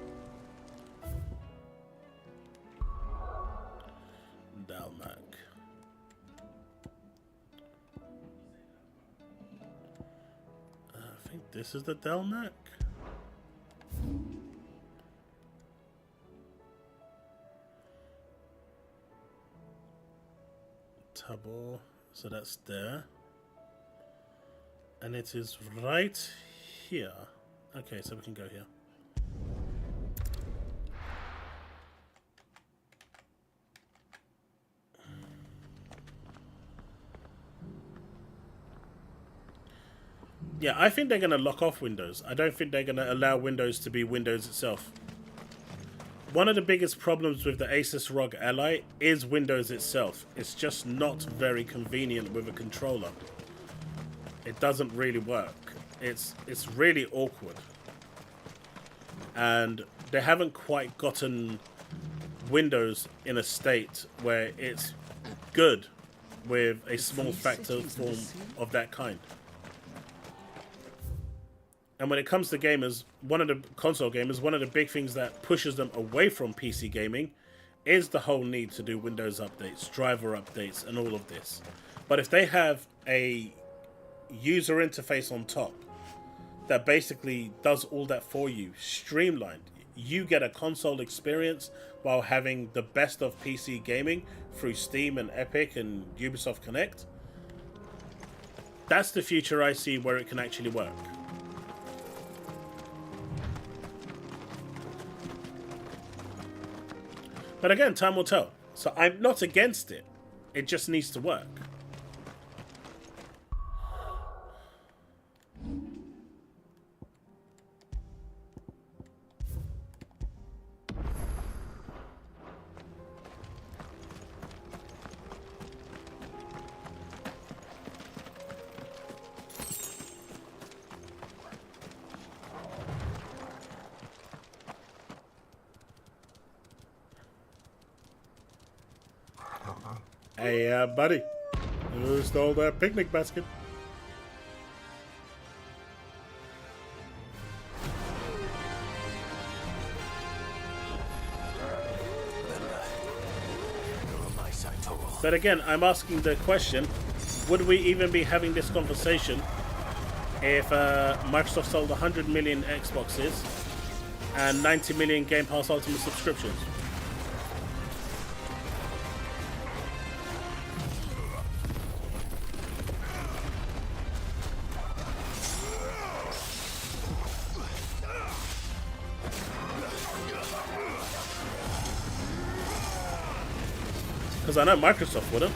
Speaker 1: Delmac. I think this is the Delmac. Tabor, so that's there, and it is right here. Okay, so we can go here. Yeah, I think they're going to lock off Windows. I don't think they're going to allow Windows to be Windows itself. One of the biggest problems with the Asus ROG Ally is Windows itself. It's just not very convenient with a controller. It doesn't really work. It's really awkward. And they haven't quite gotten Windows in a state where it's good with a small factor form of that kind. And when it comes to gamers, one of the console gamers, one of the big things that pushes them away from PC gaming is the whole need to do Windows updates, driver updates, and all of this. But if they have a user interface on top that basically does all that for you, streamlined, you get a console experience while having the best of PC gaming through Steam and Epic and Ubisoft Connect. That's the future I see where it can actually work. But again, time will tell. So I'm not against it. It just needs to work. Hey, buddy. Who stole that picnic basket? But again, I'm asking the question, would we even be having this conversation if Microsoft sold 100 million Xboxes and 90 million Game Pass Ultimate subscriptions? Because I know Microsoft wouldn't.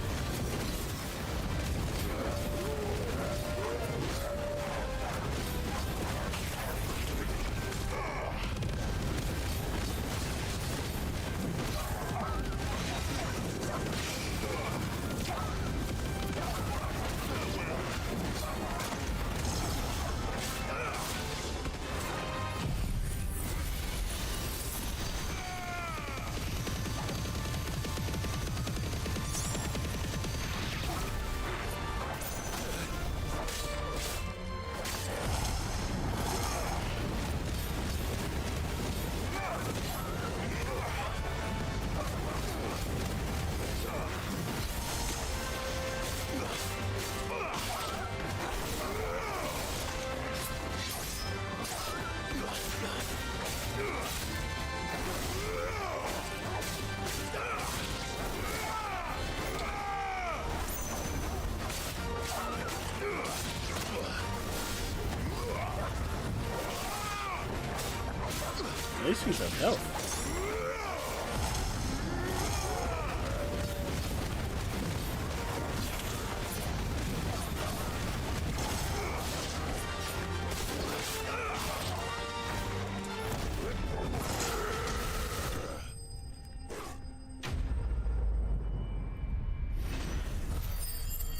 Speaker 1: These things have health.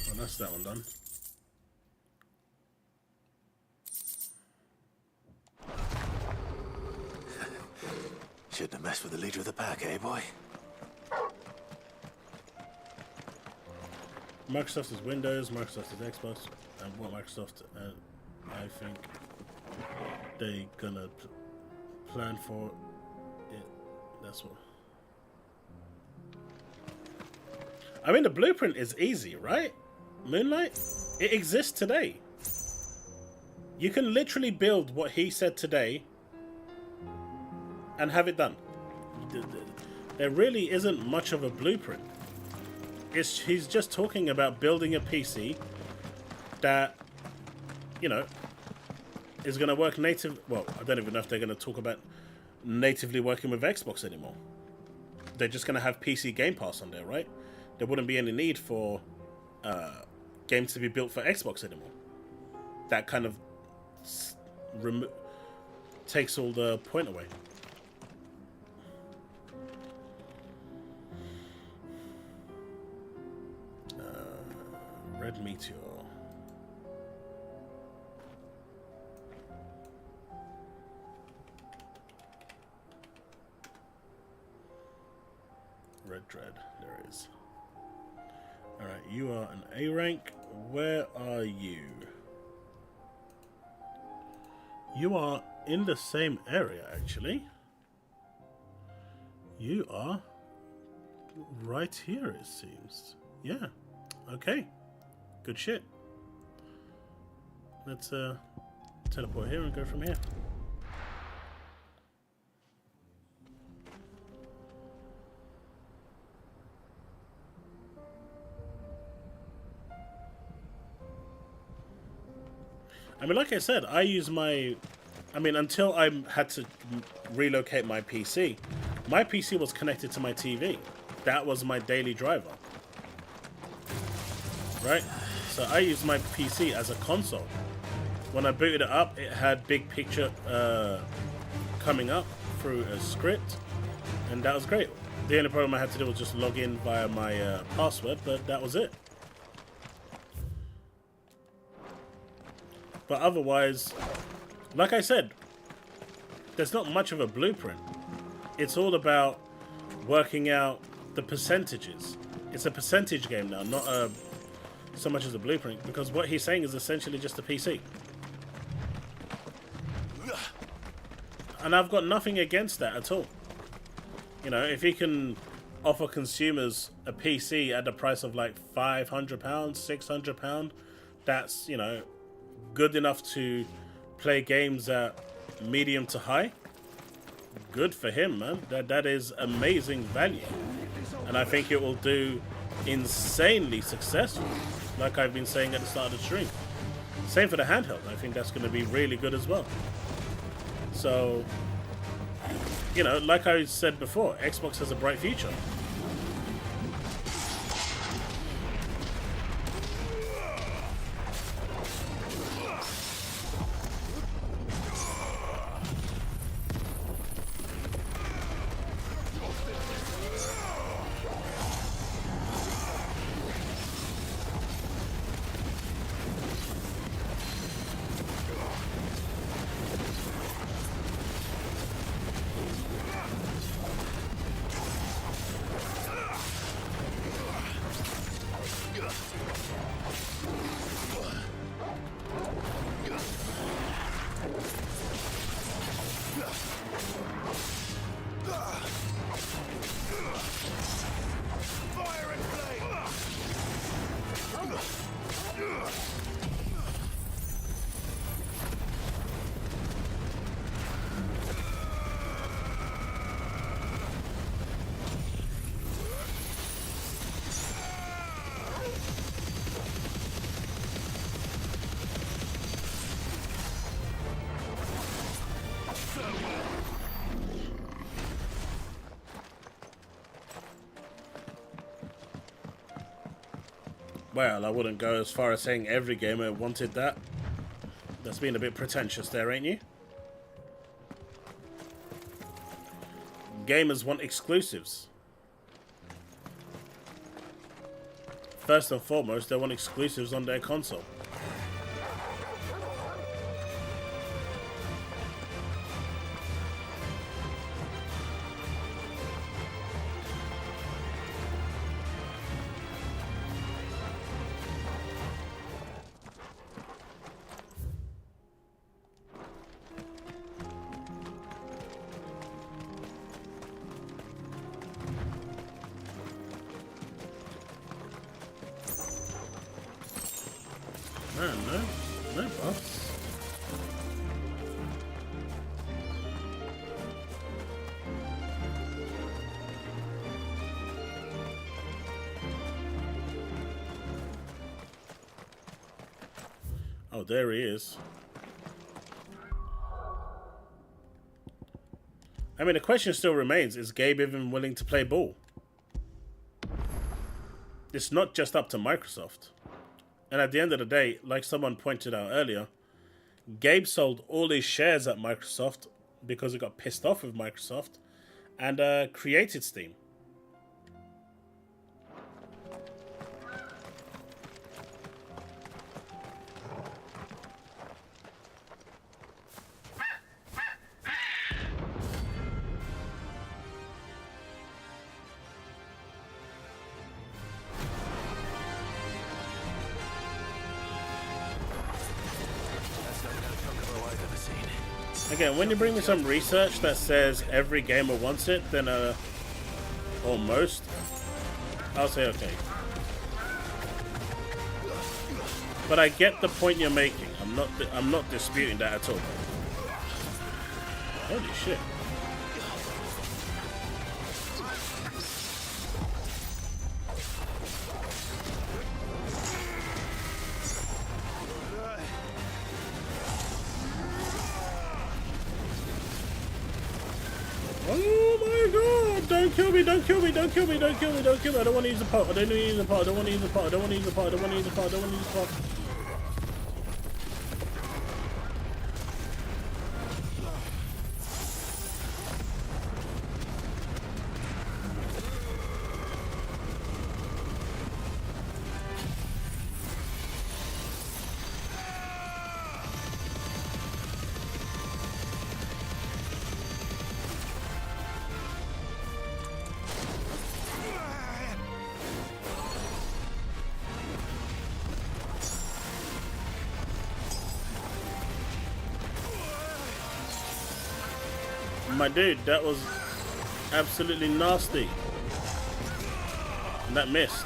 Speaker 1: Well, that's that one done.
Speaker 3: Shouldn't have messed with the leader of the pack, eh, boy?
Speaker 1: Microsoft is Windows, Microsoft is Xbox, and what Microsoft, I think they gonna plan for it. That's what. I mean, the blueprint is easy, right? Moonlight, it exists today. You can literally build what he said today and have it done. There really isn't much of a blueprint. He's just talking about building a PC that, you know, is going to work native. Well, I don't even know if they're going to talk about natively working with Xbox anymore. They're just going to have PC Game Pass on there, right? There wouldn't be any need for games to be built for Xbox anymore. That kind of takes all the point away. Red Meteor. Red Dread, there it is. Alright, you are an A rank. Where are you? You are in the same area, actually. You are right here, it seems. Yeah. Okay. Good shit. Let's teleport here and go from here. I mean, like I said, I use my... I mean, until I had to relocate my PC was connected to my TV. That was my daily driver. Right? So I used my PC as a console. When I booted it up, it had big picture coming up through a script, and that was great. The only problem I had to do was just log in via my password, but that was it. But otherwise, like I said, there's not much of a blueprint. It's all about working out the percentages. It's a percentage game now, not so much as a blueprint, because what he's saying is essentially just a PC. And I've got nothing against that at all. You know, if he can offer consumers a PC at the price of like £500, £600, that's, you know, good enough to play games at medium to high, good for him, man. That is amazing value. And I think it will do insanely successful, like I've been saying at the start of the stream. Same for the handheld. I think that's going to be really good as well. So, you know, like I said before, Xbox has a bright future. Well, I wouldn't go as far as saying every gamer wanted that. That's being a bit pretentious there, ain't you? Gamers want exclusives. First and foremost, they want exclusives on their console. Man, no buffs. Oh, there he is. I mean, the question still remains, is Gabe even willing to play ball? It's not just up to Microsoft. And at the end of the day, like someone pointed out earlier, Gabe sold all his shares at Microsoft because he got pissed off with Microsoft and created Steam. Again, when you bring me some research that says every gamer wants it, then or most, I'll say okay. But I get the point you're making. I'm not disputing that at all. Holy shit. Don't kill me, don't kill me, don't kill me, don't kill me, don't kill me. I don't want to use the pot. I don't want to use the pot. I don't want to use the pot. I don't want to use the pot. I don't want to use the pot. I don't want to use the pot. My dude, that was absolutely nasty. And that missed.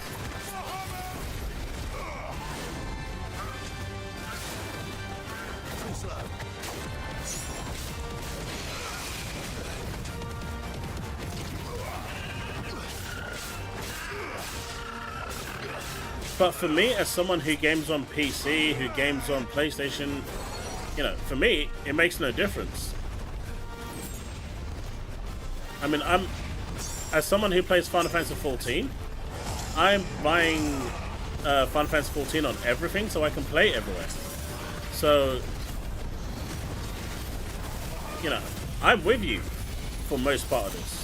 Speaker 1: But for me, as someone who games on PC, who games on PlayStation, you know, for me, it makes no difference. I mean, as someone who plays Final Fantasy 14, I'm buying Final Fantasy 14 on everything so I can play it everywhere. So, you know, I'm with you for most part of this.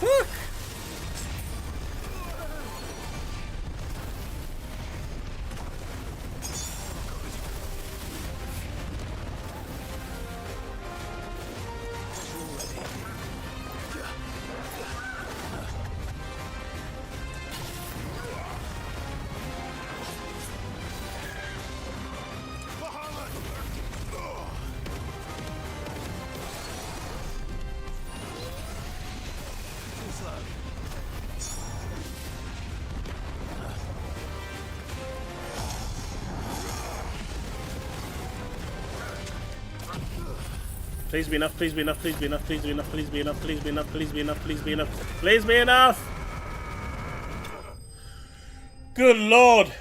Speaker 1: Fuck! Please be enough, please be enough, please be enough, please be enough, please be enough, please be enough, please be enough, please be enough, please be enough! Good lord!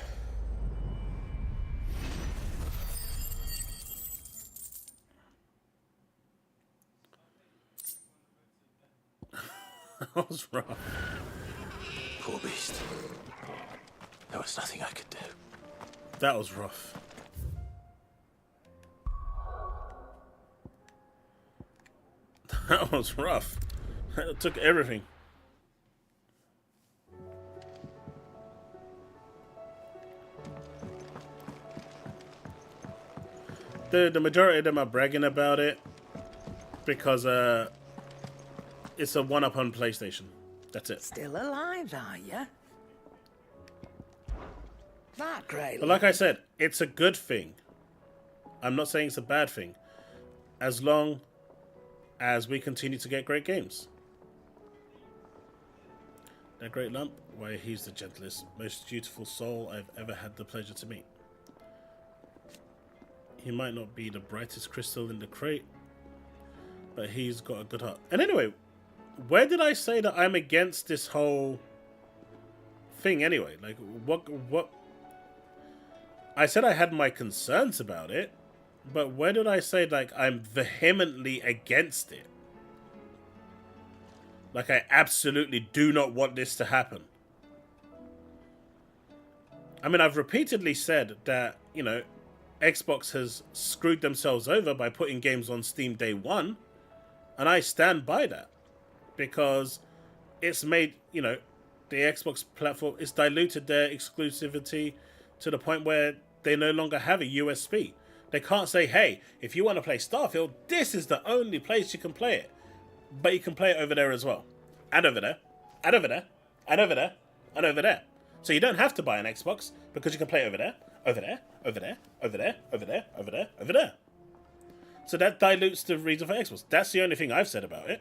Speaker 1: That was rough.
Speaker 3: Poor beast. There was nothing I could do.
Speaker 1: That was rough. That was rough. It took everything. The majority of them are bragging about it because it's a one-up on PlayStation. That's it.
Speaker 4: Still alive, are you? That great.
Speaker 1: But like I said, it's a good thing. I'm not saying it's a bad thing. As long as we continue to get great games. That great lump, why he's the gentlest, most dutiful soul I've ever had the pleasure to meet. He might not be the brightest crystal in the crate, but he's got a good heart. And anyway, where did I say that I'm against this whole thing anyway? Like, what? I said I had my concerns about it, but where did I say, like, I'm vehemently against it? Like, I absolutely do not want this to happen. I mean, I've repeatedly said that, you know, Xbox has screwed themselves over by putting games on Steam day one, and I stand by that. Because it's made, you know, the Xbox platform, it's diluted their exclusivity to the point where they no longer have a USP. They can't say, hey, if you want to play Starfield, this is the only place you can play it. But you can play it over there as well. And over there. And over there. And over there. And over there. So you don't have to buy an Xbox because you can play it over there. Over there. Over there. Over there. Over there. Over there. Over there. So that dilutes the reason for Xbox. That's the only thing I've said about it.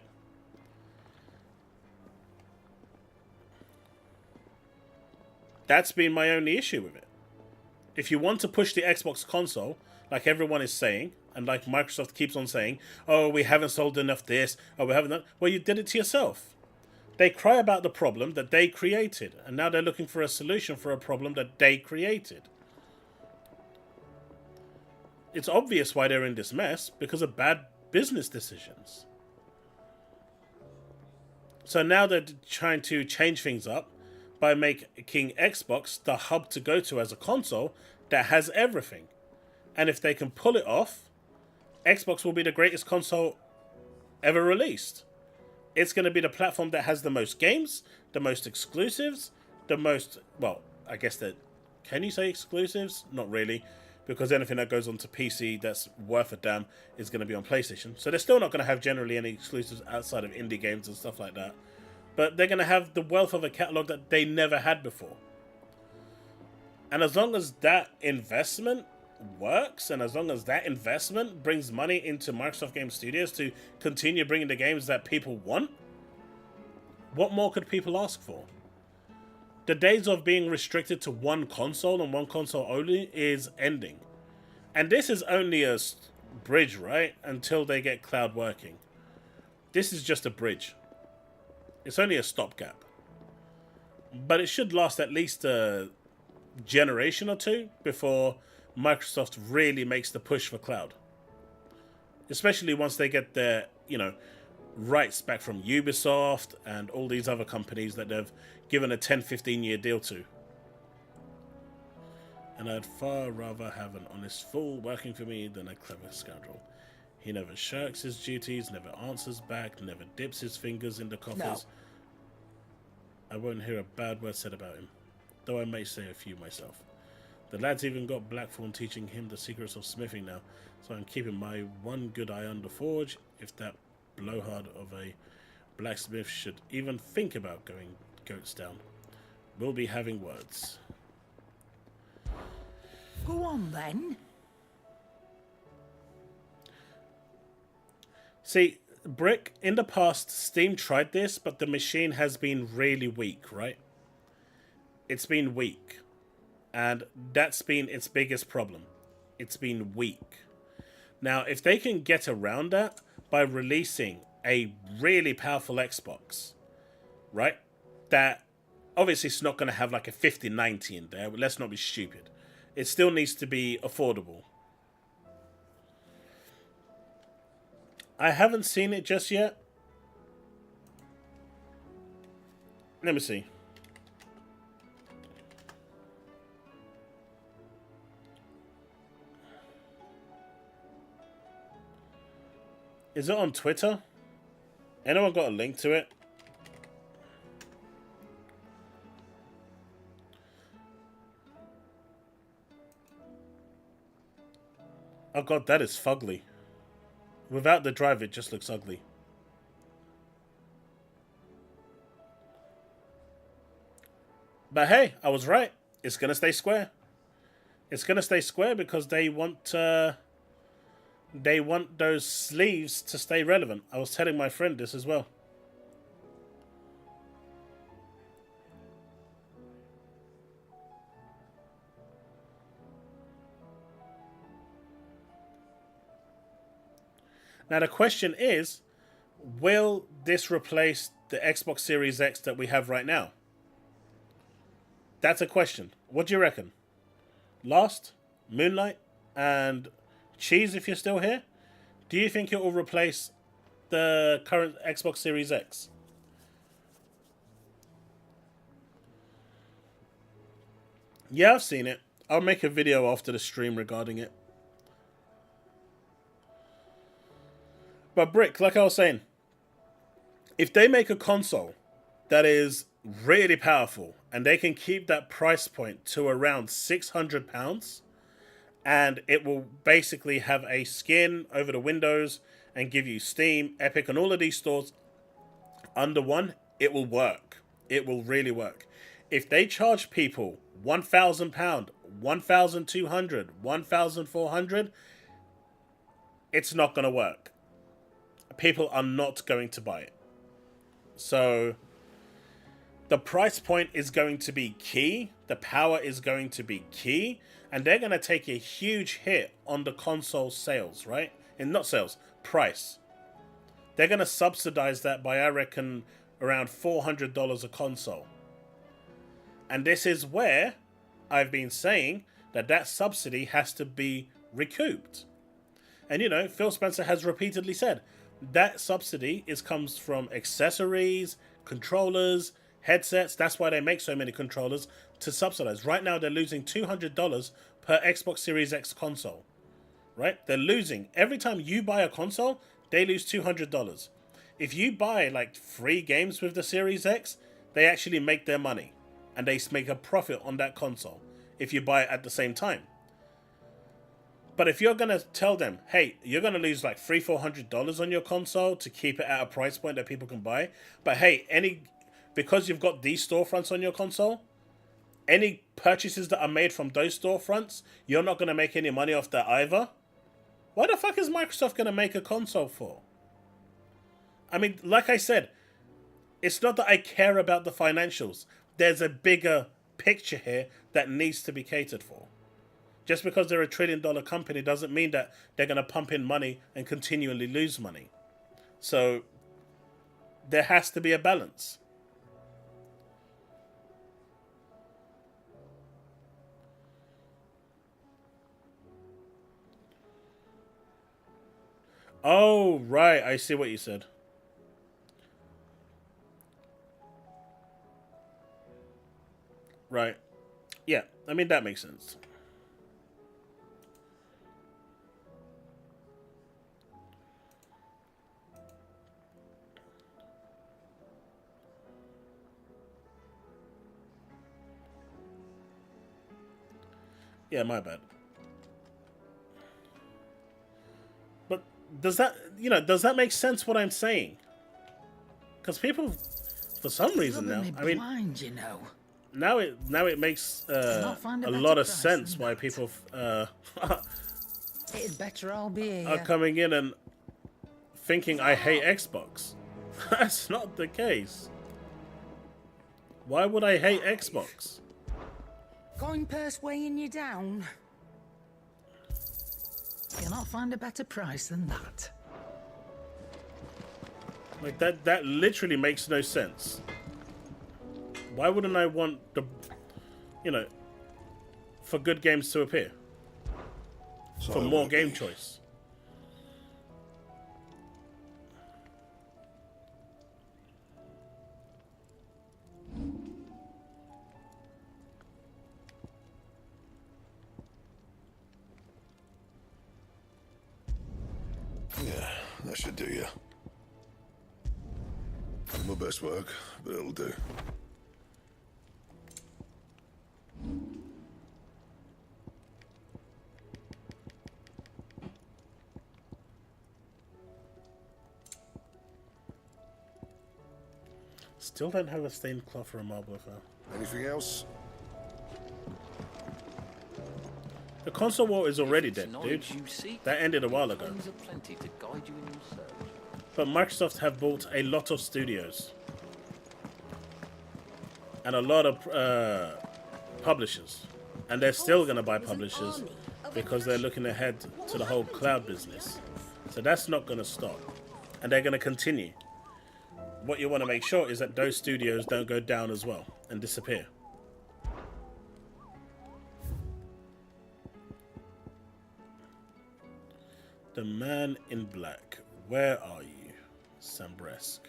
Speaker 1: That's been my only issue with it. If you want to push the Xbox console, like everyone is saying, and like Microsoft keeps on saying, oh, we haven't sold enough this, oh, we haven't done... Well, you did it to yourself. They cry about the problem that they created, and now they're looking for a solution for a problem that they created. It's obvious why they're in this mess, because of bad business decisions. So now they're trying to change things up by making Xbox the hub to go to as a console that has everything. And if they can pull it off, Xbox will be the greatest console ever released. It's going to be the platform that has the most games, the most exclusives, the most... Well, I guess that... Can you say exclusives? Not really. Because anything that goes onto PC that's worth a damn is going to be on PlayStation. So they're still not going to have generally any exclusives outside of indie games and stuff like that. But they're going to have the wealth of a catalogue that they never had before. And as long as that investment works, and as long as that investment brings money into Microsoft Game Studios to continue bringing the games that people want, what more could people ask for? The days of being restricted to one console and one console only is ending. And this is only a bridge, right? Until they get cloud working. This is just a bridge. It's only a stopgap. But it should last at least a generation or two before Microsoft really makes the push for cloud. Especially once they get their, rights back from Ubisoft and all these other companies that they've given a 10-15 year deal to. And I'd far rather have an honest fool working for me than a clever scoundrel. He never shirks his duties, never answers back, never dips his fingers in the coffers. No. I won't hear a bad word said about him, though I may say a few myself. The lad's even got Blackthorn teaching him the secrets of smithing now, so I'm keeping my one good eye on the forge. If that blowhard of a blacksmith should even think about going goats down, we'll be having words.
Speaker 4: Go on then.
Speaker 1: See, Brick, in the past, Steam tried this, but the machine has been really weak, right? It's been weak. And that's been its biggest problem. It's been weak. Now, if they can get around that by releasing a really powerful Xbox, right? That obviously it's not going to have like a 5090 in there, but let's not be stupid. It still needs to be affordable. I haven't seen it just yet. Let me see. Is it on Twitter? Anyone got a link to it? Oh god, that is fugly. Without the drive, it just looks ugly. But hey, I was right. It's gonna stay square. It's gonna stay square because they want those sleeves to stay relevant. I was telling my friend this as well. Now the question is, will this replace the Xbox Series X that we have right now? That's a question. What do you reckon? Lost, Moonlight, and Cheese, if you're still here, do you think it will replace the current Xbox Series X? Yeah, I've seen it. I'll make a video after the stream regarding it. But Brick, like I was saying, if they make a console that is really powerful and they can keep that price point to around £600, and it will basically have a skin over the windows and give you Steam, Epic, and all of these stores under one, it will work. It will really work. If they charge people £1,000, £1,200, £1,400, it's not going to work. People are not going to buy it. So the price point is going to be key. The power is going to be key. And they're going to take a huge hit on the console sales, right? And not sales, price. They're going to subsidize that by, I reckon, around $400 a console. And this is where I've been saying that that subsidy has to be recouped. And, Phil Spencer has repeatedly said that subsidy comes from accessories, controllers, headsets. That's why they make so many controllers to subsidize. Right now, they're losing $200 per Xbox Series X console. Right? They're losing. Every time you buy a console, they lose $200. If you buy like 3 games with the Series X, they actually make their money. And they make a profit on that console if you buy it at the same time. But if you're going to tell them, hey, you're going to lose like $300-400 on your console to keep it at a price point that people can buy. But hey, because you've got these storefronts on your console, any purchases that are made from those storefronts, you're not going to make any money off that either. Why the fuck is Microsoft going to make a console for? I mean, like I said, it's not that I care about the financials. There's a bigger picture here that needs to be catered for. Just because they're $1 trillion company doesn't mean that they're going to pump in money and continually lose money. So there has to be a balance. Oh, right. I see what you said. Right. Yeah, I mean, that makes sense. Yeah, my bad. But does that, does that make sense what I'm saying? Because people, for some reason now, I mean,
Speaker 4: blind, you know.
Speaker 1: Now it makes a lot of sense why people
Speaker 4: It'd better all be
Speaker 1: are coming in and thinking I hate Xbox. That's not the case. Why would I hate Xbox?
Speaker 4: Coin purse weighing you down. You'll not find a better price than that.
Speaker 1: Like that literally makes no sense. Why wouldn't I want the, for good games to appear? For more game choice.
Speaker 16: Yeah, that should do you. Not my best work, but it'll do.
Speaker 1: Still don't have a stained cloth or a marble affair.
Speaker 16: Anything else?
Speaker 1: The console war is already dead, dude. That ended a while ago. But Microsoft have bought a lot of studios. And a lot of publishers. And they're still going to buy publishers because they're looking ahead to the whole cloud business. So that's not going to stop. And they're going to continue. What you want to make sure is that those studios don't go down as well and disappear. The man in black. Where are you, Sambresk?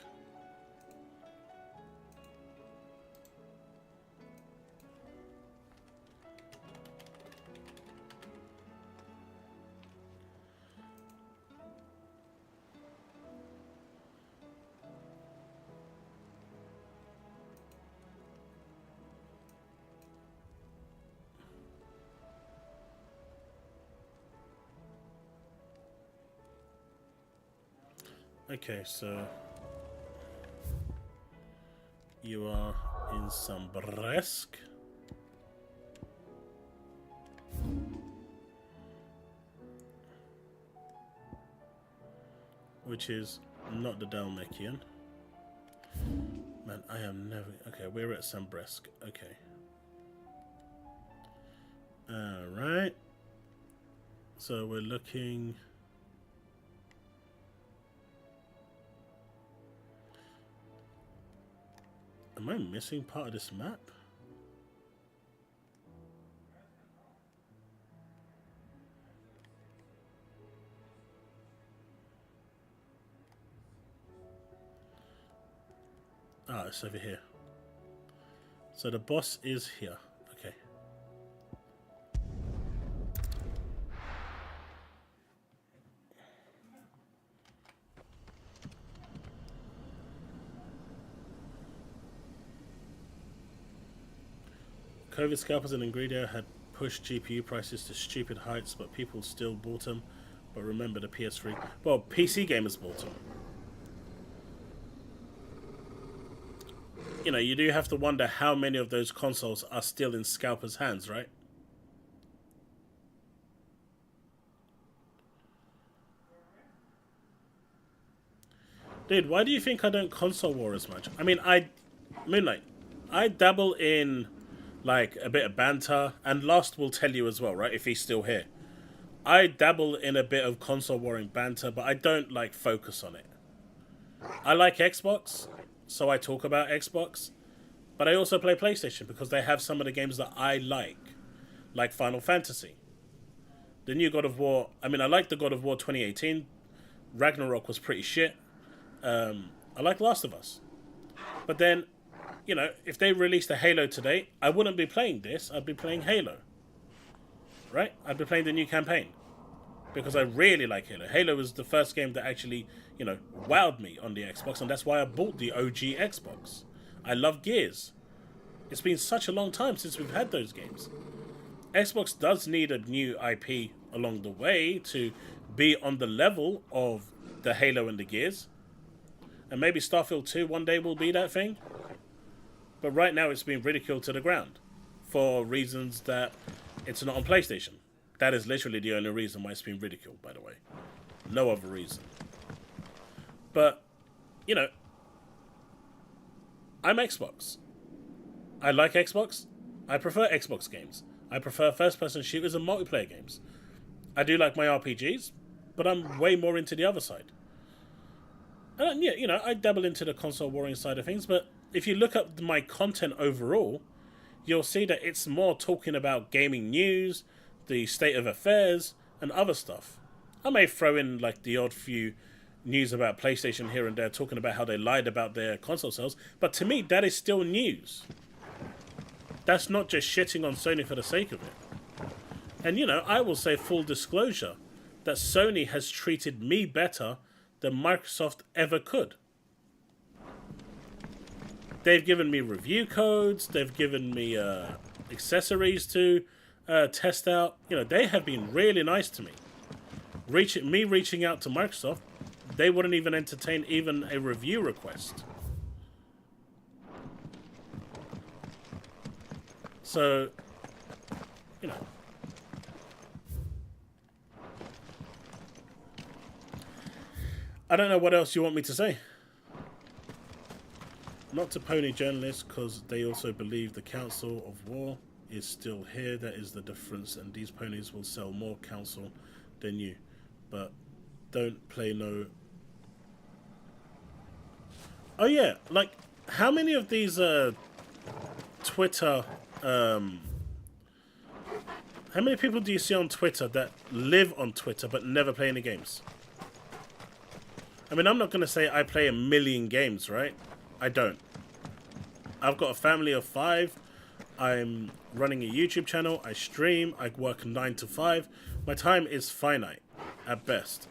Speaker 1: Okay, so you are in Sambresk. Which is not the Dalmatian. Man, I am never... Okay, we're at Sambresk. Okay. Alright. So we're looking... Am I missing part of this map? Ah, it's over here. So the boss is here. Okay. COVID scalpers and Ingredia had pushed GPU prices to stupid heights, but people still bought them. But remember the PS3. Well, PC gamers bought them. you know, you do have to wonder how many of those consoles are still in scalpers' hands, right? Dude, why do you think I don't console war as much? I mean, Moonlight, I dabble in, like, a bit of banter, and Lost will tell you as well, right, if he's still here. I dabble in a bit of console warring banter, but I don't, like, focus on it. I like Xbox, so I talk about Xbox, but I also play PlayStation because they have some of the games that I like Final Fantasy. The new God of War, I mean, I like the God of War 2018. Ragnarok was pretty shit. I like Last of Us. But then, you know, if they released a Halo today, I wouldn't be playing this. I'd be playing Halo. Right? I'd be playing the new campaign. Because I really like Halo. Halo was the first game that actually, you know, wowed me on the Xbox. And that's why I bought the OG Xbox. I love Gears. It's been such a long time since we've had those games. Xbox does need a new IP along the way to be on the level of the Halo and the Gears. And maybe Starfield 2 one day will be that thing. But right now it's been ridiculed to the ground. For reasons that it's not on PlayStation. That is literally the only reason why it's been ridiculed, by the way. No other reason. But, you know, I'm Xbox. I like Xbox. I prefer Xbox games. I prefer first-person shooters and multiplayer games. I do like my RPGs, but I'm way more into the other side. And yeah, you know, I dabble into the console warring side of things, but if you look up my content overall, you'll see that it's more talking about gaming news, the state of affairs, and other stuff. I may throw in like the odd few news about PlayStation here and there, talking about how they lied about their console sales, but to me, that is still news. That's not just shitting on Sony for the sake of it. And you know, I will say full disclosure that Sony has treated me better than Microsoft ever could. They've given me review codes, they've given me accessories to test out. You know, they have been really nice to me. Reaching out to Microsoft, they wouldn't even entertain even a review request. So, you know. I don't know what else you want me to say. Not to pony journalists, because they also believe the Council of War is still here. That is the difference, and these ponies will sell more council than you. But don't play no... Oh yeah, like, how many of these Twitter... how many people do you see on Twitter that live on Twitter but never play any games? I mean, I'm not going to say I play 1 million games, right? I don't. I've got a family of 5. I'm running a YouTube channel. I stream. I work 9 to 5. My time is finite, at best.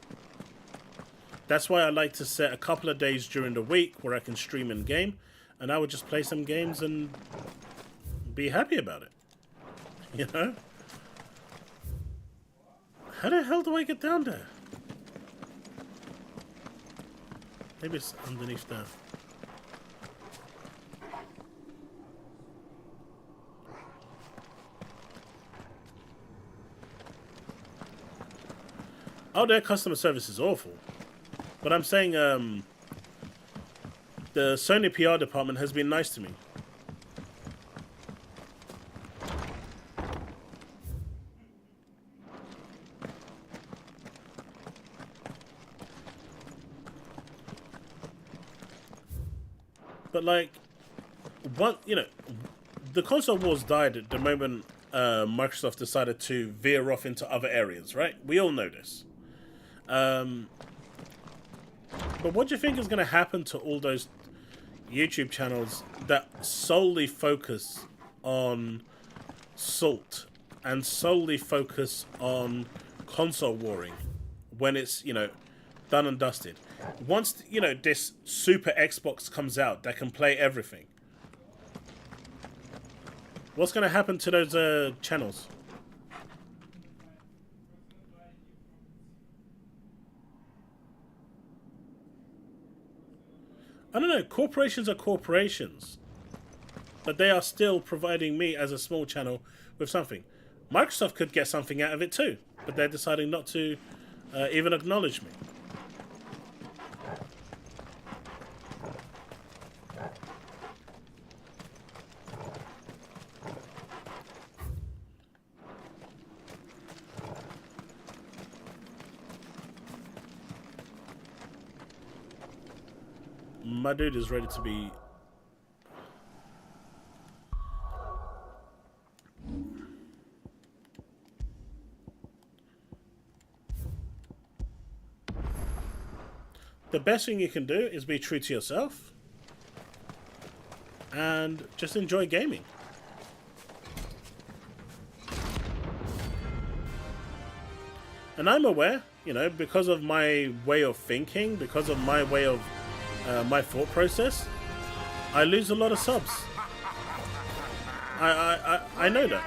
Speaker 1: That's why I like to set a couple of days during the week where I can stream and game. And I would just play some games and be happy about it. You know? How the hell do I get down there? Maybe it's underneath there. Oh, their customer service is awful. But I'm saying the Sony PR department has been nice to me. But like, you know, the console wars died at the moment Microsoft decided to veer off into other areas, right? We all know this. But what do you think is going to happen to all those YouTube channels that solely focus on Salt and solely focus on console warring when it's, you know, done and dusted? Once, you know, this super Xbox comes out that can play everything, what's going to happen to those channels? I don't know. Corporations are corporations. but they are still providing me as a small channel with something. Microsoft could get something out of it too, but they're deciding not to even acknowledge me. My dude is ready to be... The best thing you can do is be true to yourself and just enjoy gaming. And I'm aware, you know, because of my way of thinking, because of my way of my thought process, I lose a lot of subs. I know that.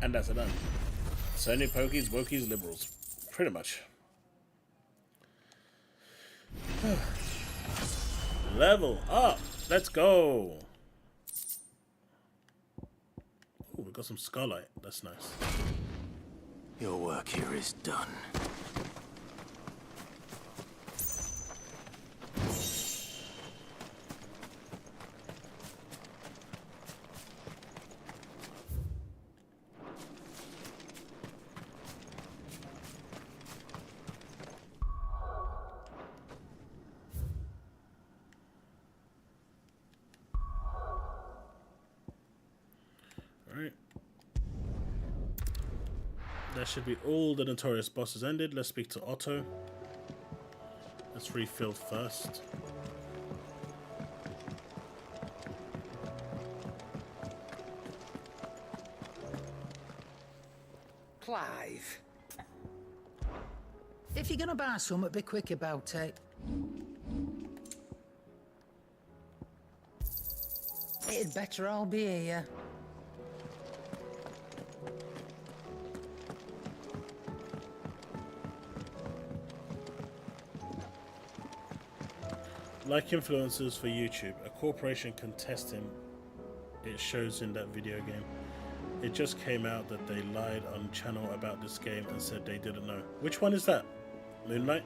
Speaker 1: And that's it done. Sony pokies, wokies, liberals. Pretty much. Level up. Let's go. Oh, we got some Scarlight. That's nice.
Speaker 18: Your work here is done.
Speaker 1: That should be all the notorious bosses ended. Let's speak to Otto. Let's refill first.
Speaker 20: Clive.
Speaker 4: If you're gonna buy some, be quick about it. It'd better all be here.
Speaker 1: Like influencers for YouTube, a corporation can test him. It shows in that video game. It just came out that they lied on channel about this game and said they didn't know. Which one is that? Moonlight?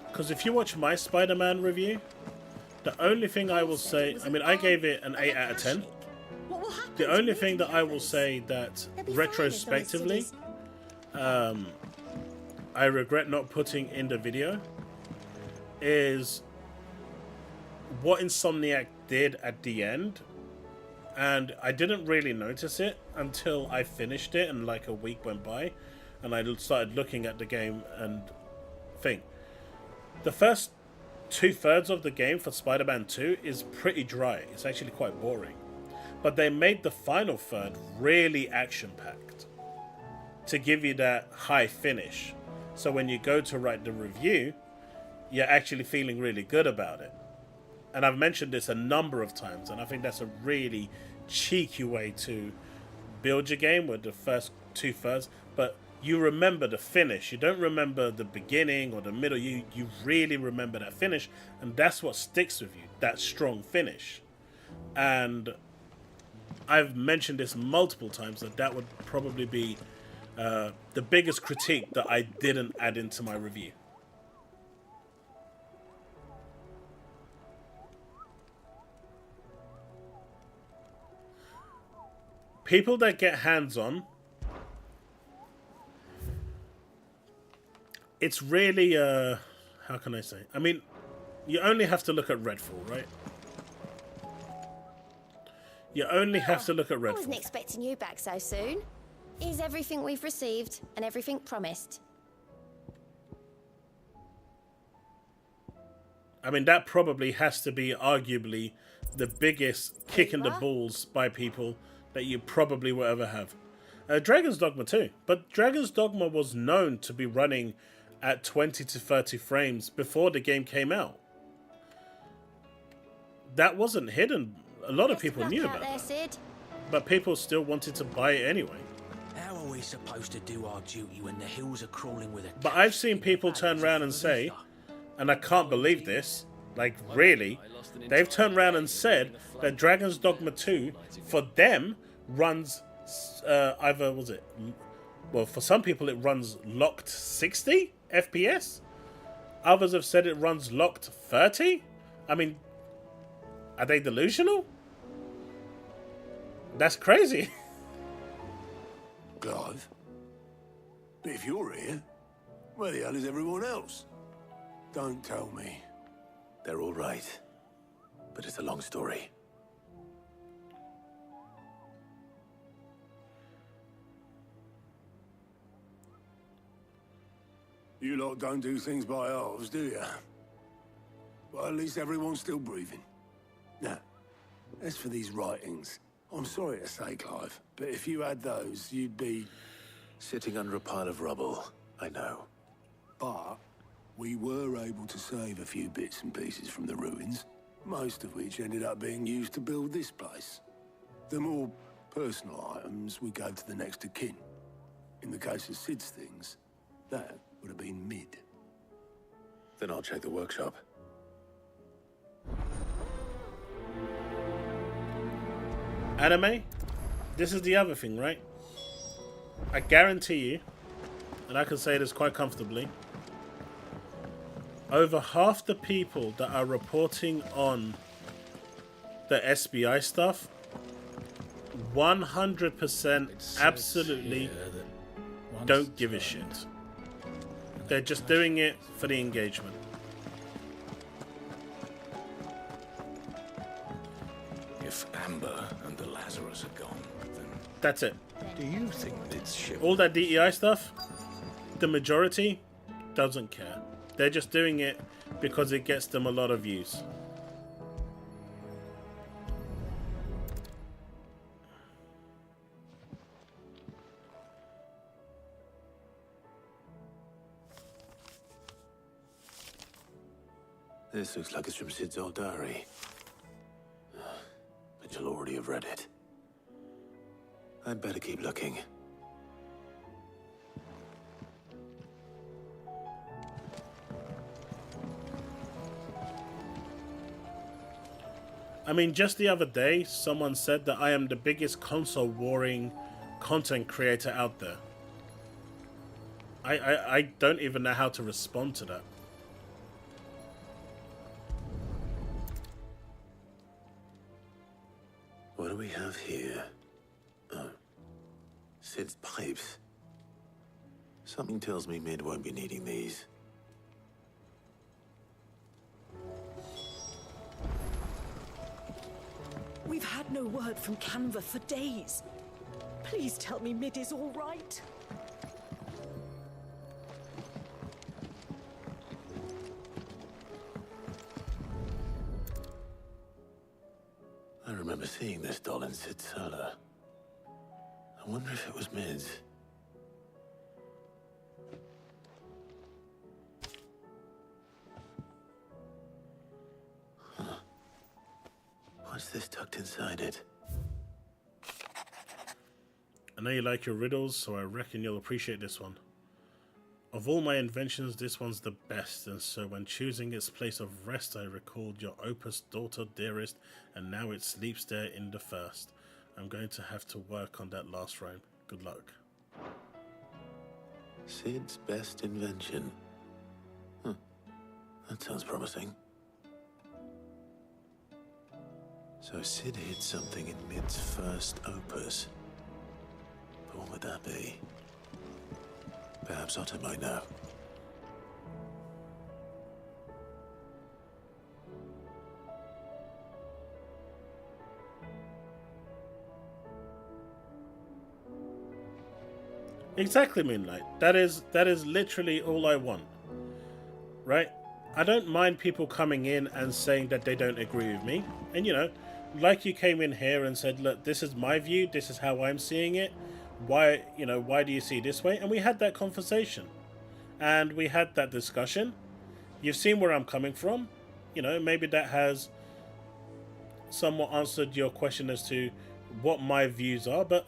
Speaker 1: Because if you watch my Spider-Man review, the only thing I will say, I mean, I gave it an 8 out of 10. The only thing that I will say that retrospectively, I regret not putting in the video is what Insomniac did at the end, and I didn't really notice it until I finished it and like a week went by and I started looking at the game and think the first 2/3 of the game for Spider-Man 2 is pretty dry. It's actually quite boring, but they made the final third really action-packed to give you that high finish. So when you go to write the review, you're actually feeling really good about it. And I've mentioned this a number of times, and I think that's a really cheeky way to build your game with the first 2/3. But you remember the finish. You don't remember the beginning or the middle. You really remember that finish, and that's what sticks with you, that strong finish. And I've mentioned this multiple times, that would probably be the biggest critique that I didn't add into my review. People that get hands-on, it's really, how can I say? I mean, you only have to look at Redfall, right? You only have to look at Redfall.
Speaker 2: I wasn't expecting you back so soon. Is everything we've received and everything promised?
Speaker 1: I mean, that probably has to be arguably the biggest kick in the balls by people that you probably will ever have. Dragon's Dogma too, but Dragon's Dogma was known to be running at 20 to 30 frames before the game came out. That wasn't hidden. A lot of people knew about that, but people still wanted to buy it anyway.
Speaker 18: How are we supposed to do our duty when the hills are crawling with a...
Speaker 1: But I've seen people turn around and say, and I can't believe this, like really, they've turned around and said that Dragon's Dogma 2, for them, runs either, was it, well, for some people it runs locked 60 FPS. Others have said it runs locked 30. I mean, are they delusional? That's crazy.
Speaker 16: Clive? But if you're here, where the hell is everyone else? Don't tell me.
Speaker 3: They're all right, but it's a long story.
Speaker 16: You lot don't do things by halves, do you? Well, at least everyone's still breathing. Now, as for these writings, I'm sorry to say, Clive, but if you had those, you'd be...
Speaker 3: Sitting under a pile of rubble, I know.
Speaker 16: But we were able to save a few bits and pieces from the ruins, most of which ended up being used to build this place. The more personal items we gave to the next of kin. In the case of Sid's things, that would have been mid.
Speaker 3: Then I'll check the workshop.
Speaker 1: Anime, this is the other thing, right? I guarantee you, and I can say this quite comfortably, over half the people that are reporting on the SBI stuff, 100% absolutely don't give a shit. They're just doing it for the engagement.
Speaker 15: If Amber and the Lazarus are gone, then...
Speaker 1: That's it.
Speaker 15: Do you think it's shit?
Speaker 1: All that DEI stuff, the majority doesn't care. They're just doing it because it gets them a lot of views.
Speaker 16: This looks like it's from Sid's old diary. But you'll already have read it. I'd better keep looking.
Speaker 1: I mean, just the other day, someone said that I am the biggest console warring content creator out there. I don't even know how to respond to that.
Speaker 16: What do we have here? Oh. Sid's pipes. Something tells me Mid won't be needing these.
Speaker 20: We've had no word from Canva for days. Please tell me Mid is all right.
Speaker 16: I remember seeing this doll in Sid's cellar. I wonder if it was Mid's. Huh. What's this tucked inside it?
Speaker 1: I know you like your riddles, so I reckon you'll appreciate this one. Of all my inventions, this one's the best, and so when choosing its place of rest, I recalled your opus daughter dearest, and now it sleeps there in the first. I'm going to have to work on that last rhyme. Good luck.
Speaker 16: Sid's best invention. Huh. That sounds promising. So Sid hid something in Mid's first opus. But what would that be? Perhaps Otto might know.
Speaker 1: Exactly, Moonlight. That is literally all I want. Right? I don't mind people coming in and saying that they don't agree with me. And you know, like you came in here and said, look, this is my view, this is how I'm seeing it. Why do you see it this way? And we had that conversation. And we had that discussion. You've seen where I'm coming from. You know, maybe that has somewhat answered your question as to what my views are, but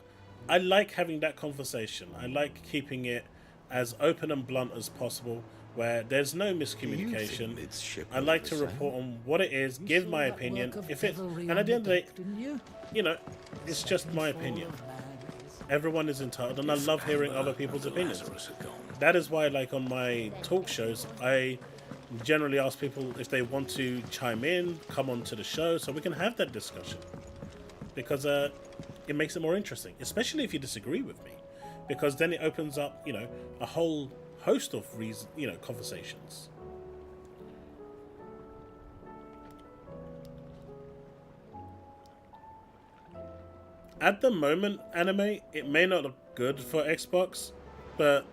Speaker 1: I like having that conversation. I like keeping it as open and blunt as possible, where there's no miscommunication. I like to report on what it is, give my opinion. If it, and at the end of the day, you know, it's just my opinion. Everyone is entitled, and I love hearing other people's opinions. That is why, like on my talk shows, I generally ask people if they want to chime in, come onto the show, so we can have that discussion. Because it makes it more interesting, especially if you disagree with me, because then it opens up, you know, a whole host of conversations. At the moment, anime, it may not look good for Xbox, but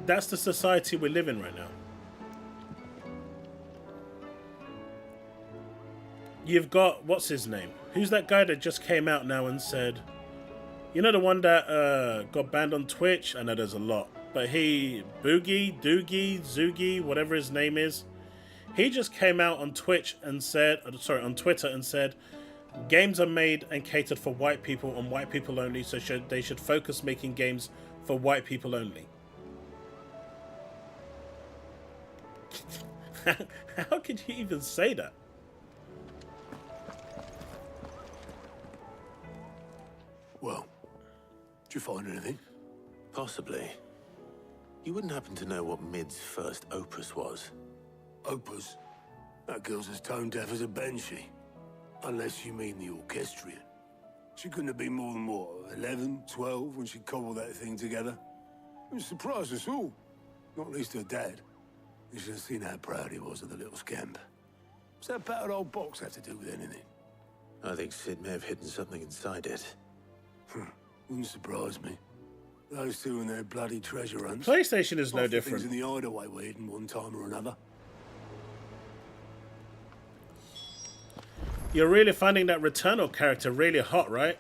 Speaker 1: that's the society we live in right now. You've got, what's his name? Who's that guy that just came out now and said, you know, the one that got banned on Twitch? I know there's a lot, but he, Doogie, whatever his name is, he just came out on Twitch and said, on Twitter and said, games are made and catered for white people and white people only, so they should focus making games for white people only. How could you even say that?
Speaker 16: Well, did you find anything? Possibly. You wouldn't happen to know what Mid's first opus was? Opus? That girl's as tone deaf as a banshee. Unless you mean the orchestrion. She couldn't have been more than, what, 11, 12 when she cobbled that thing together? It surprised us all. Not least her dad. You should have seen how proud he was of the little scamp. What's that battered old box have to do with anything? I think Sid may have hidden something inside it. Wouldn't surprise me. Those two and their bloody treasure hunts.
Speaker 1: PlayStation is no different.
Speaker 16: Things in the hideaway were hidden one time or another.
Speaker 1: You're really finding that Returnal character really hot, right?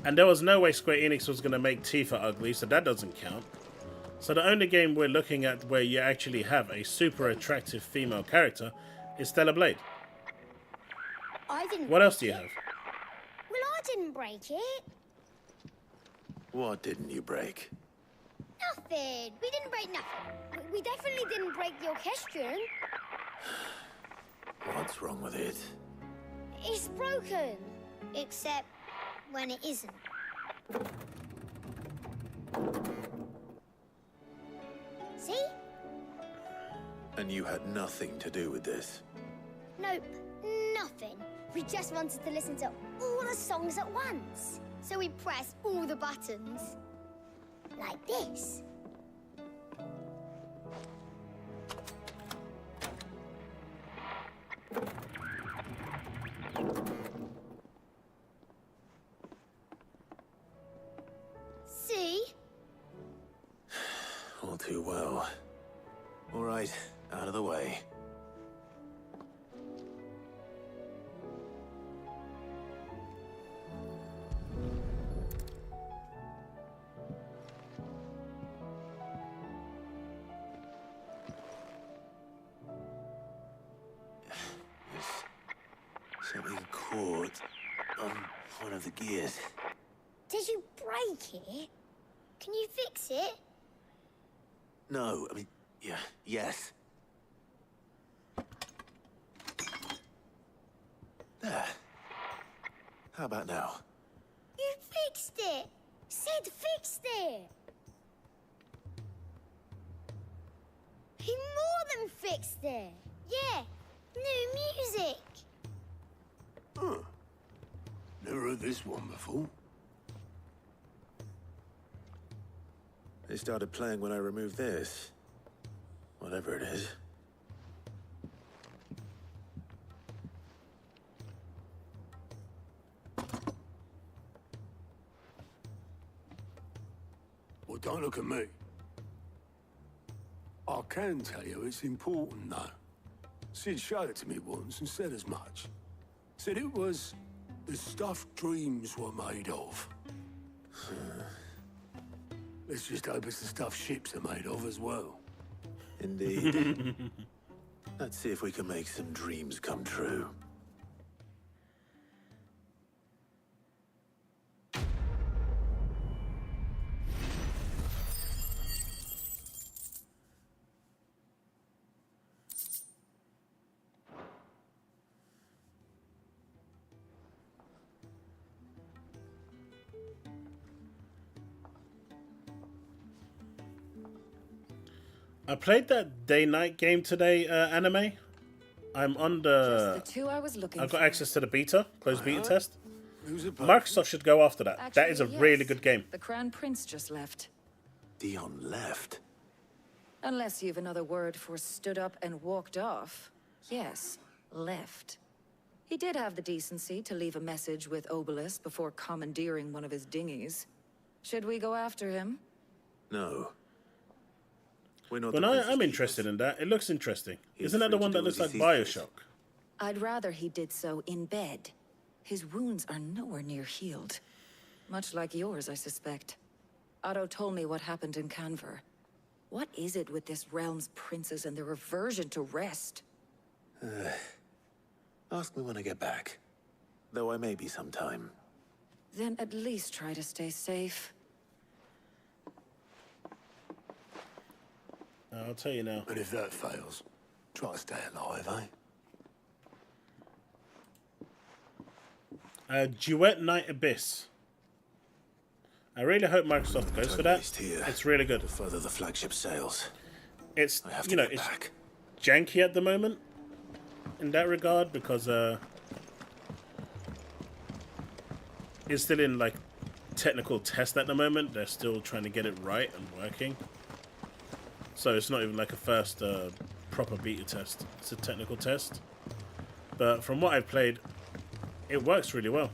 Speaker 1: And there was no way Square Enix was going to make Tifa ugly, so that doesn't count. So the only game we're looking at where you actually have a super attractive female character is Stellar Blade.
Speaker 2: I didn't.
Speaker 1: What else do you have?
Speaker 2: Well, I didn't break it.
Speaker 3: What didn't you break?
Speaker 2: Nothing. We didn't break nothing. We definitely didn't break the orchestrion.
Speaker 3: What's wrong with it?
Speaker 2: It's broken. Except when it isn't. See?
Speaker 3: And you had nothing to do with this?
Speaker 2: Nope, nothing. We just wanted to listen to all the songs at once. So we pressed all the buttons. Like this. See?
Speaker 3: All too well. All right, out of the way. Something caught on one of the gears.
Speaker 2: Did you break it? Can you fix it?
Speaker 3: No, I mean, yeah, yes. There. How about now?
Speaker 2: You fixed it! Sid fixed it! He more than fixed it! Yeah, new music!
Speaker 16: Huh. Never heard this one before.
Speaker 3: They started playing when I removed this. Whatever it is.
Speaker 16: Well, don't look at me. I can tell you it's important, though. Sid showed it to me once and said as much. Said it was the stuff dreams were made of. Let's just hope it's the stuff ships are made of as well.
Speaker 3: Indeed. Let's see if we can make some dreams come true.
Speaker 1: I played that day-night game today, anime. I'm on
Speaker 11: Just the two I was looking
Speaker 1: I've got
Speaker 11: for.
Speaker 1: access to the beta, closed beta test. Microsoft should go after that.
Speaker 11: Actually,
Speaker 1: That is a
Speaker 11: yes.
Speaker 1: really good game.
Speaker 11: The Crown Prince just left.
Speaker 3: Dion left?
Speaker 11: Unless you've another word for stood up and walked off. Yes, left. He did have the decency to leave a message with Obelisk before commandeering one of his dinghies. Should we go after him?
Speaker 3: No. We're not
Speaker 1: But
Speaker 3: the
Speaker 1: I'm interested in that. It looks interesting.
Speaker 3: He's
Speaker 1: Isn't that the
Speaker 3: free to
Speaker 1: one
Speaker 3: do
Speaker 1: that looks
Speaker 3: as
Speaker 1: like
Speaker 3: he sees fit.
Speaker 1: Bioshock?
Speaker 11: I'd rather he did so in bed. His wounds are nowhere near healed. Much like yours, I suspect. Otto told me what happened in Canver. What is it with this realm's princes and their aversion to rest?
Speaker 3: Ask me when I get back. Though I may be sometime.
Speaker 11: Then at least try to stay safe.
Speaker 1: I'll tell you now.
Speaker 16: And if that fails, try to stay alive, eh?
Speaker 1: Duet Night Abyss. I really hope Microsoft goes for that. It's really good.
Speaker 3: To further the flagship sales.
Speaker 1: It's,
Speaker 3: I have to
Speaker 1: you know,
Speaker 3: get
Speaker 1: it's
Speaker 3: back.
Speaker 1: janky at the moment in that regard because it's still in like technical test at the moment. They're still trying to get it right and working. So it's not even like a first proper beta test. It's a technical test. But from what I've played, it works really well.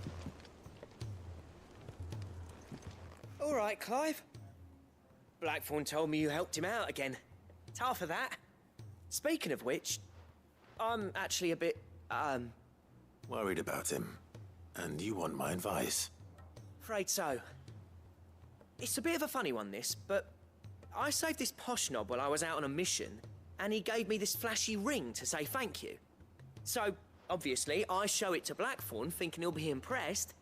Speaker 7: All right, Clive. Blackthorn told me you helped him out again. It's half of that. Speaking of which, I'm actually a bit,
Speaker 3: Worried about him. And you want my advice.
Speaker 13: Afraid so. It's a bit of a funny one, this, but I saved this posh knob while I was out on a mission, and he gave me this flashy ring to say thank you. So, obviously, I show it to Blackthorn, thinking he'll be impressed,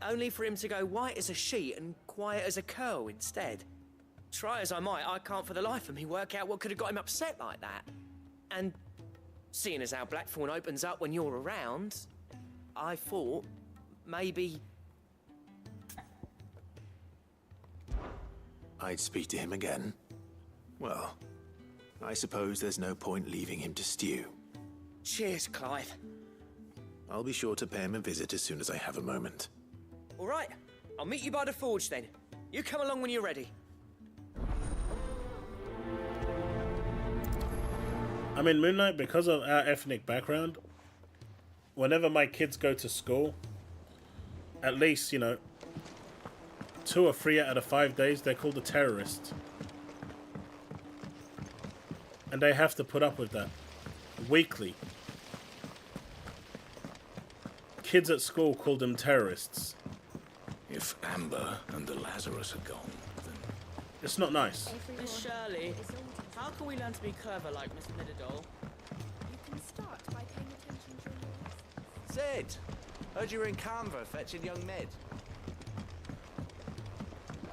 Speaker 13: only for him to go white as a sheet and quiet as a curl instead. Try as I might, I can't for the life of me work out what could have got him upset like that. And seeing as how Blackthorn opens up when you're around, I thought maybe...
Speaker 3: I'd speak to him again. Well, I suppose there's no point leaving him to stew.
Speaker 13: Cheers, Clive.
Speaker 3: I'll be sure to pay him a visit as soon as I have a moment.
Speaker 13: All right, I'll meet you by the forge then. You come along when you're ready.
Speaker 1: I mean, Moonlight, because of our ethnic background, whenever my kids go to school, at least, you know, 2 or 3 out of 5 days, they're called a terrorist. And they have to put up with that. Weekly. Kids at school called them terrorists.
Speaker 15: If Amber and the Lazarus are gone, then...
Speaker 1: It's not nice.
Speaker 17: Miss Shirley, how can we learn to be clever like Miss Midadol?
Speaker 22: You can start by paying attention during your
Speaker 23: Sid! Heard you were in Canva fetching young Med.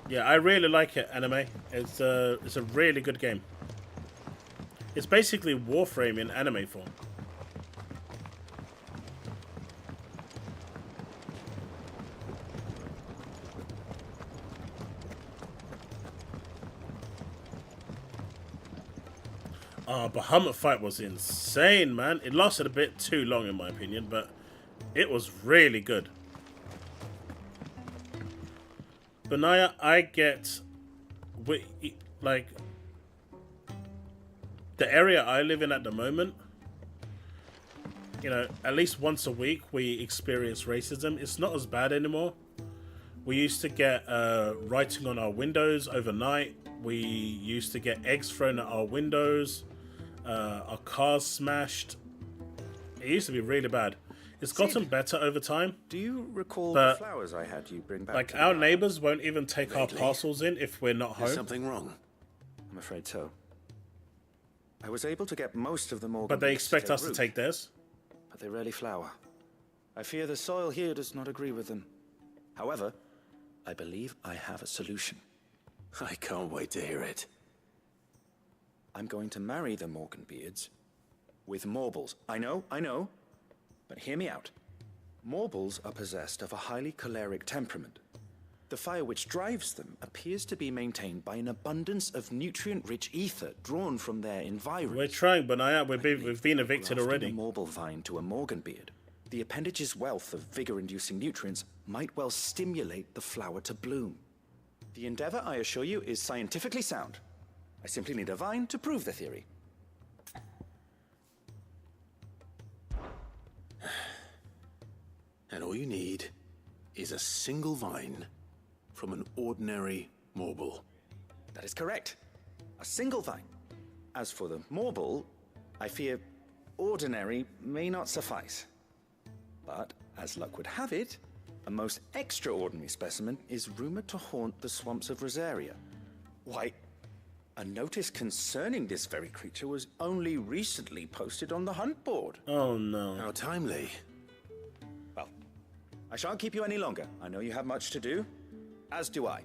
Speaker 1: Yeah, I really like it, Anime. It's a really good game. It's basically Warframe in anime form. Bahamut fight was insane, man. It lasted a bit too long in my opinion, but it was really good. Benaya, I get, like, the area I live in at the moment, you know, at least once a week we experience racism. It's not as bad anymore. We used to get writing on our windows overnight. We used to get eggs thrown at our windows. Our cars smashed. It used to be really bad. It's gotten better over time.
Speaker 23: Do you recall
Speaker 1: but,
Speaker 23: the flowers I had you bring back?
Speaker 1: Like, our neighbors won't even take our parcels in if we're not home.
Speaker 23: Is something wrong? I'm afraid so. I was able to get most of them all.
Speaker 1: But they expect us to take theirs.
Speaker 23: But they rarely flower. I fear the soil here does not agree with them. However, I believe I have a solution.
Speaker 3: I can't wait to hear it.
Speaker 23: I'm going to marry the Morganbeards with Morbles. I know, but hear me out. Morbles are possessed of a highly choleric temperament. The fire which drives them appears to be maintained by an abundance of nutrient-rich ether drawn from their environment.
Speaker 1: We're trying, Benaya. We've been evicted already.
Speaker 23: A Morble vine to a Morganbeard, the appendage's wealth of vigor-inducing nutrients might well stimulate the flower to bloom. The endeavor, I assure you, is scientifically sound. I simply need a vine to prove the theory.
Speaker 3: And all you need is a single vine from an ordinary Morble.
Speaker 23: That is correct. A single vine. As for the Morble, I fear ordinary may not suffice. But, as luck would have it, a most extraordinary specimen is rumored to haunt the swamps of Rosaria. Why, a notice concerning this very creature was only recently posted on the hunt board.
Speaker 1: Oh no.
Speaker 3: How timely.
Speaker 23: Well, I shan't keep you any longer. I know you have much to do, as do I.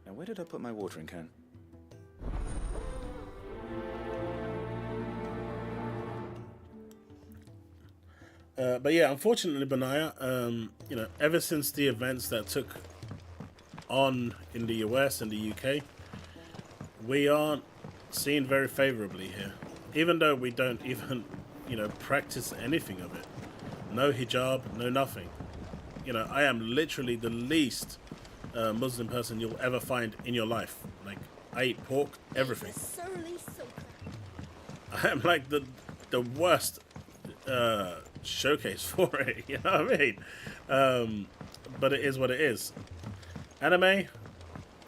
Speaker 23: Now, where did I put my watering can?
Speaker 1: But yeah, unfortunately, Benaya, you know, ever since the events that took on in the US and the UK, we aren't seen very favorably here. Even though we don't even, you know, practice anything of it. No hijab, no nothing. You know, I am literally the least Muslim person you'll ever find in your life. Like, I eat pork, everything. I am like the worst showcase for it, you know what I mean? But it is what it is. Anime,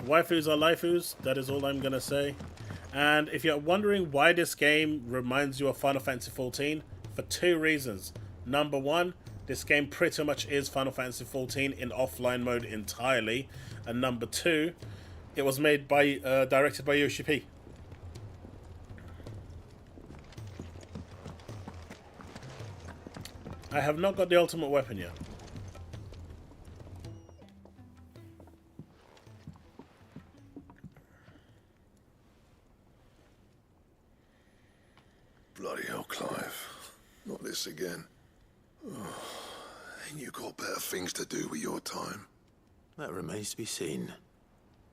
Speaker 1: waifus are laifus, that is all I'm gonna say. And if you're wondering why this game reminds you of Final Fantasy XIV, for 2 reasons. Number 1, This game pretty much is Final Fantasy XIV in offline mode entirely. And number 2, it was made by, directed by Yoshi P. I have not got the ultimate weapon yet.
Speaker 6: Bloody hell, Clive. Not this again. Oh, ain't you got better things to do with your time?
Speaker 3: That remains to be seen.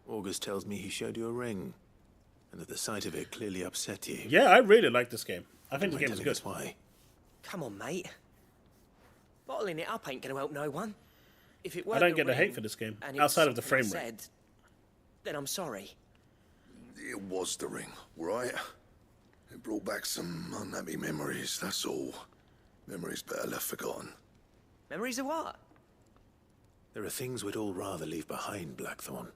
Speaker 3: August tells me he showed you a ring, and that the sight of it clearly upset you.
Speaker 1: Yeah, I really like this game. I think the game is good.
Speaker 3: Why?
Speaker 13: Come on, mate. Bottling it up ain't gonna help no one. If it
Speaker 1: I
Speaker 13: weren't
Speaker 1: don't
Speaker 13: the
Speaker 1: get the hate
Speaker 13: ring,
Speaker 1: for this game,
Speaker 13: and
Speaker 1: outside
Speaker 13: it's
Speaker 1: of the
Speaker 13: something
Speaker 1: frame
Speaker 13: I
Speaker 1: rate.
Speaker 13: said, then I'm sorry.
Speaker 6: It was the ring, right? It brought back some unhappy memories, that's all. Memories better left forgotten.
Speaker 13: Memories of what?
Speaker 3: There are things we'd all rather leave behind, Blackthorn.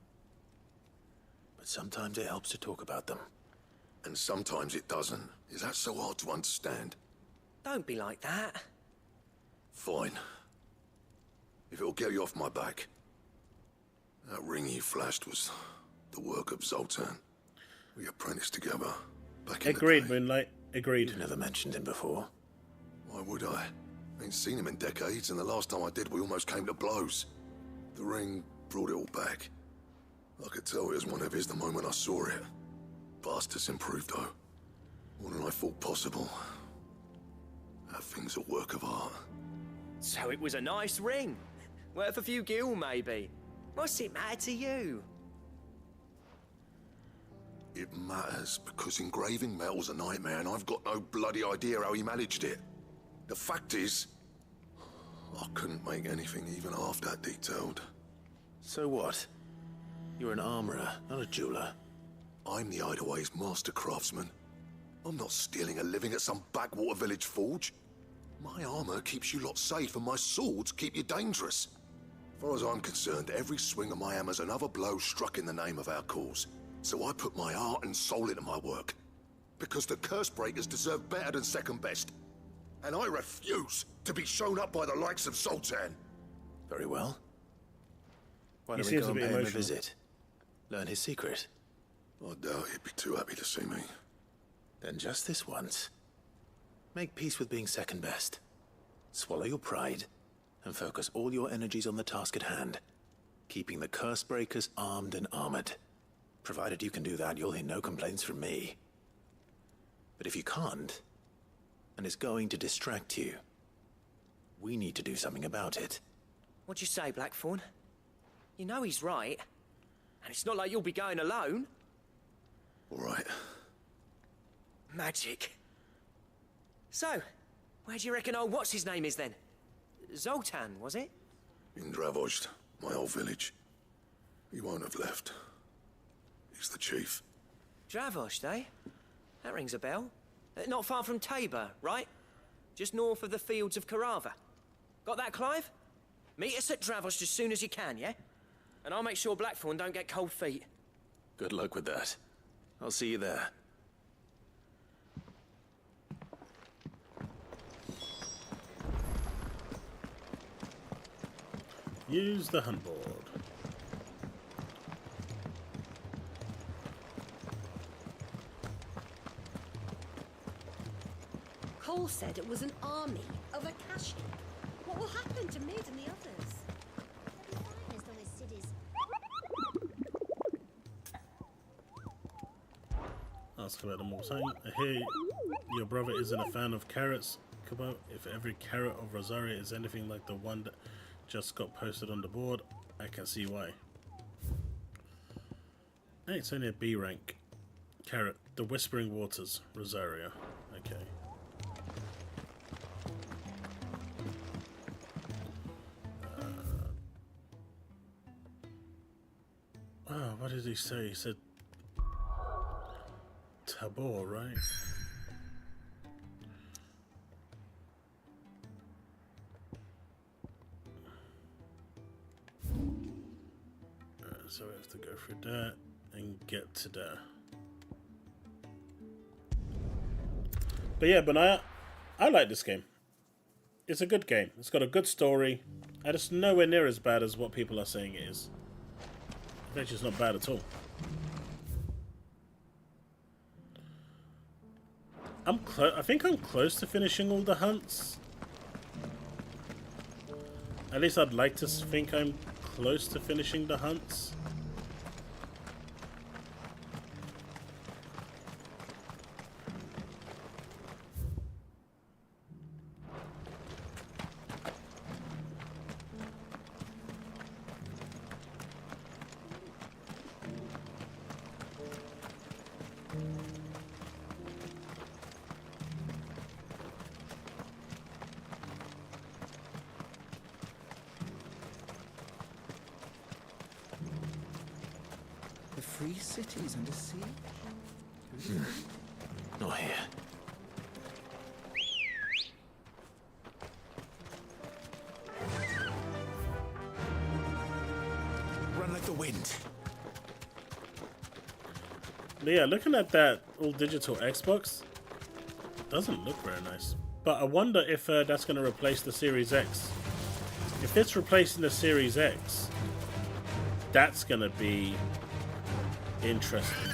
Speaker 3: But sometimes it helps to talk about them.
Speaker 6: And sometimes it doesn't. Is that so hard to understand?
Speaker 13: Don't be like that.
Speaker 6: Fine. If it'll get you off my back. That ring you flashed was the work of Zoltan. We apprenticed together. Back in
Speaker 1: Agreed,
Speaker 6: the day.
Speaker 1: Moonlight. Agreed.
Speaker 3: You've never mentioned him before.
Speaker 6: Why would I? Ain't seen him in decades, and the last time I did, we almost came to blows. The ring brought it all back. I could tell it was one of his the moment I saw it. Bastard's improved, though. More than I thought possible. That thing's a work of art.
Speaker 13: So it was a nice ring. Worth a few gil, maybe. What's it matter to you?
Speaker 6: It matters because engraving metal's a nightmare, and I've got no bloody idea how he managed it. The fact is, I couldn't make anything even half that detailed.
Speaker 3: So what? You're an armorer, not a jeweler.
Speaker 6: I'm the Hideaway's master craftsman. I'm not stealing a living at some backwater village forge. My armor keeps you lot safe, and my swords keep you dangerous. As far as I'm concerned, every swing of my hammer's another blow struck in the name of our cause. So I put my heart and soul into my work. Because the curse breakers deserve better than second best. And I refuse to be shown up by the likes of Zoltan.
Speaker 3: Very well. Why
Speaker 1: He
Speaker 3: don't we
Speaker 1: seems
Speaker 3: go
Speaker 1: a
Speaker 3: and
Speaker 1: bit
Speaker 3: pay him a
Speaker 1: emotional.
Speaker 3: visit? Learn his secret.
Speaker 6: I doubt he'd be too happy to see me.
Speaker 3: Then just this once. Make peace with being second best. Swallow your pride, and focus all your energies on the task at hand. Keeping the curse breakers armed and armored. Provided you can do that, you'll hear no complaints from me. But if you can't, and it's going to distract you, we need to do something about it.
Speaker 13: What'd you say, Blackthorn? You know he's right. And it's not like you'll be going alone.
Speaker 6: All right.
Speaker 13: Magic. So, where do you reckon old what's-his-name is then? Zoltan, was it?
Speaker 6: In Dravozd, my old village. He won't have left. He's the chief.
Speaker 13: Dravozd, eh? That rings a bell. Not far from Tabor, right? Just north of the fields of Carava. Got that, Clive? Meet us at Dravozd as soon as you can, yeah? And I'll make sure Blackthorn don't get cold feet.
Speaker 3: Good luck with that. I'll see you there.
Speaker 1: Use the hunt board.
Speaker 8: Cole said it was an army of Akashi. What will happen to Mid and the others?
Speaker 2: They'll be fine as long as Sid is.
Speaker 1: Ask about them all saying. I hear your brother isn't a fan of carrots, Kubo. If every carrot of Rosaria is anything like the one that just got posted on the board, I can see why. Hey, it's only a B rank. Carrot. The Whispering Waters, Rosaria. Okay. Oh, what did he say? He said Tabor, right? So we have to go through that and get to there. But yeah, but I like this game. it's a good game. It's got a good story, and it's nowhere near as bad as what people are saying it is. It's just not bad at all. I think I'm close to finishing all the hunts. At least I'd like to think I'm close to finishing the hunts.
Speaker 18: The free cities under siege?
Speaker 3: Not here. Run like the wind.
Speaker 1: But yeah, looking at that all digital Xbox, doesn't look very nice. But I wonder if that's going to replace the Series X. If it's replacing the Series X, that's going to be interesting.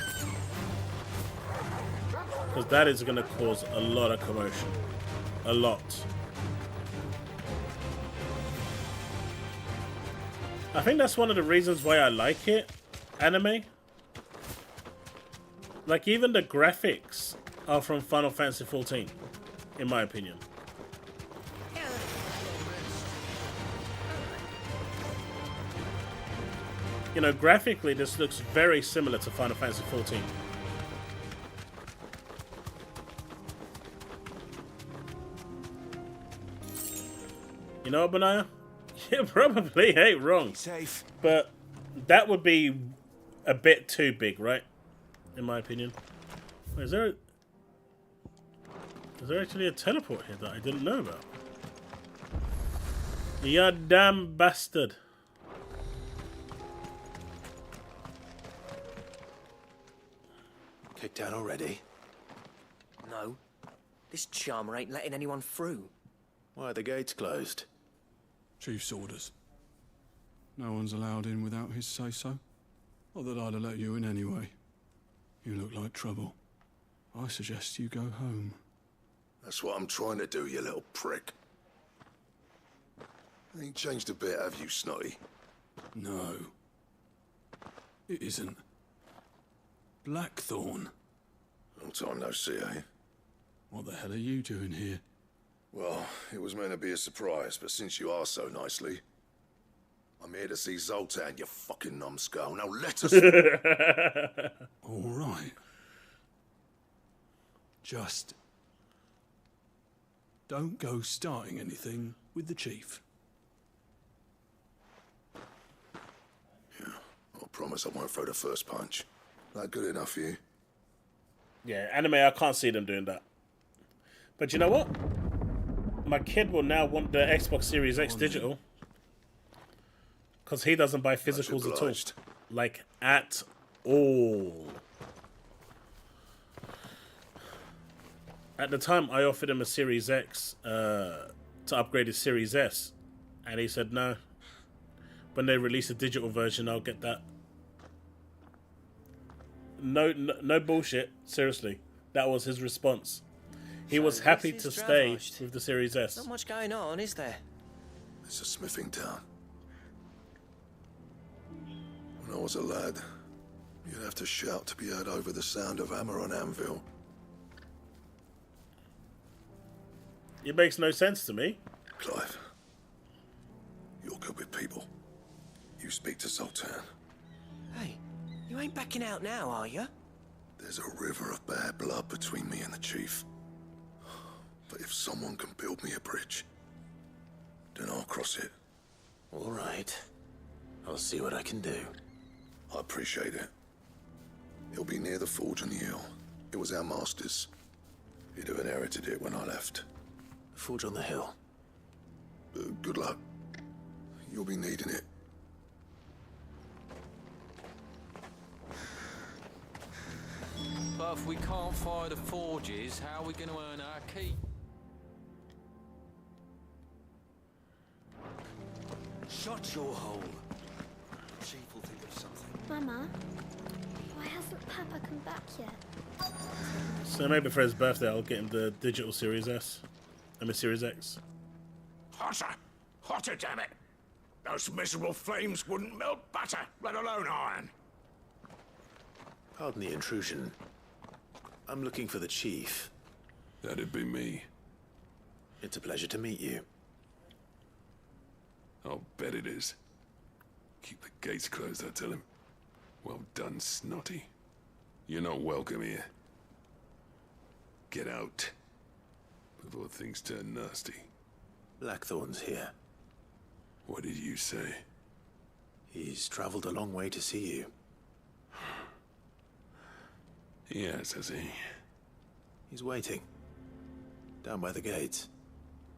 Speaker 1: Because that is going to cause a lot of commotion. A lot. I think that's one of the reasons why I like it, anime. Like, even the graphics are from Final Fantasy XIV, in my opinion. You know, graphically, this looks very similar to Final Fantasy XIV. You know what, Benaya? You probably ain't wrong.
Speaker 3: Safe.
Speaker 1: But that would be a bit too big, right? In my opinion. Wait, is there actually a teleport here that I didn't know about? You damn bastard.
Speaker 3: Kicked out already?
Speaker 13: No. This charmer ain't letting anyone through.
Speaker 3: Why are the gates closed?
Speaker 10: Chief's orders. No one's allowed in without his say-so. Not that I'd have let you in anyway. You look like trouble. I suggest you go home.
Speaker 6: That's what I'm trying to do, you little prick. Ain't changed a bit, have you, Snotty?
Speaker 10: No. It isn't. Blackthorn.
Speaker 6: Long time no see, eh?
Speaker 10: What the hell are you doing here?
Speaker 6: Well, it was meant to be a surprise, but since you are so nicely, I'm here to see Zoltan, you fucking numbskull. Now let us...
Speaker 10: All right. Just... don't go starting anything with the chief.
Speaker 6: Yeah, I promise I won't throw the first punch. That good enough for you?
Speaker 1: Yeah, anime, I can't see them doing that. But you know what? My kid will now want the Xbox Series X digital. Because he doesn't buy physicals at all. Like, at all. At the time, I offered him a Series X to upgrade his Series S. And he said no. When they release a digital version, I'll get that. No bullshit. Seriously. That was his response. He was happy to stay with the Series S.
Speaker 13: Not much going on, is there?
Speaker 6: It's a smithing town. When I was a lad, you'd have to shout to be heard over the sound of hammer on anvil.
Speaker 1: It makes no sense to me.
Speaker 6: Clive, you're good with people. You speak to Zoltan.
Speaker 13: Hey, you ain't backing out now, are you?
Speaker 6: There's a river of bad blood between me and the chief. But if someone can build me a bridge, then I'll cross it.
Speaker 3: All right. I'll see what I can do.
Speaker 6: I appreciate it. It'll be near the forge on the hill. It was our master's. He'd have inherited it when I left.
Speaker 3: The forge on the hill?
Speaker 6: Good luck. You'll be needing it.
Speaker 14: But if we can't fire the forges, how are we going to earn our keep?
Speaker 18: Watch your hole. Chief will think of something.
Speaker 2: Mama, why hasn't Papa come back yet?
Speaker 1: So maybe for his birthday I'll get him the digital Series S. I mean Series X.
Speaker 14: Hotter! Hotter, damn it! Those miserable flames wouldn't melt butter, let alone iron.
Speaker 3: Pardon the intrusion. I'm looking for the chief.
Speaker 10: That'd be me.
Speaker 3: It's a pleasure to meet you.
Speaker 10: I'll bet it is. Keep the gates closed, I tell him. Well done, Snotty. You're not welcome here. Get out. Before things turn nasty.
Speaker 3: Blackthorn's here.
Speaker 10: What did you say?
Speaker 3: He's traveled a long way to see you.
Speaker 10: Yes, has he?
Speaker 3: He's waiting. Down by the gates.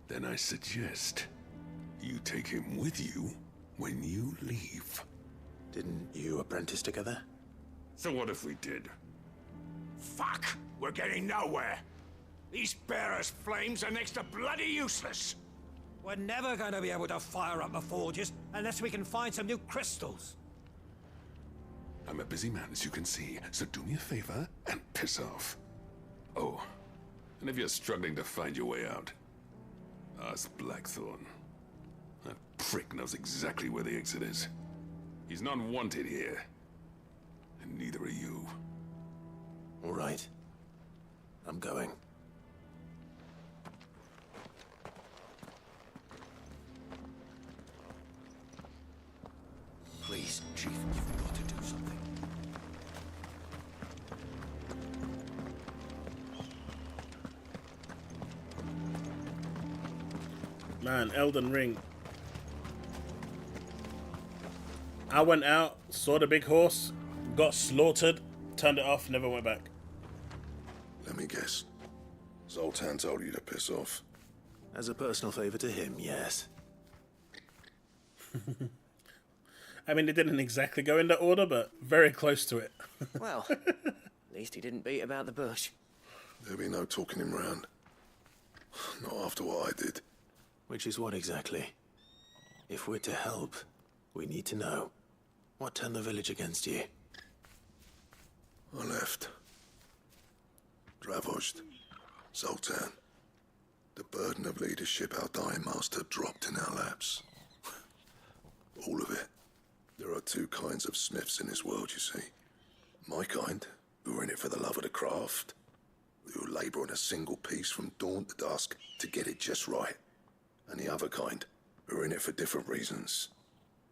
Speaker 10: Then I suggest you take him with you when you leave.
Speaker 3: Didn't you apprentice together?
Speaker 14: So what if we did? Fuck! We're getting nowhere! These bearers' flames are next to bloody useless!
Speaker 17: We're never going to be able to fire up the forges unless we can find some new crystals.
Speaker 10: I'm a busy man, as you can see, so do me a favor and piss off. Oh, and if you're struggling to find your way out, ask Blackthorn. That prick knows exactly where the exit is. He's not wanted here. And neither are you.
Speaker 3: All right. I'm going.
Speaker 18: Please, Chief, you've got to do something.
Speaker 1: Man, Elden Ring. I went out, saw the big horse, got slaughtered, turned it off, never went back.
Speaker 6: Let me guess. Zoltan told you to piss off.
Speaker 3: As a personal favor to him, yes.
Speaker 1: I mean, it didn't exactly go in that order, but very close to it.
Speaker 13: Well, at least he didn't beat about the bush.
Speaker 6: There'll be no talking him round. Not after what I did.
Speaker 3: Which is what exactly? If we're to help, we need to know. What turned the village against you?
Speaker 6: I left. Dravozd. Zoltan. The burden of leadership our dying master dropped in our laps. All of it. There are two kinds of smiths in this world, you see. My kind, who are in it for the love of the craft, who labour on a single piece from dawn to dusk to get it just right. And the other kind, who are in it for different reasons.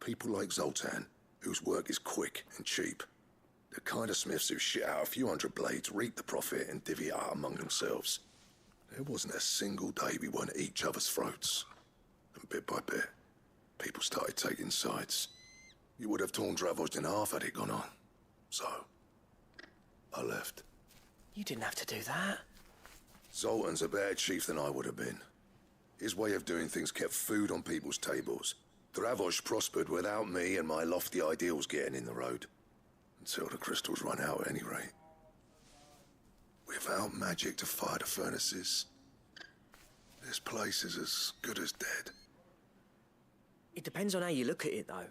Speaker 6: People like Zoltan, whose work is quick and cheap. The kind of smiths who shit out a few hundred blades, reap the profit, and divvy it out among themselves. There wasn't a single day we weren't at each other's throats. And bit by bit, people started taking sides. You would have torn Dravozd in half had it gone on. So, I left.
Speaker 13: You didn't have to do that.
Speaker 6: Zoltan's a better chief than I would have been. His way of doing things kept food on people's tables. Dravozd prospered without me and my lofty ideals getting in the road. Until the crystals run out at any rate. Without magic to fire the furnaces, this place is as good as dead.
Speaker 13: It depends on how you look at it, though.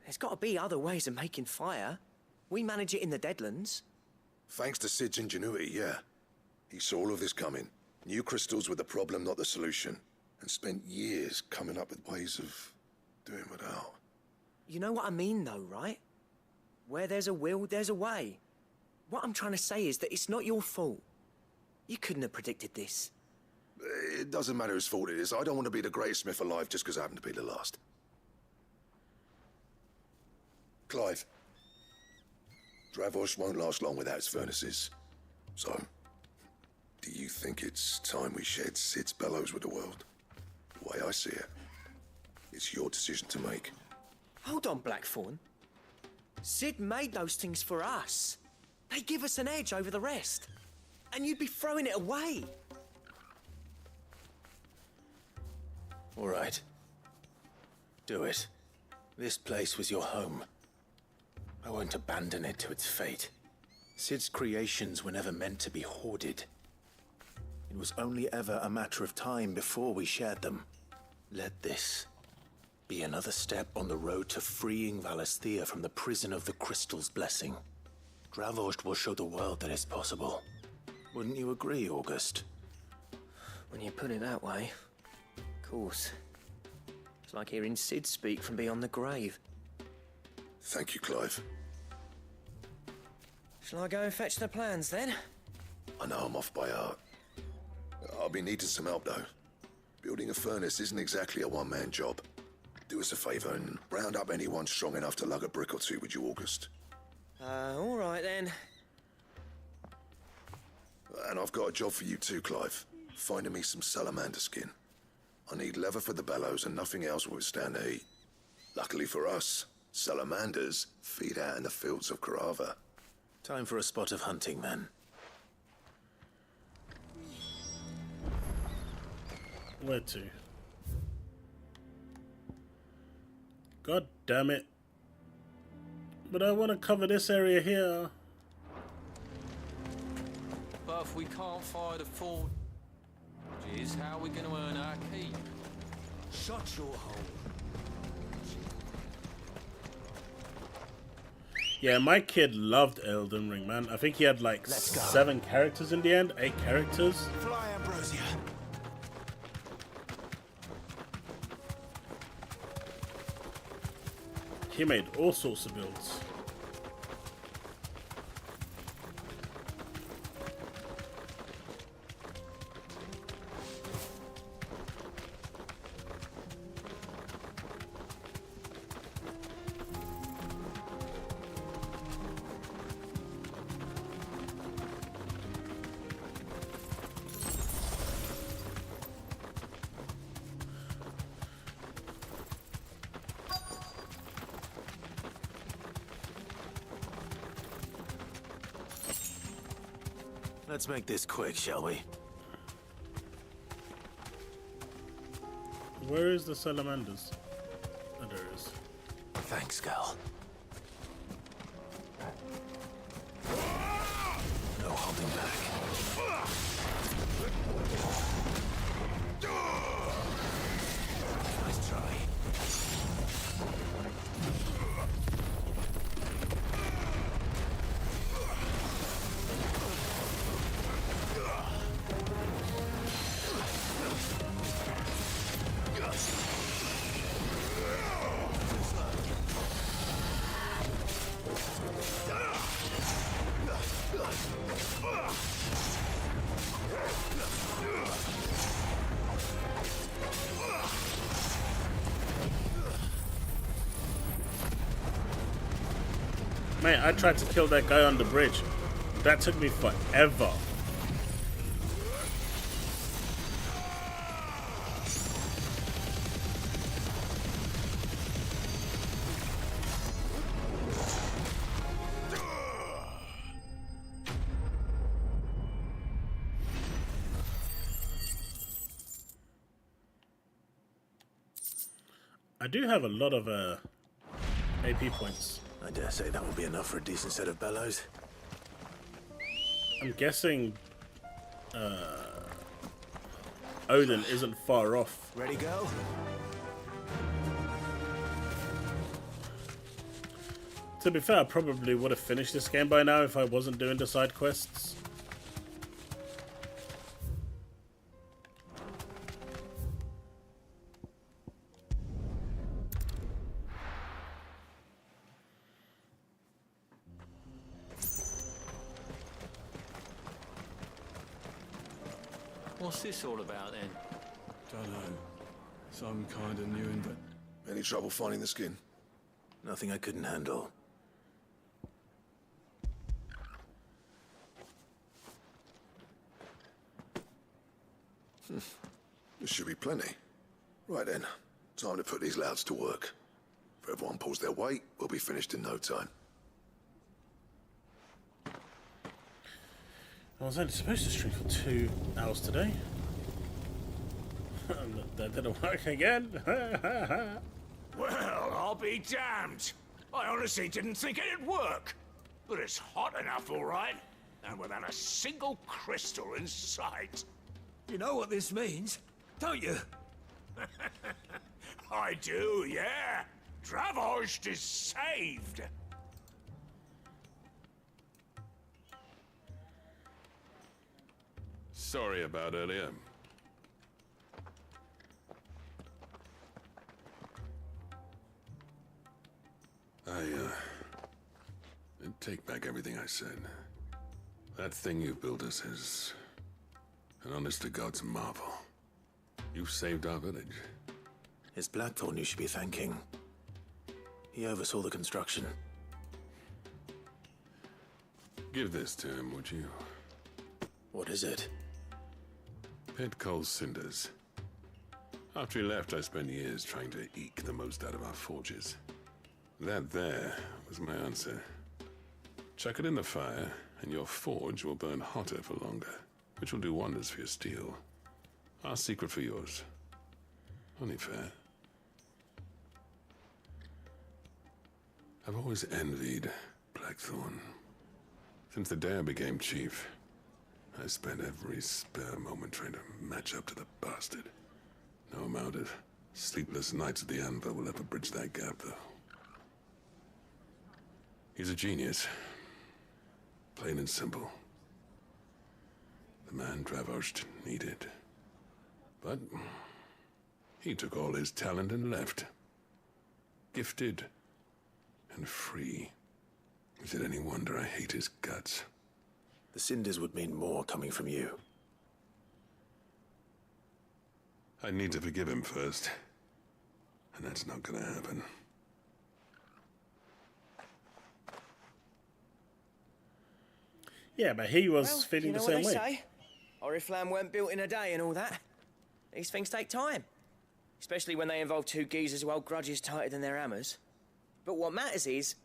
Speaker 13: There's got to be other ways of making fire. We manage it in the Deadlands.
Speaker 6: Thanks to Sid's ingenuity, yeah. He saw all of this coming. Knew crystals were the problem, not the solution. And spent years coming up with ways of doing without.
Speaker 13: You know what I mean, though, right? Where there's a will, there's a way. What I'm trying to say is that it's not your fault. You couldn't have predicted this.
Speaker 6: It doesn't matter whose fault it is. I don't want to be the greatest smith alive just because I happen to be the last. Clive. Dravozd won't last long without its furnaces. So, do you think it's time we shared Sid's bellows with the world? The way I see it, it's your decision to make.
Speaker 13: Hold on, Blackthorn. Sid made those things for us. They give us an edge over the rest. And you'd be throwing it away.
Speaker 3: All right. Do it. This place was your home. I won't abandon it to its fate. Sid's creations were never meant to be hoarded. It was only ever a matter of time before we shared them. Let this be another step on the road to freeing Valisthea from the prison of the Crystal's blessing. Dravost will show the world that it's possible. Wouldn't you agree, August?
Speaker 13: When you put it that way, of course. It's like hearing Sid speak from beyond the grave.
Speaker 6: Thank you, Clive.
Speaker 13: Shall I go and fetch the plans, then?
Speaker 6: I know I'm off by heart. I'll be needing some help, though. Building a furnace isn't exactly a one-man job. Do us a favour and round up anyone strong enough to lug a brick or two, would you, August?
Speaker 13: All right, then.
Speaker 6: And I've got a job for you too, Clive. Finding me some salamander skin. I need leather for the bellows and nothing else will withstand the heat. Luckily for us, salamanders feed out in the fields of Carava.
Speaker 3: Time for a spot of hunting, then.
Speaker 1: Where to? God damn it. But I want to cover this area here.
Speaker 5: But if we can't find a forge, how are we going to earn our keep?
Speaker 18: Shut your hole.
Speaker 1: Yeah, my kid loved Elden Ring, man. I think he had like 7 characters in the end, 8 characters.
Speaker 18: Fly, Ambrosia.
Speaker 1: He made all sorts of builds.
Speaker 3: Let's make this quick, shall we?
Speaker 1: Where is the salamanders? Oh, there it is.
Speaker 3: Thanks, Gal. No holding back. Nice try.
Speaker 1: Mate, I tried to kill that guy on the bridge. That took me forever. I do have a lot of AP points.
Speaker 3: I dare say that will be enough for a decent set of bellows.
Speaker 1: I'm guessing Odin isn't far off.
Speaker 3: Ready, go?
Speaker 1: To be fair, I probably would have finished this game by now if I wasn't doing the side quests.
Speaker 5: What's this all about then?
Speaker 16: Don't know. Some kind of new invention.
Speaker 6: Any trouble finding the skin?
Speaker 3: Nothing I couldn't handle.
Speaker 6: There should be plenty. Right then, time to put these louds to work. If everyone pulls their weight, we'll be finished in no time.
Speaker 1: I was only supposed to stream for 2 hours today. That didn't work again.
Speaker 14: Well, I'll be damned. I honestly didn't think it'd work. But it's hot enough, all right. And without a single crystal in sight.
Speaker 18: You know what this means, don't you?
Speaker 14: I do, yeah. Dravost is saved.
Speaker 10: Sorry about earlier. I take back everything I said. That thing you built us is an honest-to-God's marvel. You saved our village.
Speaker 3: It's Blackthorn you should be thanking. He oversaw the construction.
Speaker 10: Give this to him, would you?
Speaker 3: What is it?
Speaker 10: Pit coal cinders. After he left, I spent years trying to eke the most out of our forges. That there was my answer. Chuck it in the fire, and your forge will burn hotter for longer, which will do wonders for your steel. Our secret for yours. Only fair. I've always envied Blackthorn. Since the day I became chief, I spent every spare moment trying to match up to the bastard. No amount of sleepless nights at the anvil will ever bridge that gap, though. He's a genius. Plain and simple. The man Dravost needed. But he took all his talent and left. Gifted and free. Is it any wonder I hate his guts?
Speaker 3: The cinders would mean more coming from you.
Speaker 10: I need to forgive him first. And that's not gonna happen.
Speaker 1: Yeah, but he was feeling the same way.
Speaker 13: Say? Oriflamme weren't built in a day and all that. These things take time. Especially when they involve two geezers who hold grudges tighter than their hammers. But what matters is,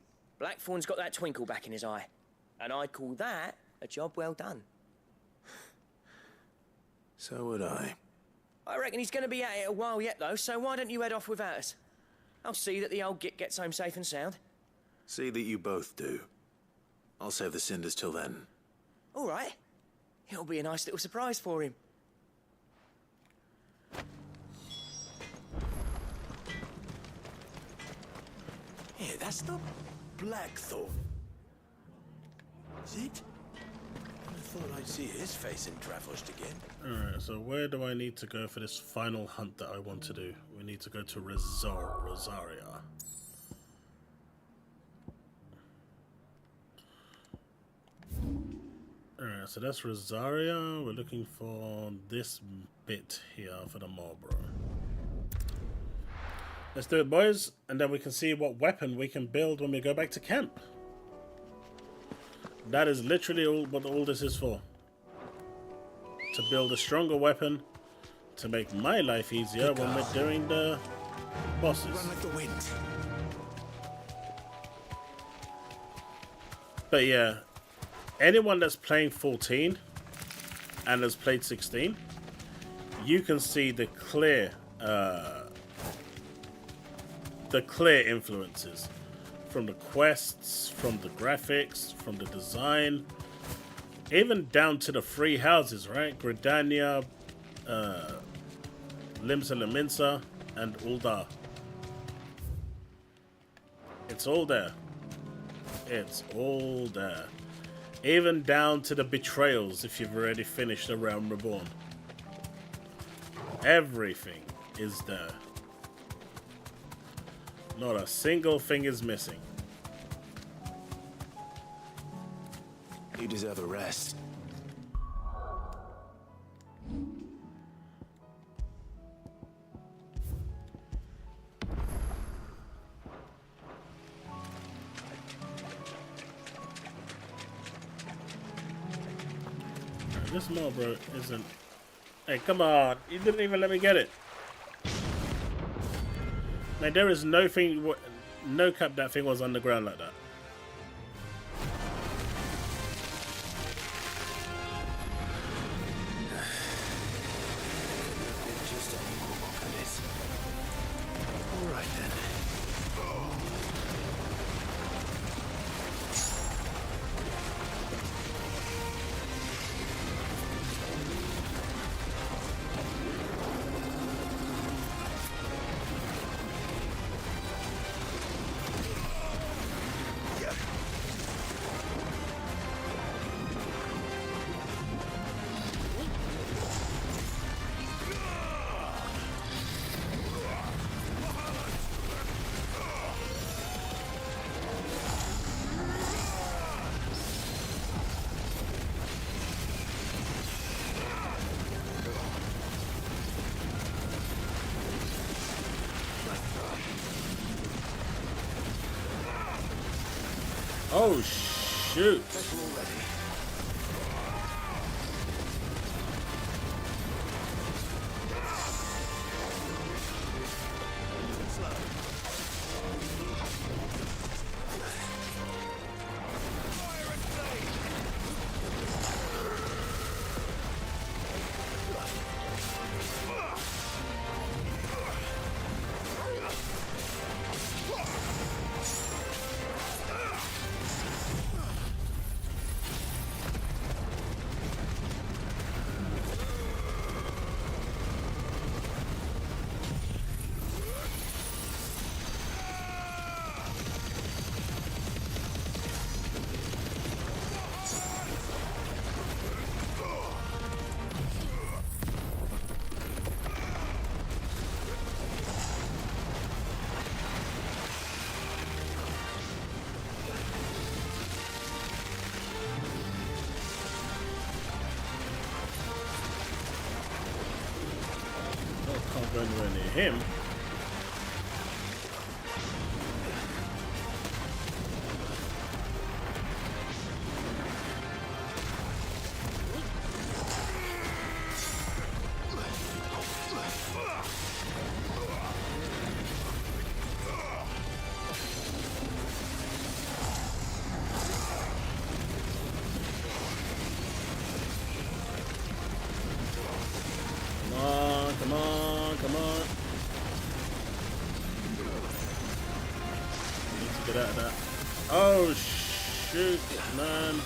Speaker 13: Blackthorn's got that twinkle back in his eye. And I'd call that a job well done.
Speaker 3: So would I.
Speaker 13: I reckon he's going to be at it a while yet, though, so why don't you head off without us? I'll see that the old git gets home safe and sound.
Speaker 3: See that you both do. I'll save the cinders till then.
Speaker 13: All right. It'll be a nice little surprise for him.
Speaker 14: Yeah, that's the Blackthorn. Is it? I thought I'd see his face in Dravost again.
Speaker 1: Alright, so where do I need to go for this final hunt that I want to do? We need to go to Rosaria. Alright, so that's Rosaria. We're looking for this bit here for the Marlboro. Let's do it, boys, and then we can see what weapon we can build when we go back to camp. That is literally all this is for. To build a stronger weapon, to make my life easier when we're doing the bosses.
Speaker 14: Run like the wind.
Speaker 1: But yeah, anyone that's playing 14 and has played 16, you can see the clear influences from the quests, from the graphics, from the design, even down to the free houses, right? Gridania, Limsa Laminsa, and Uldar. It's all there. It's all there. Even down to the betrayals if you've already finished the Realm Reborn. Everything is there. Not a single thing is missing.
Speaker 3: You deserve a rest.
Speaker 1: This Marlboro isn't... Hey, come on. You didn't even let me get it. Like, there is no cap that thing was on the ground like that.
Speaker 3: Alright then.
Speaker 1: Oh, shoot. Can't go anywhere near him. Get out of that. Oh, shoot, man.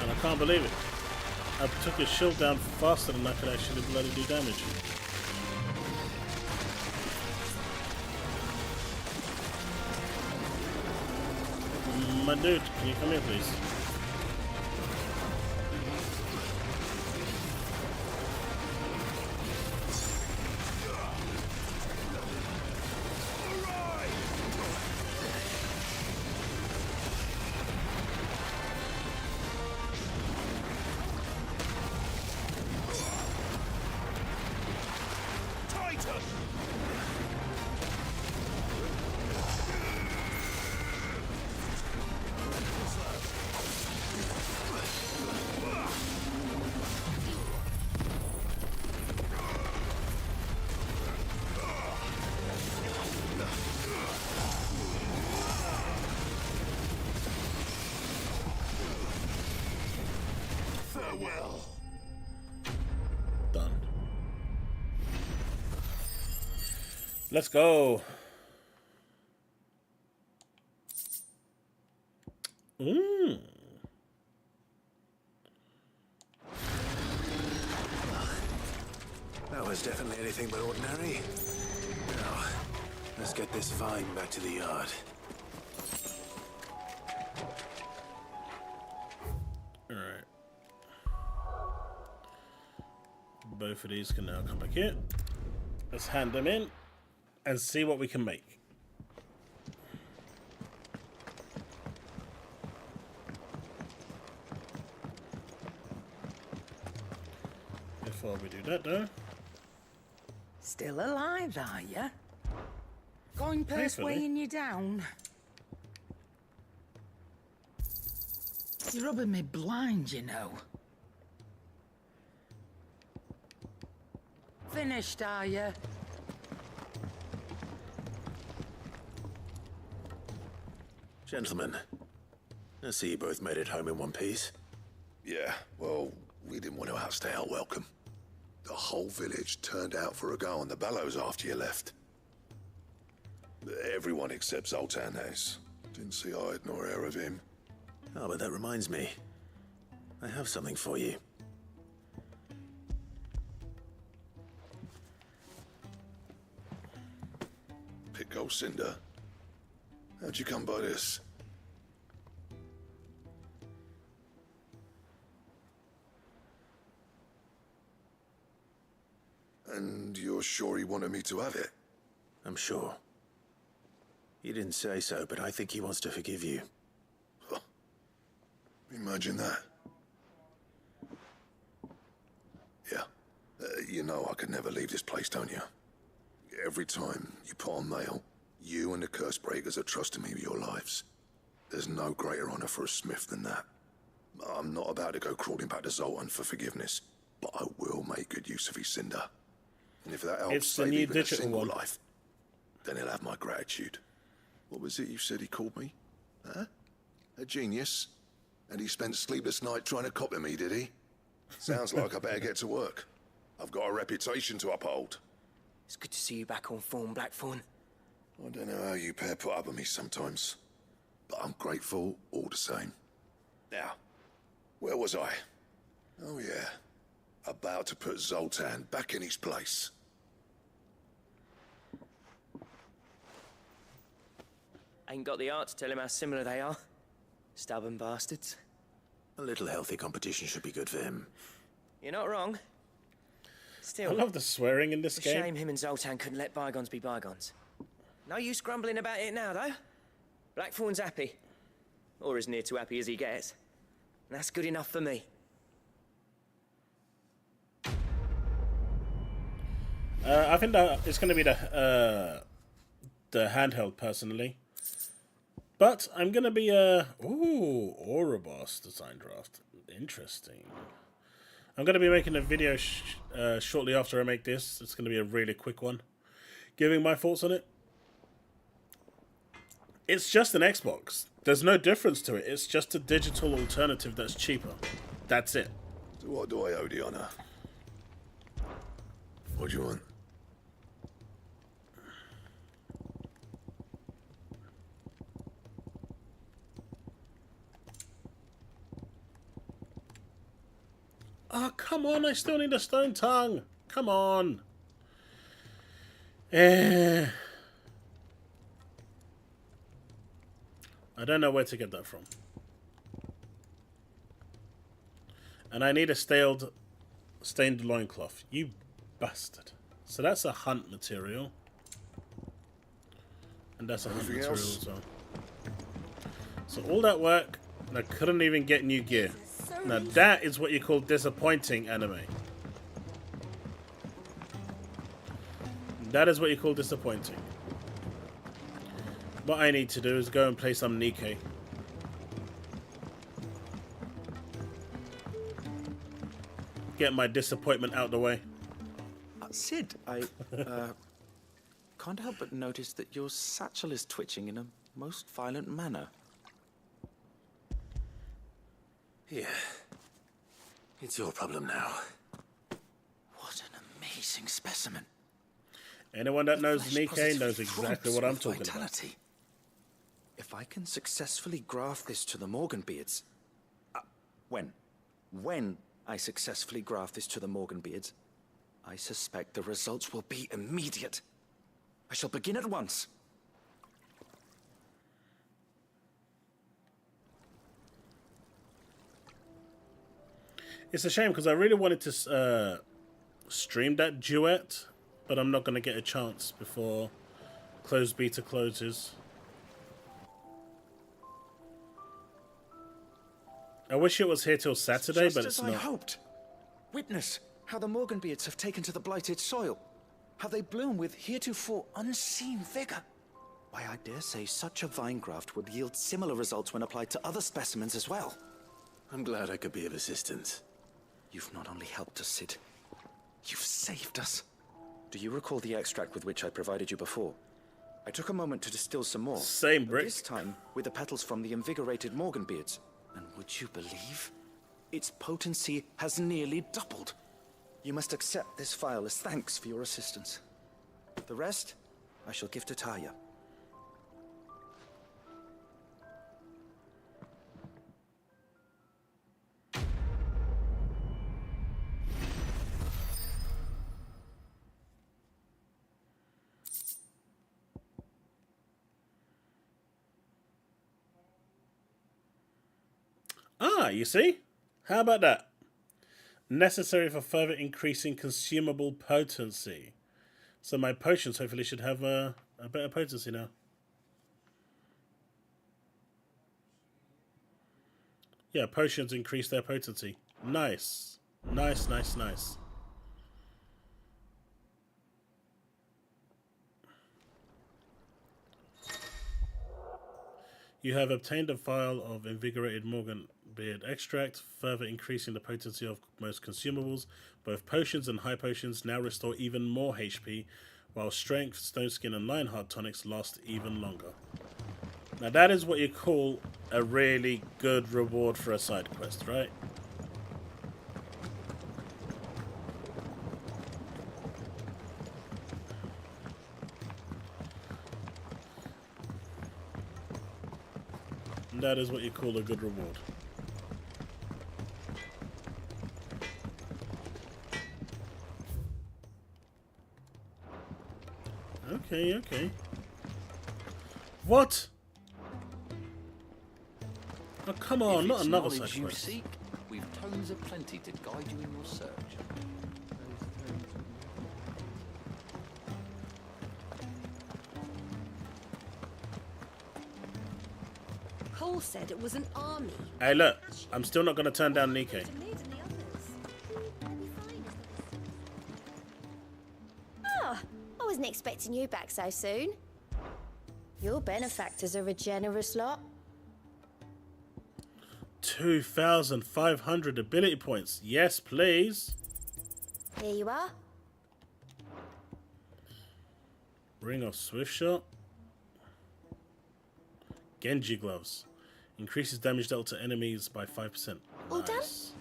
Speaker 1: I can't believe it. I took his shield down faster than I could actually bloody do damage. My dude, can you come here please?
Speaker 6: Farewell.
Speaker 1: Done. Let's go.
Speaker 3: That was definitely anything but ordinary. Now, let's get this vine back to the yard.
Speaker 1: Alright. Both of these can now come back in. Let's hand them in and see what we can make. Before we do that though.
Speaker 4: Still alive, are you? Going purse weighing you down? You're rubbing me blind, you know. Finished, are you?
Speaker 3: Gentlemen, I see you both made it home in one piece.
Speaker 6: Yeah, well, we didn't want to outstay our welcome. The whole village turned out for a go on the bellows after you left. Everyone except Zoltan has. Didn't see hide nor hair of him.
Speaker 3: Oh, but that reminds me. I have something for you.
Speaker 6: go, Cinder. How'd you come by this? And you're sure he wanted me to have it?
Speaker 3: I'm sure. He didn't say so, but I think he wants to forgive you.
Speaker 6: Huh. Imagine that. Yeah. You know I could never leave this place, don't you? Every time you put on mail, you and the curse breakers are trusting me with your lives. There's no greater honor for a smith than that. I'm not about to go crawling back to Zoltan for forgiveness, but I will make good use of his Cinder. And if that helps
Speaker 1: It's the
Speaker 6: save
Speaker 1: new
Speaker 6: even a
Speaker 1: digital
Speaker 6: single
Speaker 1: one.
Speaker 6: life, then he'll have my gratitude. What was it you said he called me? Huh? A genius? And he spent sleepless night trying to copy me, did he? Sounds like I better get to work. I've got a reputation to uphold.
Speaker 13: It's good to see you back on form, Blackthorn.
Speaker 6: I don't know how you pair put up with me sometimes, but I'm grateful all the same. Now, where was I? Oh yeah, about to put Zoltan back in his place.
Speaker 13: Ain't got the art to tell him how similar they are. Stubborn bastards.
Speaker 3: A little healthy competition should be good for him.
Speaker 13: You're not wrong. Still,
Speaker 1: I love the swearing in this
Speaker 13: it's a
Speaker 1: game.
Speaker 13: shame him and Zoltan couldn't let bygones be bygones. No use grumbling about it now, though. Blackthorn's happy. Or as near to happy as he gets. And that's good enough for me.
Speaker 1: I think that it's going to be the handheld, personally. But I'm going to be ooh, Ouroboros design draft. Interesting. I'm going to be making a video shortly after I make this. It's going to be a really quick one, giving my thoughts on it. It's just an Xbox. There's no difference to it. It's just a digital alternative that's cheaper. That's it.
Speaker 6: So what do I owe the honor? What do you want?
Speaker 1: Oh, come on. I still need a stone tongue. Come on. I don't know where to get that from. And I need a stained loincloth. You bastard. So that's a hunt material. And that's a hunt material as well. So all that work, and I couldn't even get new gear. Now that is what you call disappointing, anime. That is what you call disappointing. What I need to do is go and play some Nikkei. Get my disappointment out the way.
Speaker 23: Sid, I can't help but notice that your satchel is twitching in a most violent manner.
Speaker 3: Yeah. It's your problem now.
Speaker 23: What an amazing specimen.
Speaker 1: Anyone that knows
Speaker 23: Flesh
Speaker 1: Nikkei knows
Speaker 23: positively
Speaker 1: exactly what
Speaker 23: throbs
Speaker 1: I'm
Speaker 23: with
Speaker 1: talking
Speaker 23: vitality. If I can successfully graft this to the Morganbeards... When I successfully graft this to the Morganbeards, I suspect the results will be immediate. I shall begin at once.
Speaker 1: It's a shame because I really wanted to stream that duet, but I'm not going to get a chance before closed beta closes. I wish it was here till Saturday,
Speaker 23: Just
Speaker 1: but
Speaker 23: as
Speaker 1: it's
Speaker 23: I
Speaker 1: not.
Speaker 23: hoped. Witness how the Morganbeards have taken to the blighted soil. How they bloom with heretofore unseen vigor. Why, I dare say such a vine graft would yield similar results when applied to other specimens as well.
Speaker 3: I'm glad I could be of assistance.
Speaker 23: You've not only helped us, Sid, you've saved us. Do you recall the extract with which I provided you before? I took a moment to distill some more.
Speaker 1: Same brick.
Speaker 23: This time with the petals from the invigorated Morganbeards. And would you believe? Its potency has nearly doubled. You must accept this file as thanks for your assistance. The rest, I shall give to Taya.
Speaker 1: Ah, you see? How about that? Necessary for further increasing consumable potency. So my potions hopefully should have a better potency now. Yeah, potions increase their potency. Nice. Nice, nice, nice. You have obtained a vial of invigorated Morganbeard extract, further increasing the potency of most consumables. Both potions and high potions now restore even more HP, while strength, stone skin, and lionheart tonics last even longer. Now that is what you call a really good reward for a side quest, right? That is what you call a good reward. Okay, okay. What? Oh, come on, not another side
Speaker 9: you
Speaker 1: quest.
Speaker 9: seek, we've tomes of plenty to guide you in your search.
Speaker 8: Cole said it was an army.
Speaker 1: Hey, look, I'm still not going to turn down Nikkei.
Speaker 2: Ah, I wasn't expecting you back so soon. Your benefactors are a generous lot.
Speaker 1: 2,500 ability points. Yes, please.
Speaker 2: Here you are.
Speaker 1: Ring of Swift Shot. Genji gloves. Increases damage dealt to enemies by 5%.
Speaker 2: All done?
Speaker 1: Nice.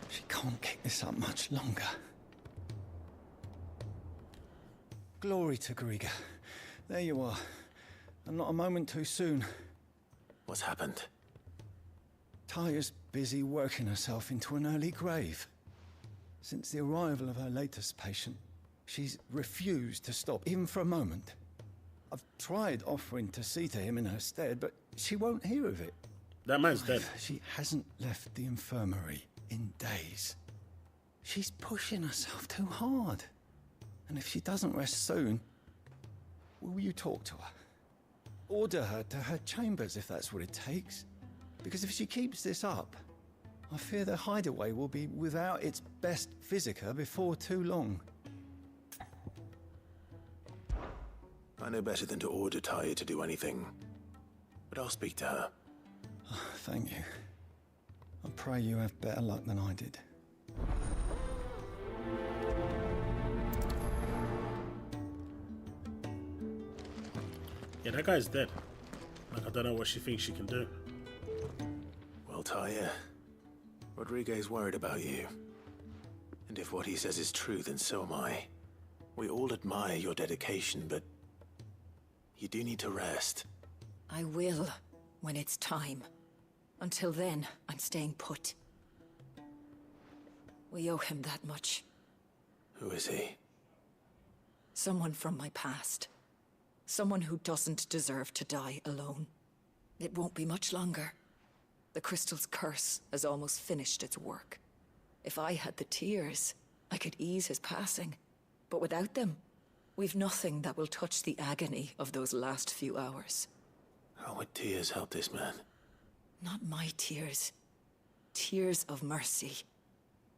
Speaker 19: She can't keep this up much longer. Glory to Griga. There you are. And not a moment too soon.
Speaker 3: What's happened?
Speaker 19: Taya's busy working herself into an early grave. Since the arrival of her latest patient, she's refused to stop, even for a moment. I've tried offering to see to him in her stead, but she won't hear of it.
Speaker 1: That man's dead.
Speaker 19: She hasn't left the infirmary in days. She's pushing herself too hard. And if she doesn't rest soon, will you talk to her? Order her to her chambers if that's what it takes. Because if she keeps this up, I fear the hideaway will be without its best physica before too long.
Speaker 3: I know better than to order Taya to do anything, but I'll speak to her.
Speaker 19: Thank you. I pray you have better luck than I did.
Speaker 1: Yeah, that guy's dead. Like, I don't know what she thinks she can do.
Speaker 3: Well, Taya, Rodriguez worried about you. And if what he says is true, then so am I. We all admire your dedication, but you do need to rest.
Speaker 11: I will, when it's time. Until then, I'm staying put. We owe him that much.
Speaker 3: Who is he?
Speaker 11: Someone from my past. Someone who doesn't deserve to die alone. It won't be much longer. The crystal's curse has almost finished its work. If I had the tears, I could ease his passing. But without them, we've nothing that will touch the agony of those last few hours.
Speaker 3: How would tears help this man?
Speaker 11: Not my tears. Tears of mercy.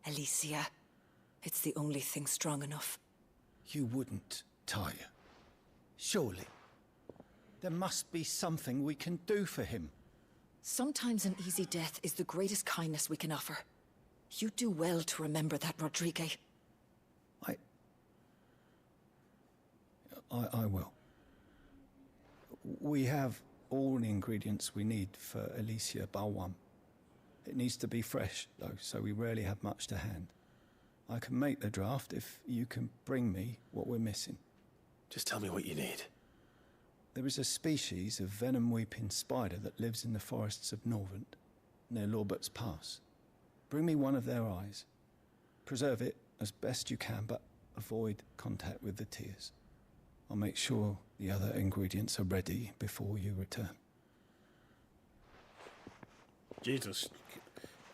Speaker 11: Alicia, it's the only thing strong enough.
Speaker 19: You wouldn't, Taya. Surely. There must be something we can do for him.
Speaker 11: Sometimes an easy death is the greatest kindness we can offer. You do well to remember that, Rodriguez.
Speaker 19: I will. We have all the ingredients we need for Alicia Balwam. It needs to be fresh, though, so we rarely have much to hand. I can make the draft if you can bring me what we're missing.
Speaker 3: Just tell me what you need.
Speaker 19: There is a species of venom-weeping spider that lives in the forests of Norvent, near Lorbert's Pass. Bring me one of their eyes. Preserve it as best you can, but avoid contact with the tears. I'll make sure the other ingredients are ready before you return.
Speaker 1: Jesus.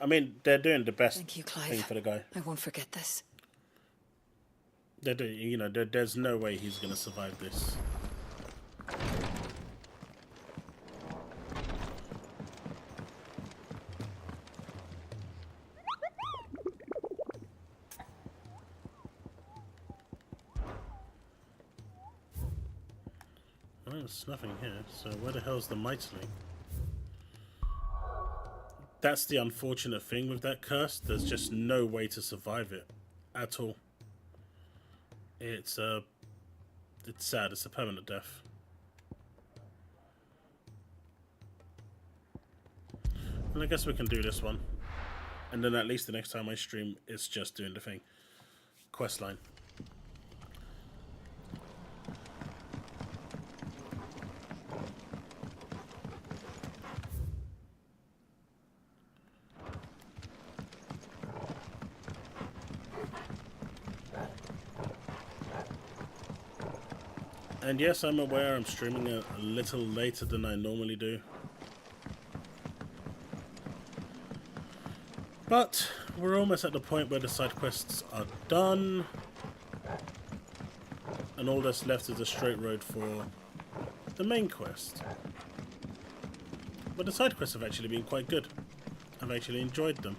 Speaker 1: I mean, they're doing the best
Speaker 11: Thank you, Clive.
Speaker 1: thing for the guy.
Speaker 11: I won't forget this.
Speaker 1: They're doing, you know, there's no way he's going to survive this. Well, there's nothing here, so where the hell's the mightling? That's the unfortunate thing with that curse. There's just no way to survive it at all. It's sad. It's a permanent death. And I guess we can do this one, and then at least the next time I stream, it's just doing the thing. Quest line. And yes, I'm aware I'm streaming a little later than I normally do. But we're almost at the point where the side quests are done. And all that's left is a straight road for the main quest. But the side quests have actually been quite good. I've actually enjoyed them.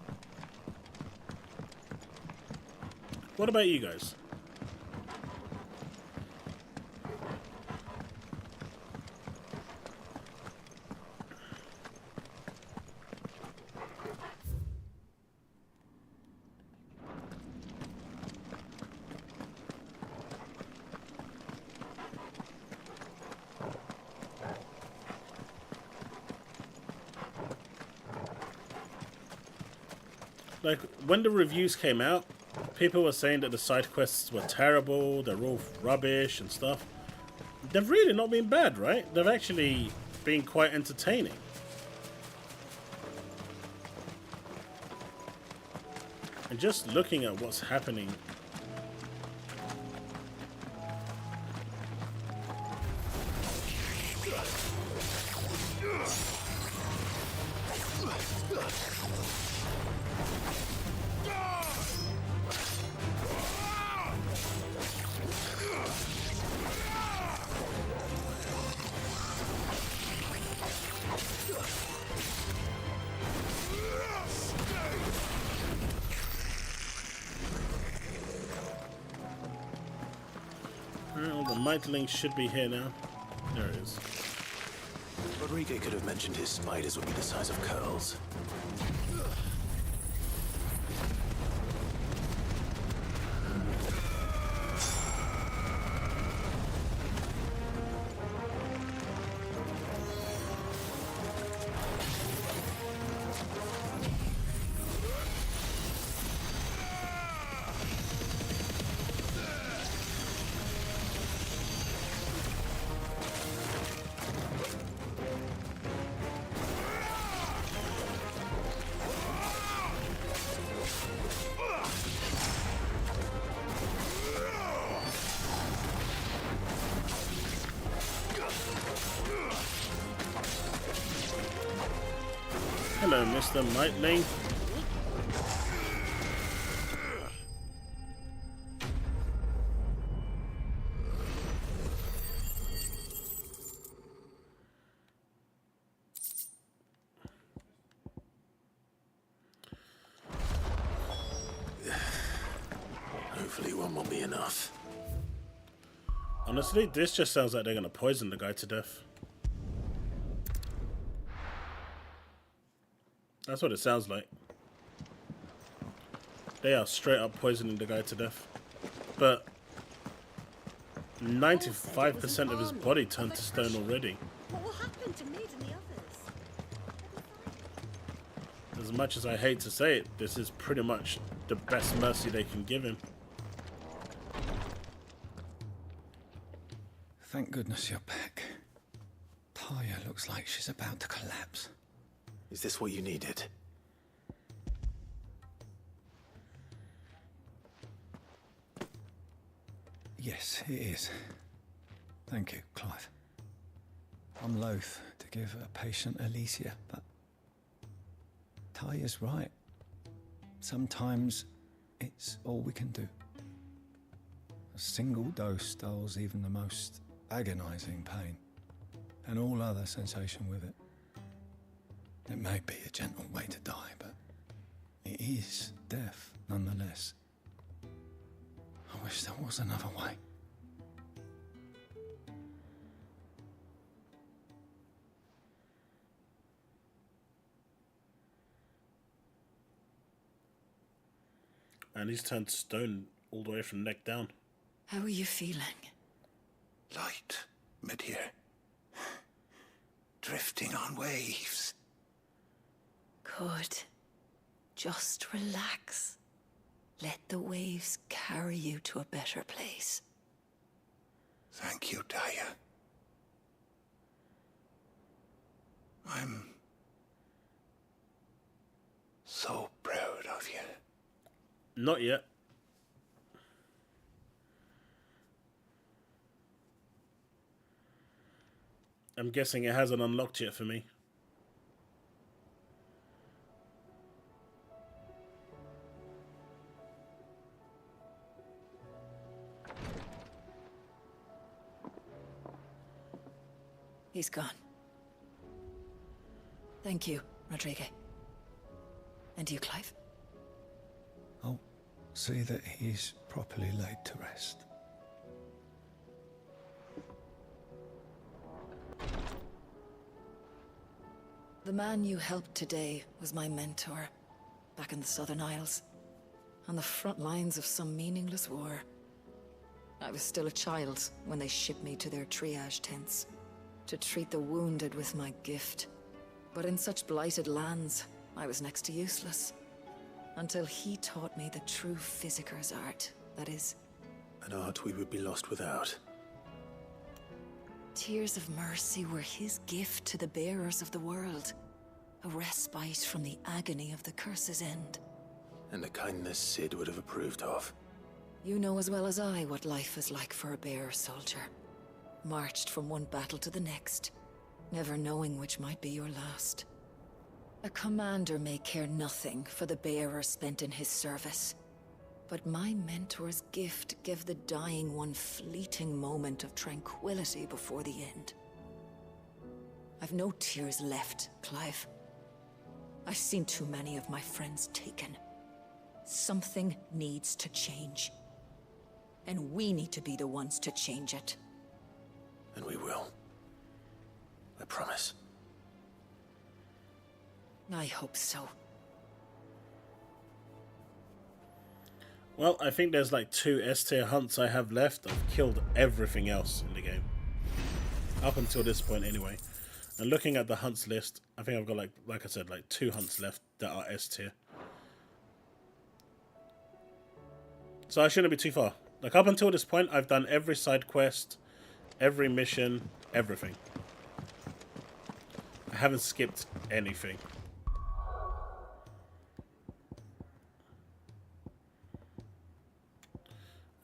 Speaker 1: What about you guys? Like, when the reviews came out, people were saying that the side quests were terrible, they're all rubbish and stuff. They've really not been bad, right? They've actually been quite entertaining. And just looking at what's happening. Well, the Mightling should be here now. There it is.
Speaker 3: Rodrigo could have mentioned his spiders would be the size of curls.
Speaker 1: Hello, Mr. Mightling.
Speaker 3: Hopefully one will be enough.
Speaker 1: Honestly, this just sounds like they're gonna poison the guy to death. That's what it sounds like. They are straight up poisoning the guy to death. But 95% of his body turned to stone already.
Speaker 8: What will happen to Mid and the others?
Speaker 1: As much as I hate to say it, this is pretty much the best mercy they can give him.
Speaker 19: Thank goodness you're back. Taya looks like she's about to collapse.
Speaker 3: Is this what you needed?
Speaker 19: Yes, it is. Thank you, Clive. I'm loath to give a patient Alicia, but Taya's right. Sometimes it's all we can do. A single dose dulls even the most agonizing pain, and all other sensation with it. It may be a gentle way to die, but it is death nonetheless. I wish there was another way.
Speaker 1: And he's turned stone all the way from neck down.
Speaker 11: How are you feeling?
Speaker 14: Light, mid-here. Drifting on waves.
Speaker 11: Good. Just relax. Let the waves carry you to a better place.
Speaker 14: Thank you, Taya. I'm so proud of you.
Speaker 1: Not yet. I'm guessing it hasn't unlocked yet for me.
Speaker 11: He's gone. Thank you, Rodrigo. And you, Clive?
Speaker 19: I'll see that he's properly laid to rest.
Speaker 11: The man you helped today was my mentor, back in the Southern Isles, on the front lines of some meaningless war. I was still a child when they shipped me to their triage tents, to treat the wounded with my gift. But in such blighted lands, I was next to useless. Until he taught me the true physicker's art, that is...
Speaker 3: An art we would be lost without.
Speaker 11: Tears of mercy were his gift to the bearers of the world. A respite from the agony of the curse's end.
Speaker 3: And a kindness Sid would have approved of.
Speaker 11: You know as well as I what life is like for a bearer soldier. Marched from one battle to the next, never knowing which might be your last. A commander may care nothing for the bearer spent in his service. But my mentor's gift gave the dying one fleeting moment of tranquility before the end. I've no tears left, Clive. I've seen too many of my friends taken. Something needs to change. And we need to be the ones to change it.
Speaker 3: And we will. I promise.
Speaker 11: I hope so.
Speaker 1: Well, I think there's like 2 S-tier hunts I have left. I've killed everything else in the game. Up until this point anyway. And looking at the hunts list, I think I've got like I said, like 2 hunts left that are S-tier. So I shouldn't be too far. Like up until this point, I've done every side quest, every mission, everything. I haven't skipped anything.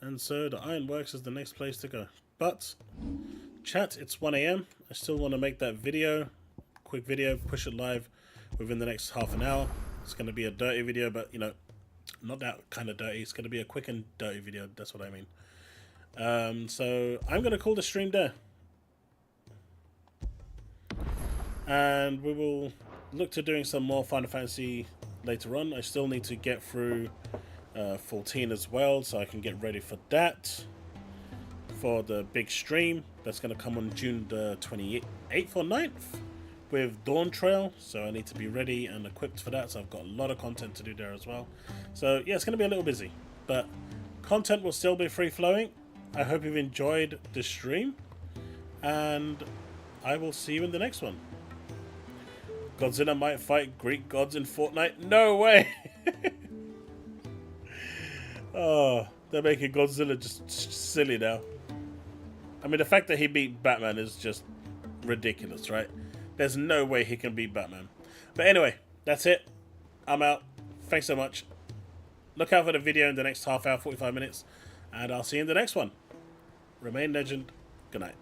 Speaker 1: And so the Ironworks is the next place to go. But, chat, it's 1 AM. I still want to make that video. Quick video, push it live within the next half an hour. It's going to be a dirty video, but, you know, not that kind of dirty. It's going to be a quick and dirty video. That's what I mean. So, I'm going to call the stream there. And we will look to doing some more Final Fantasy later on. I still need to get through 14 as well, so I can get ready for that, for the big stream that's going to come on June the 28th or 9th with Dawn Trail. So I need to be ready and equipped for that, so I've got a lot of content to do there as well. So yeah, it's going to be a little busy, but content will still be free flowing. I hope you've enjoyed the stream, and I will see you in the next one. Godzilla might fight Greek gods in Fortnite? No way! Oh, they're making Godzilla just silly now. I mean, the fact that he beat Batman is just ridiculous, right? There's no way he can beat Batman. But anyway, that's it. I'm out. Thanks so much. Look out for the video in the next half hour, 45 minutes. And I'll see you in the next one. Remain legend. Good night.